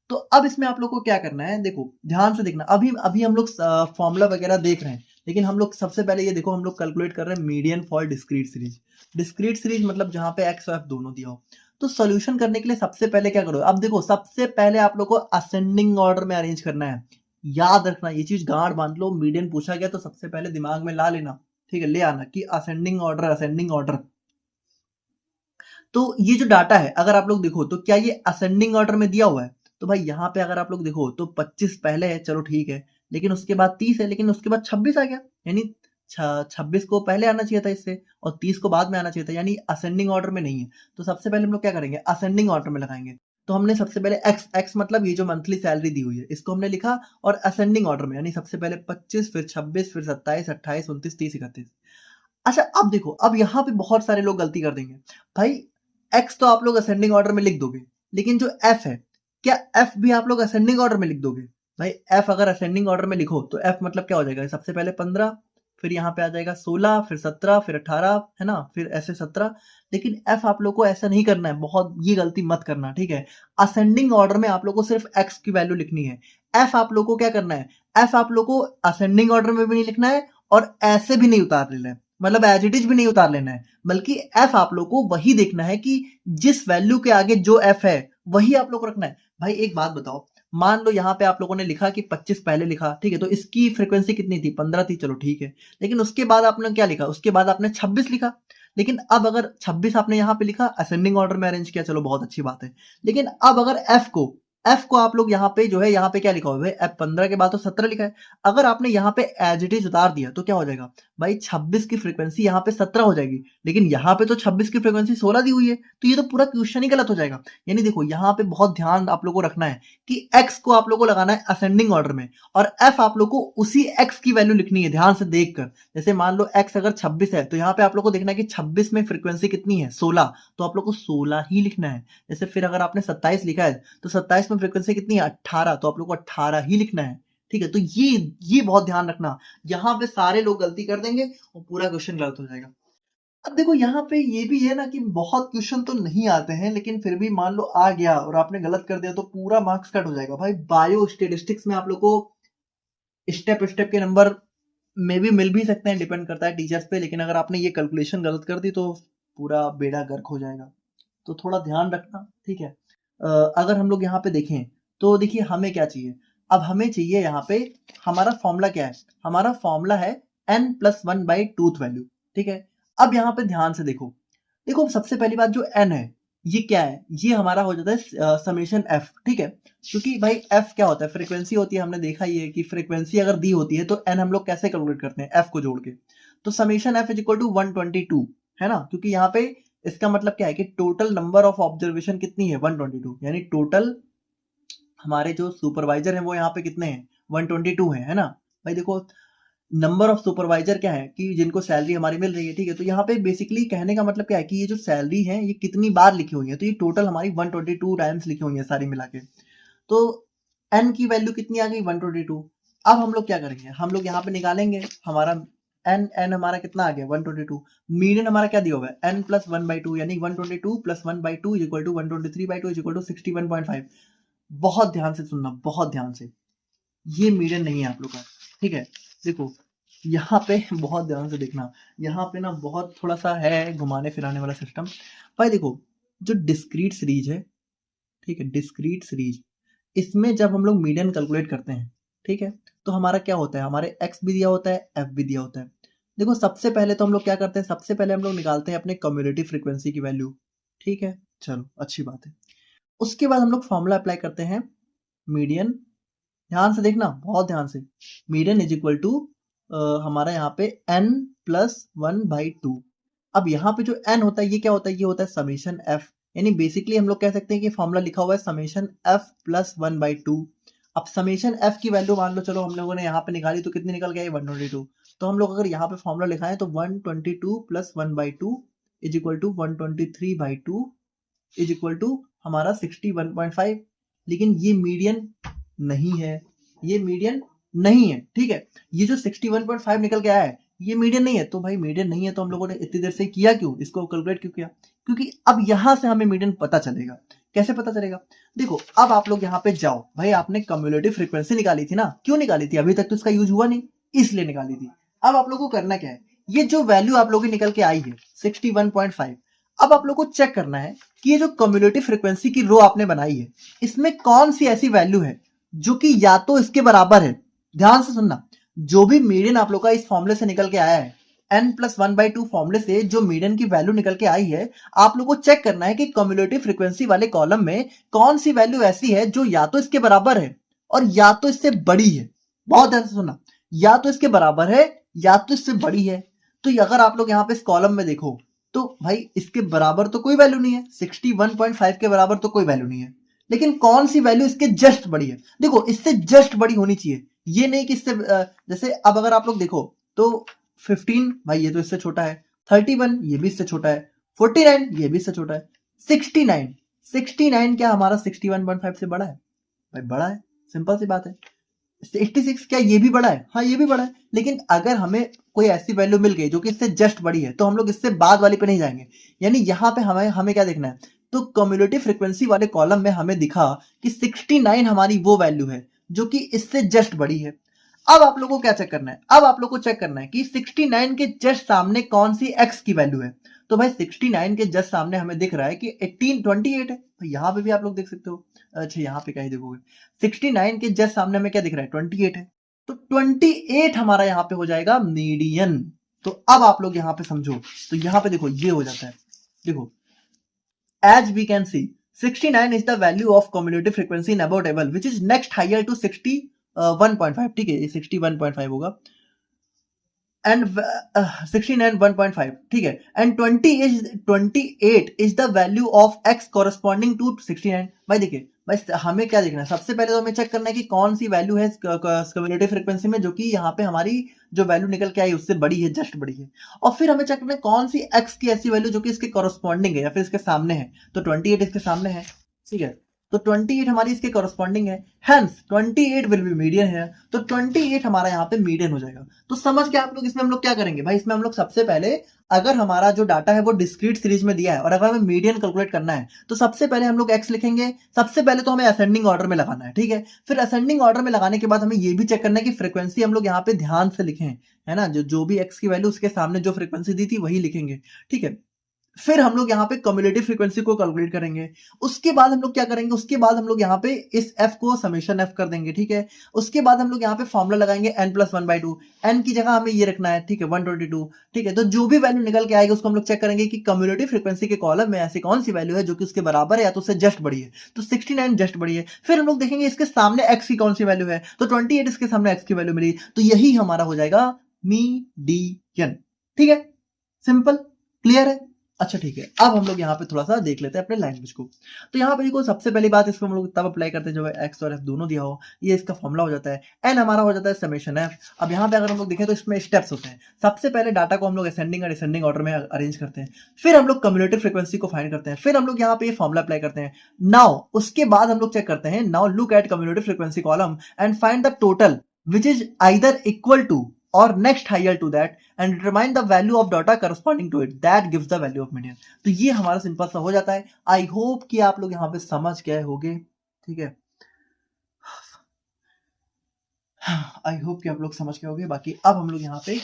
तो अब इसमें आप लोग को क्या करना है, देखो ध्यान से देखना, अभी अभी हम लोग फॉर्मूला वगैरह देख रहे हैं, लेकिन हम लोग सबसे पहले ये देखो, हम लोग कैलकुलेट कर रहे हैं median for discrete series. Discrete series मतलब जहां पे एक्स और एफ दोनों दिया हो। तो सोल्यूशन करने के लिए सबसे पहले क्या करो, अब देखो सबसे पहले आप लोग को असेंडिंग ऑर्डर में अरेंज करना है। याद रखना, ये चीज गांड बांध लो, मीडियन पूछा गया तो सबसे पहले दिमाग में ला लेना, ठीक है, ले आना कि असेंडिंग ऑर्डर, असेंडिंग ऑर्डर। तो ये जो डाटा है अगर आप लोग देखो तो क्या ये असेंडिंग ऑर्डर में दिया हुआ है, तो भाई यहाँ पे अगर आप लोग देखो तो 25 पहले है, चलो ठीक है, लेकिन उसके बाद 30 है, लेकिन उसके बाद 26 आ गया, यानी 26 को पहले आना चाहिए था इससे, और 30 को बाद में आना चाहिए था, यानी असेंडिंग ऑर्डर में नहीं है। तो सबसे पहले हम लोग क्या करेंगे, असेंडिंग ऑर्डर में लगाएंगे। तो हमने सबसे पहले एक्स एक्स मतलब ये जो मंथली सैलरी दी हुई है इसको हमने लिखा और असेंडिंग ऑर्डर में, यानी सबसे पहले 25, फिर 26, फिर 27, 28, 29, 30, 31। अच्छा अब देखो, अब यहाँ पे बहुत सारे लोग गलती कर देंगे। भाई एक्स तो आप लोग असेंडिंग ऑर्डर में लिख दोगे, लेकिन जो एफ है, क्या एफ भी आप लोग असेंडिंग ऑर्डर में लिख दोगे? भाई एफ अगर असेंडिंग ऑर्डर में लिखो तो एफ मतलब क्या हो जाएगा, सबसे पहले 15, फिर यहाँ पे आ जाएगा 16, फिर 17, फिर 18, है ना, फिर ऐसे 17। लेकिन एफ आप लोग को ऐसा नहीं करना है, बहुत ये गलती मत करना, ठीक है। असेंडिंग ऑर्डर में आप लोग को सिर्फ एक्स की वैल्यू लिखनी है। एफ आप लोग को क्या करना है, एफ आप लोग को असेंडिंग ऑर्डर में भी नहीं लिखना है और ऐसे भी नहीं उतार लेना है, मतलब एज इट इज भी नहीं उतार लेना है, बल्कि एफ आप लोग को वही देखना है कि जिस वैल्यू के आगे जो एफ है वही आप लोग को रखना है। भाई एक बात बताओ, मान लो यहाँ पे आप लोगों ने लिखा कि 25 पहले लिखा, ठीक है, तो इसकी फ्रीक्वेंसी कितनी थी, 15 थी, चलो ठीक है। लेकिन उसके बाद आपने क्या लिखा, उसके बाद आपने 26 लिखा। लेकिन अब अगर 26 आपने यहाँ पे लिखा, असेंडिंग ऑर्डर में अरेंज किया, चलो बहुत अच्छी बात है। लेकिन अब अगर एफ को आप लोग यहाँ पे जो है, यहाँ पे क्या लिखा हुआ है, एफ 15 के बाद तो 17 लिखा है। अगर आपने यहाँ पे एज इट इज उतार दिया तो क्या हो जाएगा, भाई 26 की फ्रीक्वेंसी यहाँ पे 17 हो जाएगी, लेकिन यहाँ पे तो 26 की फ्रीक्वेंसी 16 दी हुई है, तो ये तो पूरा क्वेश्चन ही गलत हो जाएगा। यानी देखो यहाँ पे बहुत ध्यान आप लोगों को रखना है कि एक्स को आप लोगों को लगाना है असेंडिंग ऑर्डर में और एफ आप लोग को उसी एक्स की वैल्यू लिखनी है ध्यान से देखकर। जैसे मान लो एक्स अगर 26 है तो यहाँ पे आप लोग को देखना है कि 26 में फ्रीक्वेंसी कितनी है, 16, तो आप लोग को 16 ही लिखना है। जैसे फिर अगर आपने 27 लिखा है तो 27 में फ्रीक्वेंसी कितनी है, 18, तो आप लोग को 18 ही लिखना है, ठीक है। तो ये बहुत ध्यान रखना, यहाँ पे सारे लोग गलती कर देंगे और पूरा क्वेश्चन गलत हो जाएगा। अब देखो यहाँ पे ये भी है ना कि बहुत क्वेश्चन तो नहीं आते हैं, लेकिन फिर भी मान लो आ गया और आपने गलत कर दिया तो पूरा मार्क्स कट हो जाएगा। भाई बायो स्टेटिस्टिक्स में आप लोग को स्टेप स्टेप के नंबर में भी मिल भी सकते हैं, डिपेंड करता है टीचर्स पे, लेकिन अगर आपने ये कैलकुलेशन गलत कर दी तो पूरा बेड़ा गर्क हो जाएगा, तो थोड़ा ध्यान रखना, ठीक है। अगर हम लोग यहाँ पे देखें तो देखिए हमें क्या चाहिए, अब हमें चाहिए यहाँ पे, हमारा फॉर्मूला क्या है, हमारा फॉर्मूला है n+1/2 वैल्यू, ठीक है। अब यहाँ पे ध्यान से देखो, देखो सबसे पहली बात जो n है ये क्या है, ये हमारा हो जाता है समेशन f, ठीक है। क्योंकि भाई f क्या होता है, फ्रीक्वेंसी होती है, हमने देखा ही है कि फ्रीक्वेंसी अगर दी होती है तो n हम लोग कैसे कैलकुलेट करते हैं, f को जोड़ के, तो summation f is equal to 122, है ना, क्योंकि यहाँ पे इसका मतलब क्या है कि टोटल नंबर ऑफ ऑब्जर्वेशन कितनी है, 122, यानी टोटल हमारे जो सुपरवाइजर हैं वो यहाँ पे कितने हैं, 122 है ना। भाई देखो नंबर ऑफ सुपरवाइजर क्या है कि जिनको सैलरी हमारी मिल रही है, ठीक है। तो यहाँ पे बेसिकली कहने का मतलब क्या है कि ये जो सैलरी है ये कितनी बार लिखी हुई है, तो ये टोटल हमारी 122 टाइम्स लिखी हुई है सारी मिला के। तो n की वैल्यू कितनी आ गई, 122। अब हम लोग क्या करेंगे, हम लोग यहाँ पे निकालेंगे हमारा n हमारा कितना आ गया, 122। मीडियन हमारा क्या दिया हुआ है, n+1/2, यानी 122 + 1/2 is equal to 123/2 is equal to 61.5। बहुत ध्यान से सुनना, बहुत ध्यान से, ये मीडियन नहीं है आप लोग का, ठीक है। देखो यहाँ पे बहुत ध्यान से देखना, यहाँ पे ना बहुत थोड़ा सा है घुमाने फिराने वाला सिस्टम। भाई देखो जो डिस्क्रीट सीरीज है, ठीक है, डिस्क्रीट सीरीज, इसमें जब हम लोग मीडियन कैलकुलेट करते हैं, ठीक है, तो हमारा क्या होता है, हमारे x भी दिया होता है, f भी दिया होता है। देखो सबसे पहले तो हम लोग क्या करते हैं, सबसे पहले हम लोग निकालते हैं अपने कम्युलेटिव फ्रीक्वेंसी की वैल्यू, ठीक है, चलो अच्छी बात है। उसके बाद हम लोग फॉर्मूला अप्लाई करते हैं मीडियन, ध्यान से देखना बहुत ध्यान से, मीडियन इज इक्वल टू हमारा यहाँ पे n+1/2। अब यहाँ पे जो n होता है ये क्या होता है, ये होता है समेशन f, यानी बेसिकली हम लोग कह सकते हैं कि फॉर्मूला लिखा हुआ है समेशन f+1/2। अब समेशन f की वैल्यू मान लो, चलो हम लोगों ने यहाँ पे निकाली तो कितनी निकल गया, 122। तो हम लोग अगर यहाँ पे फॉर्मूला लिखाएं तो 122 + 1/2 is equal to 123/2 is equal to हमारा 61.5। लेकिन ये मीडियन नहीं है, ये मीडियन नहीं है, ठीक है। ये जो 61.5 निकल के आया है ये मीडियन नहीं है, तो भाई मीडियन नहीं है तो हम लोगों ने इतनी देर से किया क्यों, इसको कैलकुलेट क्यों किया, क्योंकि अब यहां से हमें मीडियन पता चलेगा। कैसे पता चलेगा, देखो अब आप लोग यहाँ पे जाओ, भाई आपने कम्युलेटिव फ्रीक्वेंसी निकाली थी ना, क्यों निकाली थी, अभी तक तो इसका यूज हुआ नहीं इसलिए निकाली थी। अब आप लोग को करना क्या है, ये जो वैल्यू आप लोगों की निकल के आई है 61.5, अब आप लोग को चेक करना है कि ये जो कम्युलेटिव फ्रीक्वेंसी की रो आपने बनाई है इसमें कौन सी ऐसी वैल्यू है जो कि या तो इसके बराबर है, ध्यान से सुनना, जो भी मीडियन आप लोग का इस फॉर्मूले से निकल के आया है, n+1/2 फॉर्मूले से जो मीडियन की वैल्यू निकल के आई है, आप लोग को चेक करना है कि कम्युलेटिव फ्रीक्वेंसी वाले कॉलम में कौन सी वैल्यू ऐसी है जो या तो इसके बराबर है और या तो इससे बड़ी है। बहुत ध्यान से सुनना, या तो इसके बराबर है या तो इससे बड़ी है। तो अगर आप लोग यहाँ पे इस कॉलम में देखो तो भाई इसके बराबर तो कोई वैल्यू नहीं है, 61.5 के बराबर तो कोई वैल्यू नहीं है, लेकिन कौन सी वैल्यू इसके जस्ट बड़ी है? देखो इससे जस्ट बड़ी होनी चाहिए, ये नहीं कि इससे जैसे अब अगर आप लोग देखो तो 15 भाई ये तो इससे छोटा है, 31 ये भी इससे छोटा है, 49 ये भी इससे छोटा है, 69 क्या हमारा 61.5 से बड़ा है? भाई बड़ा है, सिंपल सी बात है। 86 क्या ये भी बड़ा है? हाँ ये भी बड़ा है। लेकिन अगर हमें कोई ऐसी वैल्यू मिल गई जो कि इससे जस्ट बड़ी है तो हम लोग इससे बाद वाली पे नहीं जाएंगे, यानी यहाँ पे हमें हमें क्या देखना है, तो कम्युलेटिव फ्रीक्वेंसी वाले कॉलम में हमें दिखा कि 69 हमारी वो वैल्यू है जो कि इससे जस्ट बड़ी है। अब आप लोगों को क्या चेक करना है, अब आप लोग को चेक करना है कि 69 के जस्ट सामने कौन सी x की वैल्यू है। तो भाई 69 के जस्ट सामने हमें दिख रहा है कि 28 है, तो यहाँ पे भी आप लोग देख सकते हो। अच्छा यहाँ पे क्या ही देखोगे, 69 के जस्ट सामने हमें क्या दिख रहा है, 28 है, तो 28 हमारा यहाँ पे हो जाएगा मीडियन। तो अब आप लोग यहाँ पे समझो, तो यहाँ पे देखो ये हो जाता है, देखो as we can see 69 is the value of cumulative frequency in above table which is next higher to 61.5, ठीक है, ये 61.5 होगा and 69 1.5, ठीक है, and 28 is the value of x corresponding to 69। भाई देखिए बस हमें क्या देखना है, सबसे पहले तो हमें चेक करना है कि कौन सी वैल्यू है कम्युलेटिव फ्रीक्वेंसी में जो कि यहाँ पे हमारी जो वैल्यू निकल के आई उससे बड़ी है, जस्ट बड़ी है। और फिर हमें चेक करना है कौन सी x की ऐसी वैल्यू जो कि इसके कॉरस्पॉन्डिंग है या फिर इसके सामने है। तो 28 इसके सामने है, ठीक है, तो 28 हमारी इसके कॉरस्पॉन्डिंग है, हेंस 28 विल बी मीडियन है, तो 28 हमारा यहाँ पे मीडियन हो जाएगा। तो समझ के आप लोग इसमें हम लोग क्या करेंगे भाई, इसमें हम लोग सबसे पहले अगर हमारा जो डाटा है वो डिस्क्रीट सीरीज में दिया है और अगर हमें मीडियन कैलकुलेट करना है तो सबसे पहले हम लोग x लिखेंगे। सबसे पहले तो हमें असेंडिंग ऑर्डर में लगाना है, ठीक है, फिर असेंडिंग ऑर्डर में लगाने के बाद हमें ये भी चेक करना है कि फ्रीक्वेंसी हम लोग यहाँ पे ध्यान से लिखें, है ना, जो भी x की वैल्यू उसके सामने जो फ्रीक्वेंसी दी थी वही लिखेंगे, ठीक है। फिर हम लोग यहाँ पे कम्युलेटिव फ्रीक्वेंसी को कैलकुलेट करेंगे। उसके बाद हम लोग क्या करेंगे, उसके बाद हम लोग यहाँ पे इस f को समेशन f कर देंगे, ठीक है। उसके बाद हम लोग यहाँ पे फॉर्मूला लगाएंगे n+1/2, n की जगह हमें ये रखना है, ठीक है, 122, ठीक है। तो जो भी वैल्यू निकल के आएगी उसको हम लोग चेक करेंगे कि कम्युलेटिव फ्रीक्वेंसी के कॉलम में ऐसी कौन सी वैल्यू है जो कि उसके बराबर है या तो उससे जस्ट बड़ी है। तो 69 जस्ट बड़ी है। फिर हम लोग देखेंगे इसके सामने x की कौन सी वैल्यू है, तो 28 इसके सामने x की वैल्यू मिली, तो यही हमारा हो जाएगा मीडियन, ठीक है, सिंपल, क्लियर है। अच्छा ठीक है, अब हम लोग यहाँ पे थोड़ा सा देख लेते हैं अपने लैंग्वेज को। तो यहाँ पे देखो सबसे पहली बात इसको हम लोग तब अप्लाई करते हैं जब x और f दोनों दिया हो, ये इसका फॉर्मूला हो जाता है, n हमारा हो जाता है समेशन f। अब यहाँ पे अगर हम लोग देखें तो इसमें स्टेप्स होते हैं। सबसे पहले डाटा को हम लोग असेंडिंग और डिसेंडिंग ऑर्डर में अरेंज करते हैं, फिर हम लोग कम्युलेटिव फ्रीक्वेंसी को फाइंड करते हैं, फिर हम लोग यहाँ पे फॉर्मूला अप्लाई करते हैं। नाउ उसके बाद हम लोग चेक करते हैं, now look at cumulative frequency column and find the total which is either equal to or next higher to that and determine the value of data corresponding to it that gives the value of median। तो ये हमारा simple सा हो जाता है। I hope कि आप लोग यहाँ पे समझ गए होंगे, ठीक है, आई होप कि आप लोग समझ गए होंगे। बाकी अब हम लोग यहाँ पे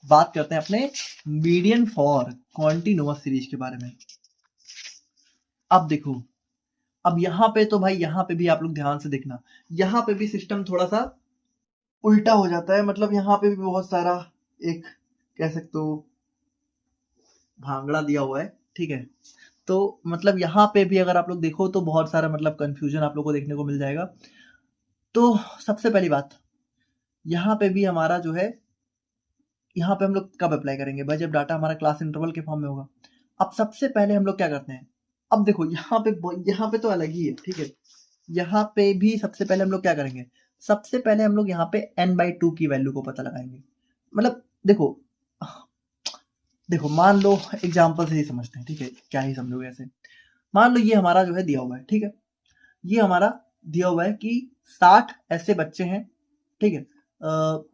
बात करते हैं अपने मीडियन फॉर कॉन्टिन्यूअस सीरीज के बारे में। अब देखो, अब यहाँ पे तो भाई यहाँ पे भी आप लोग ध्यान से देखना, यहाँ पे भी सिस्टम थोड़ा सा उल्टा हो जाता है, मतलब यहाँ पे भी बहुत सारा एक कह सकते हो भांगड़ा दिया हुआ है, ठीक है। तो मतलब यहाँ पे भी अगर आप लोग देखो तो बहुत सारा मतलब कंफ्यूजन आप लोग को देखने को मिल जाएगा। तो सबसे पहली बात यहाँ पे भी हमारा जो है, यहाँ पे हम लोग कब अप्लाई करेंगे भाई, जब डाटा हमारा क्लास इंटरवल के फॉर्म में होगा। अब सबसे पहले हम लोग क्या करते हैं, अब देखो यहाँ पे तो अलग ही है, ठीक है। यहाँ पे भी सबसे पहले हम लोग क्या करेंगे, सबसे पहले हम लोग यहाँ पे n/2 की वैल्यू को पता लगाएंगे। मतलब देखो मान लो एग्जांपल से ही समझते हैं, ठीक है, क्या ही समझोगे ऐसे। मान लो ये हमारा जो है दिया हुआ है, ठीक है, ये हमारा दिया हुआ है कि 60 ऐसे बच्चे हैं, ठीक है,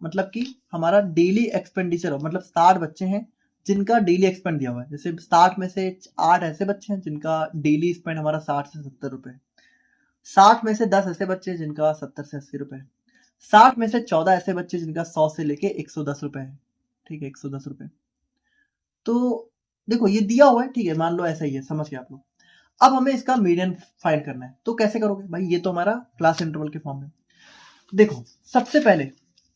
मतलब कि हमारा डेली एक्सपेंडिचर मतलब 60 बच्चे हैं जिनका डेली एक्सपेंड दिया हुआ है। जैसे 60 में से 8 ऐसे बच्चे हैं जिनका डेली स्पेंड हमारा 60 से 70 रुपए, 60 में से 10 ऐसे बच्चे जिनका 70 से 80 रुपए, 60 में से 14 ऐसे बच्चे जिनका 100 से लेके 110 रुपए है, ठीक है, 110 रुपए। तो देखो ये दिया हुआ है, ठीक है, मान लो ऐसा ही है, समझ गए आप लोग। अब हमें इसका मीडियन फाइंड करना है, तो कैसे करोगे भाई, ये तो हमारा क्लास इंटरवल के फॉर्म में। देखो सबसे पहले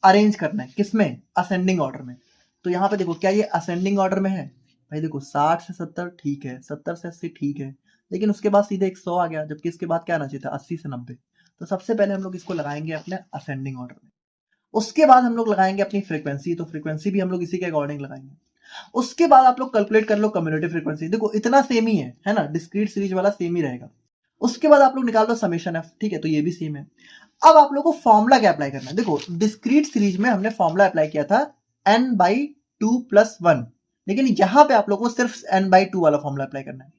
अरेंज करना है किसमें, असेंडिंग ऑर्डर में। तो यहाँ पे देखो क्या ये असेंडिंग ऑर्डर में है भाई, देखो 60 से 70 ठीक है, 70 से 80 ठीक है, लेकिन उसके बाद सीधे 100 आ गया, जबकि इसके बाद क्या आना चाहिए था 80 से 90। तो सबसे पहले हम लोग इसको लगाएंगे अपने असेंडिंग ऑर्डर में। उसके बाद हम लोग लगाएंगे अपनी फ्रीक्वेंसी, तो फ्रीक्वेंसी भी हम लोग इसी के अकॉर्डिंग लगाएंगे। उसके बाद आप लोग कैलकुलेट कर लो कम्युलेटिव फ्रीक्वेंसी। देखो इतना सेम ही है ना, डिस्क्रीट सीरीज वाला सेम ही रहेगा। उसके बाद आप लोग निकाल दो समेशन एफ, ठीक है, तो ये भी सेम है। अब आप लोग को फॉर्मूला क्या अप्लाई करना है, देखो डिस्क्रीट सीरीज में हमने फॉर्मूला अप्लाई किया था n/2+1, लेकिन यहां पे आप लोग को सिर्फ n/2 वाला फॉर्मूला अप्लाई करना है।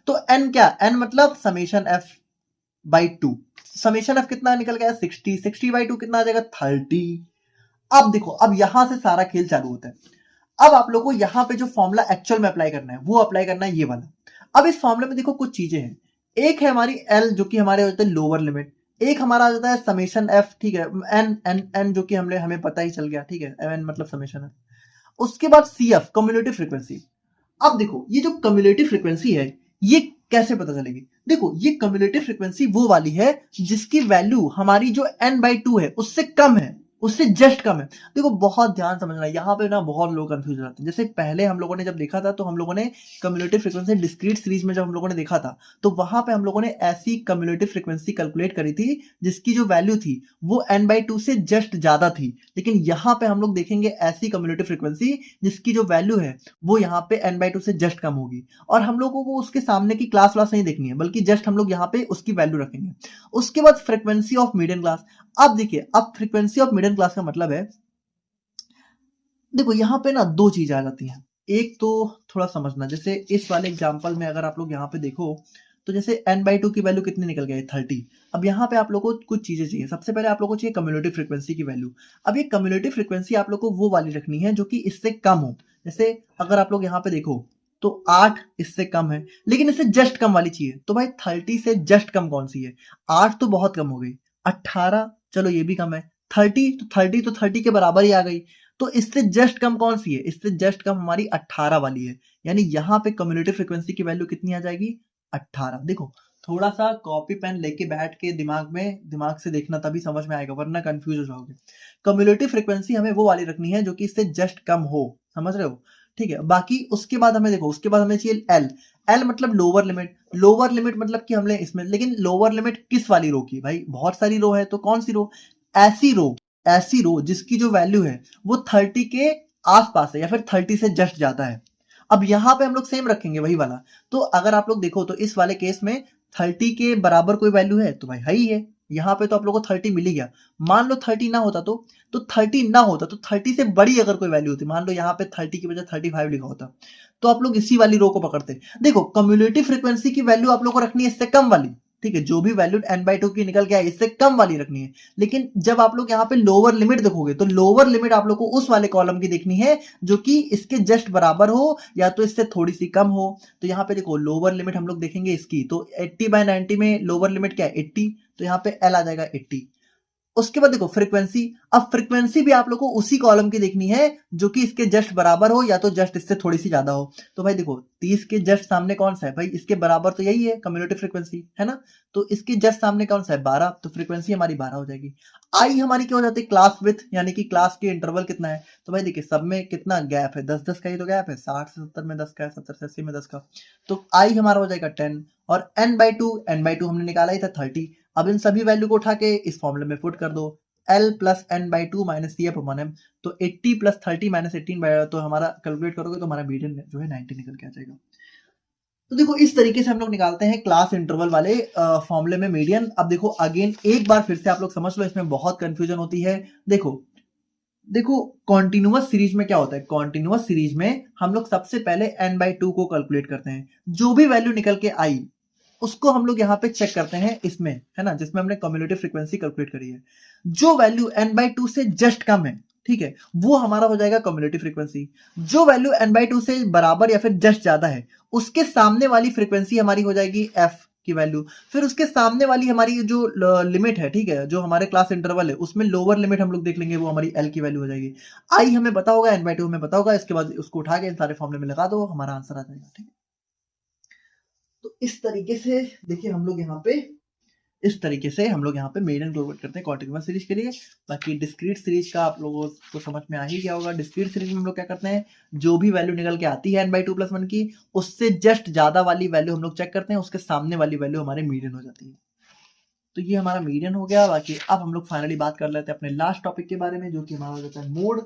तो n क्या, n मतलब summation f by 2, summation f कितना निकल गया 60, 60/2 कितना आ जाएगा 30। अब देखो, अब यहां से सारा खेल चालू होता है। अब आप लोग को यहाँ पे जो फॉर्मूला एक्चुअल में अप्लाई करना है वो अप्लाई करना है ये वाला। अब इस फॉर्मूले में देखो कुछ चीजें हैं, एक है हमारी एल जो कि हमारे होते हैं लोअर लिमिट, एक हमारा आ जाता है समेशन एफ, ठीक है, एन एन एन जो कि हमें पता ही चल गया, ठीक है, एन मतलब समेशन एफ। उसके बाद सी एफ कम्युलेटिव फ्रीक्वेंसी। अब देखो ये जो कम्युलेटिव फ्रीक्वेंसी है ये कैसे पता चलेगी, देखो ये कम्युलेटिव फ्रीक्वेंसी वो वाली है जिसकी वैल्यू हमारी जो n/2 है उससे कम है, उससे जस्ट कम है। देखो बहुत ध्यान समझना, यहाँ पे ना बहुत लोग कंफ्यूज हो जाते हैं। जैसे पहले हम लोगों ने जब देखा था तो हम लोगों ने कम्युलेटिव फ्रीक्वेंसी डिस्क्रीट सीरीज में जब हम लोगों ने देखा था तो वहां पे हम लोगों ने ऐसी कम्युलेटिव फ्रीक्वेंसी कैलकुलेट करी थी जिसकी जो वैल्यू थी वो n/2 से जस्ट ज्यादा थी। लेकिन यहाँ पे हम लोग देखेंगे ऐसी कम्युलेटिव फ्रीक्वेंसी जिसकी जो वैल्यू है वो यहाँ पे n/2 से जस्ट कम होगी, और हम लोगों को उसके सामने की क्लास व्लास नहीं देखनी है बल्कि जस्ट हम लोग यहाँ पे उसकी वैल्यू रखेंगे। उसके बाद फ्रीक्वेंसी ऑफ मीडियन क्लास। अब देखिए, अब फ्रीक्वेंसी ऑफ मिडिल क्लास का मतलब है, देखो यहाँ पे ना दो चीज आ जाती हैं। एक तो थोड़ा समझना, जैसे इस वाले एग्जांपल में अगर आप लोग यहाँ पे देखो तो जैसे n/2 की वैल्यू कितनी निकल गई 30। अब यहाँ पे आप लोग को कुछ चीजें चाहिए, सबसे पहले आप लोग को चाहिए कम्युलेटिव फ्रीक्वेंसी की वैल्यू। अब ये कम्युलेटिव फ्रीक्वेंसी आप लोग को वो वाली रखनी है जो कि इससे कम हो। जैसे अगर आप लोग यहाँ पे देखो तो 8 इससे कम है, लेकिन इससे जस्ट कम वाली चाहिए। तो भाई 30 से जस्ट कम कौन सी है, 8 तो बहुत कम हो गई, 18 चलो ये भी कम है, 30 तो 30 के बराबर ही आ गई। तो इससे जस्ट कम कौन सी है, इससे जस्ट कम हमारी 18 वाली है। यानी यहाँ पे कम्युलेटिव फ्रीक्वेंसी की वैल्यू कितनी आ जाएगी 18। देखो थोड़ा सा कॉपी पेन लेके बैठ के दिमाग से देखना, तभी समझ में आएगा, वरना कंफ्यूज हो जाओगे। कम्युलेटिव फ्रीक्वेंसी हमें वो वाली रखनी है जो कि इससे जस्ट कम हो, समझ रहे हो, ठीक है। बाकी उसके बाद हमें देखो, उसके बाद हमें चाहिए एल। एल मतलब लोअर लिमिट, लोअर लिमिट मतलब कि हमने इसमें, लेकिन लोअर लिमिट किस वाली रो की, भाई बहुत सारी रो है तो कौन सी रो, ऐसी रो जिसकी जो वैल्यू है वो 30 के आसपास है या फिर 30 से जस्ट ज्यादा है। अब यहाँ पे हम लोग सेम रखेंगे वही वाला। तो अगर आप लोग देखो तो इस वाले केस में 30 के बराबर कोई वैल्यू है तो भाई है ही है, यहाँ पे तो आप लोग को 30 मिल ही गया। मान लो 30 ना होता तो 30 ना होता तो 30 से बड़ी अगर कोई वैल्यू होती, मान लो यहाँ पे 30 की बजाय 35 लिखा होता, तो आप लोग इसी वाली रो को पकड़ते। देखो कम्युलेटिव फ्रीक्वेंसी की वैल्यू आप लोग को रखनी है इससे कम वाली, ठीक है, जो भी वैल्यू n/2 की निकल के आए इससे कम वाली रखनी है। लेकिन जब आप लोग यहाँ पे लोअर लिमिट देखोगे तो लोअर लिमिट आप लोग को उस वाले कॉलम की देखनी है जो कि इसके जस्ट बराबर हो या तो इससे थोड़ी सी कम हो। तो यहाँ पे देखो लोअर लिमिट हम लोग देखेंगे इसकी, तो 80/90 में लोअर लिमिट क्या है 80, तो यहाँ पे L आ जाएगा 80। उसके बाद देखो फ्रीक्वेंसी, अब फ्रीक्वेंसी भी आप लोग को उसी कॉलम की देखनी है जो कि इसके जस्ट बराबर हो या तो जस्ट इससे थोड़ी सी ज्यादा हो। तो भाई देखो 30 के जस्ट सामने कौन सा है, भाई इसके बराबर तो यही है कम्युलेटिव फ्रीक्वेंसी, है ना। तो इसके जस्ट सामने कौन सा है 12, तो फ्रीक्वेंसी हमारी 12 हो जाएगी। आई हमारी क्या हो जाती है क्लास विथ, यानी कि क्लास के इंटरवल कितना है, तो भाई देखिए सब में कितना गैप है, 10-10 का ही तो गैप है, 60 से 70 में 10 का है, 70 से 80 में 10 का। तो आई हमारा हो जाएगा 10, और n/2 हमने निकाला ही था 30। अब इन सभी वैल्यू को उठा के इस फॉर्मूले में पुट कर दो, L plus n/2 minus CF/m, तो 80 प्लस 30 माइनस 18 तो हमारा कैलकुलेट करोगे तो हमारा मीडियन जो है 90 निकल के आ जाएगा। तो देखो इस तरीके से हम लोग निकालते हैं क्लास इंटरवल वाले फॉर्मूले में मीडियन। अब देखो अगेन एक बार फिर से आप लोग समझ लो, इसमें बहुत कंफ्यूजन होती है। देखो कॉन्टिन्यूअस सीरीज में क्या होता है, कॉन्टिन्यूअस सीरीज में हम लोग सबसे पहले n/2 को कैलकुलेट करते हैं, जो भी वैल्यू निकल के आई उसको हम लोग यहाँ पे चेक करते हैं इसमें, है ना, जिसमें हमने कम्युलेटिव फ्रीक्वेंसी कैलकुलेट करी है। जो वैल्यू n/2 से जस्ट कम है, ठीक है, वो हमारा हो जाएगा कम्युलेटिव फ्रीक्वेंसी। जो वैल्यू n/2 से बराबर या फिर जस्ट ज्यादा है उसके सामने वाली फ्रीक्वेंसी हमारी हो जाएगी f की वैल्यू। फिर उसके सामने वाली हमारी जो लिमिट है, ठीक है, जो हमारे क्लास इंटरवल है उसमें लोअर लिमिट हम लोग देख लेंगे, वो हमारी l की वैल्यू हो जाएगी। आई हमें पता होगा, n/2 हमें पता होगा, इसके बाद उसको उठा के इन सारे फॉर्मूले में लगा दो, हमारा आंसर आ जाएगा, ठीक है। तो इस तरीके से देखिए हम लोग यहाँ पे मीडियन कैलकुलेट करते हैं कॉन्टिन्यूअस सीरीज के लिए। बाकी डिस्क्रीट सीरीज का आप लोगों को समझ में आ ही गया होगा। डिस्क्रीट सीरीज में हम लोग क्या करते हैं, जो भी वैल्यू निकल के आती है n/2+1 की, उससे जस्ट ज्यादा वाली वैल्यू हम लोग चेक करते हैं, उसके सामने वाली वैल्यू हमारे मीडियन हो जाती है। तो ये हमारा मीडियन हो गया। बाकी अब हम लोग फाइनली बात कर लेते हैं अपने लास्ट टॉपिक के बारे में, जो कि हमारा हो जाता है मोड।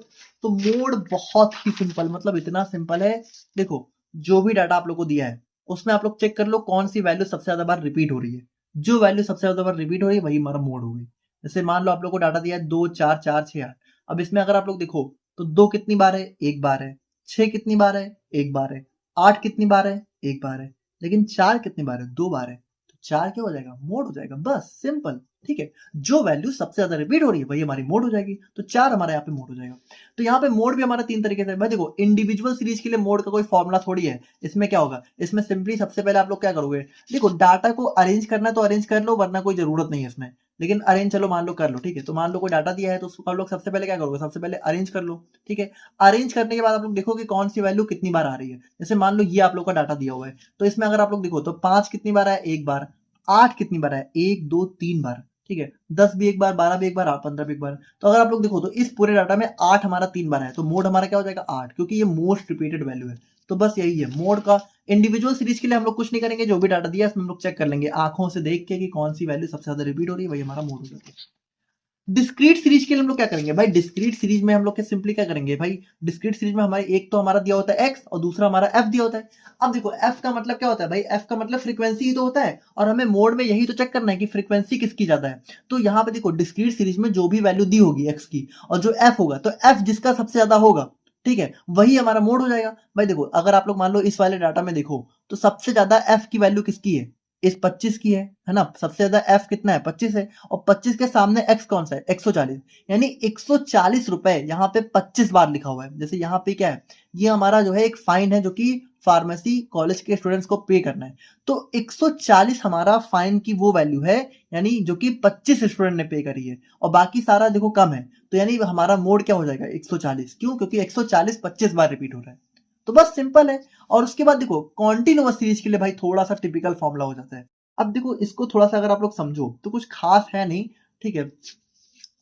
तो मोड बहुत ही सिंपल, मतलब इतना सिंपल है, देखो जो भी डाटा आप लोग को दिया है उसमें आप लोग चेक कर लो कौन सी वैल्यू सबसे ज्यादा बार रिपीट हो रही है। जो वैल्यू सबसे ज्यादा बार रिपीट हो रही है वही हमारा मोड हो गई। जैसे मान लो आप लोग को डाटा दिया है 2 4 4 6 8। अब इसमें अगर आप लोग देखो तो 2 कितनी बार है, एक बार है। 6 कितनी बार है, एक बार है। 8 कितनी बार है, एक बार है। लेकिन 4 कितनी बार है, 2 बार है। तो 4 क्या हो जाएगा, मोड हो जाएगा, बस सिंपल। ठीक है, जो वैल्यू सबसे ज्यादा रिपीट हो रही है वही हमारी मोड हो जाएगी। तो 4 हमारा यहाँ पे मोड हो जाएगा। तो यहाँ पे मोड भी हमारा 3 तरीके से है भाई। देखो इंडिविजुअल सीरीज के लिए मोड का कोई फॉर्मूला थोड़ी है। इसमें क्या होगा, इसमें सिंपली सबसे पहले आप लोग क्या करोगे, देखो डाटा को अरेंज करना तो अरेंज कर लो, वरना कोई जरूरत नहीं है इसमें। लेकिन अरेंज चलो मान लो कर लो, ठीक है। तो मान लो कोई डाटा दिया है तो उसको आप लोग सबसे पहले क्या करोगे, सबसे पहले अरेंज कर लो। ठीक है, अरेंज करने के बाद आप लोग देखो कि कौन सी वैल्यू कितनी बार आ रही है। जैसे मान लो ये आप लोग का डाटा दिया हुआ है, तो इसमें अगर आप लोग देखो तो 5 कितनी बार है, एक बार। 8 कितनी बार है, 1 2 3 बार। ठीक है, 10 भी एक बार, 12 भी एक बार, 15 भी एक बार। तो अगर आप लोग देखो तो इस पूरे डाटा में 8 हमारा 3 बार है, तो मोड हमारा क्या हो जाएगा, 8, क्योंकि ये मोस्ट रिपीटेड वैल्यू है। तो बस यही है मोड का। इंडिविजुअल सीरीज के लिए हम लोग कुछ नहीं करेंगे, जो भी डाटा दिया है इसमें हम लोग चेक कर लेंगे आंखों से देख के कि कौन सी वैल्यू सबसे ज्यादा रिपीट हो रही है, वही हमारा मोड हो जाता है। डिस्क्रीट सीरीज के लिए हम लोग क्या करेंगे भाई, डिस्क्रीट सीरीज में हम लोग सिंपली क्या करेंगे भाई, डिस्क्रीट सीरीज में हमारे एक तो हमारा दिया होता है x और दूसरा हमारा f दिया होता है। अब देखो f का मतलब क्या होता है भाई, f का मतलब फ्रीक्वेंसी ही तो होता है, और हमें मोड में यही तो चेक करना है कि फ्रीक्वेंसी किसकी ज्यादा है। तो यहाँ पे देखो डिस्क्रीट सीरीज में जो भी वैल्यू दी होगी x की और जो f होगा, तो f जिसका सबसे ज्यादा होगा, ठीक है, वही हमारा मोड हो जाएगा। भाई देखो अगर आप लोग मान लो इस वाले डाटा में देखो तो सबसे ज्यादा f की वैल्यू किसकी है, इस 25 की है ना। सबसे ज्यादा f कितना है, 25 है। और 25 के सामने x कौन सा है, 140। यानी 140 रुपए यहाँ पे 25 बार लिखा हुआ है। जैसे यहाँ पे क्या है, ये हमारा जो है एक फाइन है जो कि फार्मेसी कॉलेज के स्टूडेंट्स को पे करना है। तो 140 हमारा फाइन की वो वैल्यू है, यानी जो कि 25 स्टूडेंट ने पे करी है, और बाकी सारा देखो कम है। तो यानी हमारा मोड क्या हो जाएगा, 140। क्यों, क्योंकि 140 25 बार रिपीट हो रहा है। तो बस सिंपल है। और उसके बाद देखो कॉन्टिन्यूअस सीरीज के लिए भाई थोड़ा सा टिपिकल फॉर्मूला हो जाता है। अब देखो इसको थोड़ा सा अगर आप लोग समझो तो कुछ खास है नहीं। ठीक है,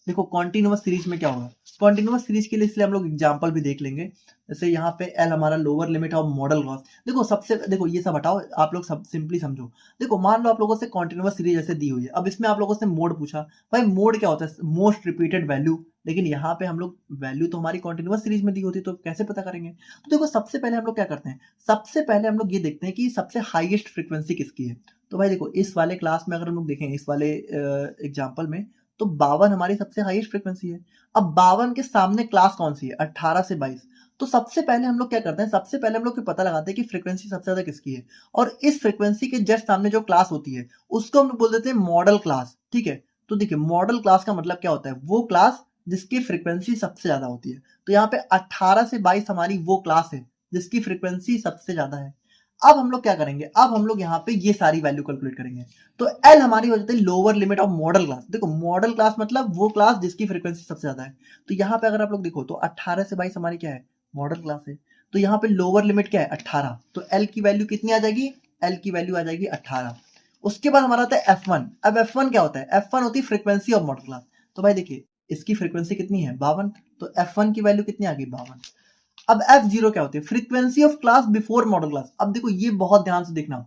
देखो कॉन्टिन्यूअस सीरीज में क्या होगा, कॉन्टिन्यूअस सीरीज के लिए इसलिए हम लोग एग्जांपल भी देख लेंगे। जैसे यहाँ पे एल हमारा lower limit of model loss. देखो सबसे देखो ये सब हटाओ, आप लोग सब सिंपली समझो। देखो मान लो आप लोगों से कॉन्टिन्यूअस सीरीज ऐसे दी हुई है, अब इसमें आप लोगों से मोड पूछा। भाई मोड क्या होता है, मोस्ट रिपीटेड वैल्यू। लेकिन यहाँ पे हम लोग वैल्यू तो हमारी कॉन्टिन्यूअस सीरीज में दी होती, तो कैसे पता करेंगे। तो देखो सबसे पहले हम लोग क्या करते हैं, सबसे पहले हम लोग ये देखते हैं कि सबसे हाईएस्ट फ्रीक्वेंसी किसकी है। तो भाई देखो इस वाले क्लास में अगर हम लोग देखें, इस वाले एग्जाम्पल में, तो 52 हमारी सबसे हाईएस्ट फ्रीक्वेंसी है। अब 52 के सामने क्लास कौन सी है, 18 से 22। तो सबसे पहले हम लोग क्या करते हैं, सबसे पहले हम लोग पता लगाते हैं कि फ्रीक्वेंसी सबसे ज्यादा किसकी है, और इस फ्रीक्वेंसी के जस्ट सामने जो क्लास होती है उसको हम लोग बोल देते हैं मॉडल क्लास। ठीक है, तो देखिए मॉडल क्लास का मतलब क्या होता है, वो क्लास जिसकी फ्रीक्वेंसी सबसे ज्यादा होती है। तो यहाँ पे 18 से 22 हमारी वो क्लास है जिसकी फ्रीक्वेंसी सबसे ज्यादा है। अब हम लोग क्या करेंगे, अब हम लोग यहाँ पे ये सारी वैल्यू कैलकुलेट करेंगे। तो एल हमारी हो जाती है lower limit of model class. देखो मॉडल क्लास मतलब वो क्लास जिसकी फ्रीक्वेंसी सबसे ज्यादा है। तो यहाँ पे अगर आप लोग देखो तो 18 से 22 हमारी क्या है, मॉडल क्लास है। तो यहाँ पे लोअर लिमिट क्या है, 18। तो एल की वैल्यू कितनी आ जाएगी, एल की वैल्यू आ जाएगी 18। उसके बाद हमारा आता है F1। अब F1 क्या होता है, F1 होती है फ्रीक्वेंसी ऑफ मॉडल क्लास। तो भाई देखिए इसकी फ्रीक्वेंसी कितनी है, 52। तो F1 की वैल्यू कितनी आ गई, 52। अब F0 क्या होती है, frequency of class before model class. अब देखो ये बहुत ध्यान से देखना।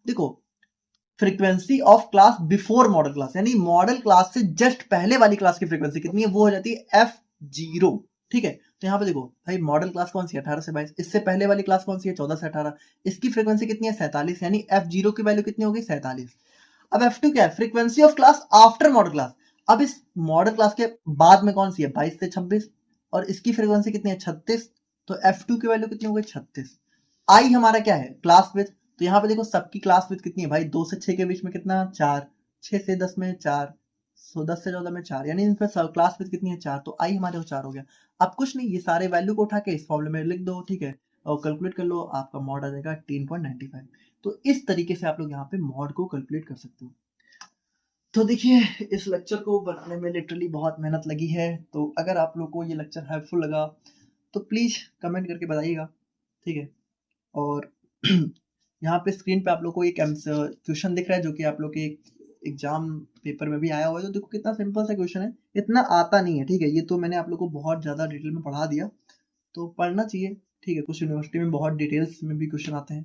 देखो frequency of class before model class, यानी मॉडल क्लास से जस्ट पहले वाली क्लास की फ्रीक्वेंसी कितनी है, वो हो जाती है F0। ठीक है, तो यहाँ पे देखो भाई मॉडल क्लास कौन सी है, 18 से 22। इससे पहले वाली क्लास कौन सी है, 14 से 18। इसकी फ्रीक्वेंसी कितनी है, 47। यानी F0 की वैल्यू कितनी होगी, 47। अब F2 क्या है, frequency of class after model class. अब इस मॉडल क्लास के बाद में कौन सी है, 22 से 26, और इसकी फ्रीक्वेंसी कितनी है, 36। तो F2 की वैल्यू कितनी हो गई, 36। आई हमारा क्या है, क्लास विथ। तो यहाँ पे देखो सबकी क्लास विथ कितनी है भाई, 2 से 6 के बीच में कितना, 4। 6 से 10 में 4। सो 10 से 14 में 4, यानी इनका क्लास विथ कितनी है, 4। तो आई हमारे को 4 हो गया। अब कुछ नहीं, ये सारे वैल्यू को उठा के इस फॉर्मूले में लिख दो। ठीक है, और कैलकुलेट कर लो, आपका मॉड आ जाएगा 18.95। तो इस तरीके से आप लोग यहाँ पे मॉड को कैलकुलेट कर सकते हो। तो देखिए इस लेक्चर को बनाने में लिटरली बहुत मेहनत लगी है। तो अगर आप लोग को ये लेक्चर हेल्पफुल लगा तो प्लीज़ कमेंट करके बताइएगा। ठीक है, और यहाँ पे स्क्रीन पे आप लोग को एक क्वेश्चन दिख रहा है जो कि आप लोग के एग्जाम पेपर में भी आया हुआ है। तो देखो कितना सिंपल सा क्वेश्चन है, इतना आता नहीं है। ठीक है, ये तो मैंने आप लोग को बहुत ज़्यादा डिटेल में पढ़ा दिया, तो पढ़ना चाहिए। ठीक है, कुछ यूनिवर्सिटी में बहुत डिटेल्स में भी क्वेश्चन आते हैं।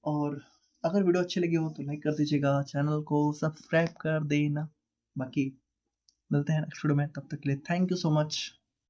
और अगर वीडियो अच्छी लगी हो तो लाइक कर दीजिएगा, चैनल को सब्सक्राइब कर देना। बाकी मिलते हैं नेक्स्ट वीडियो में, तब तक के लिए थैंक यू सो मच।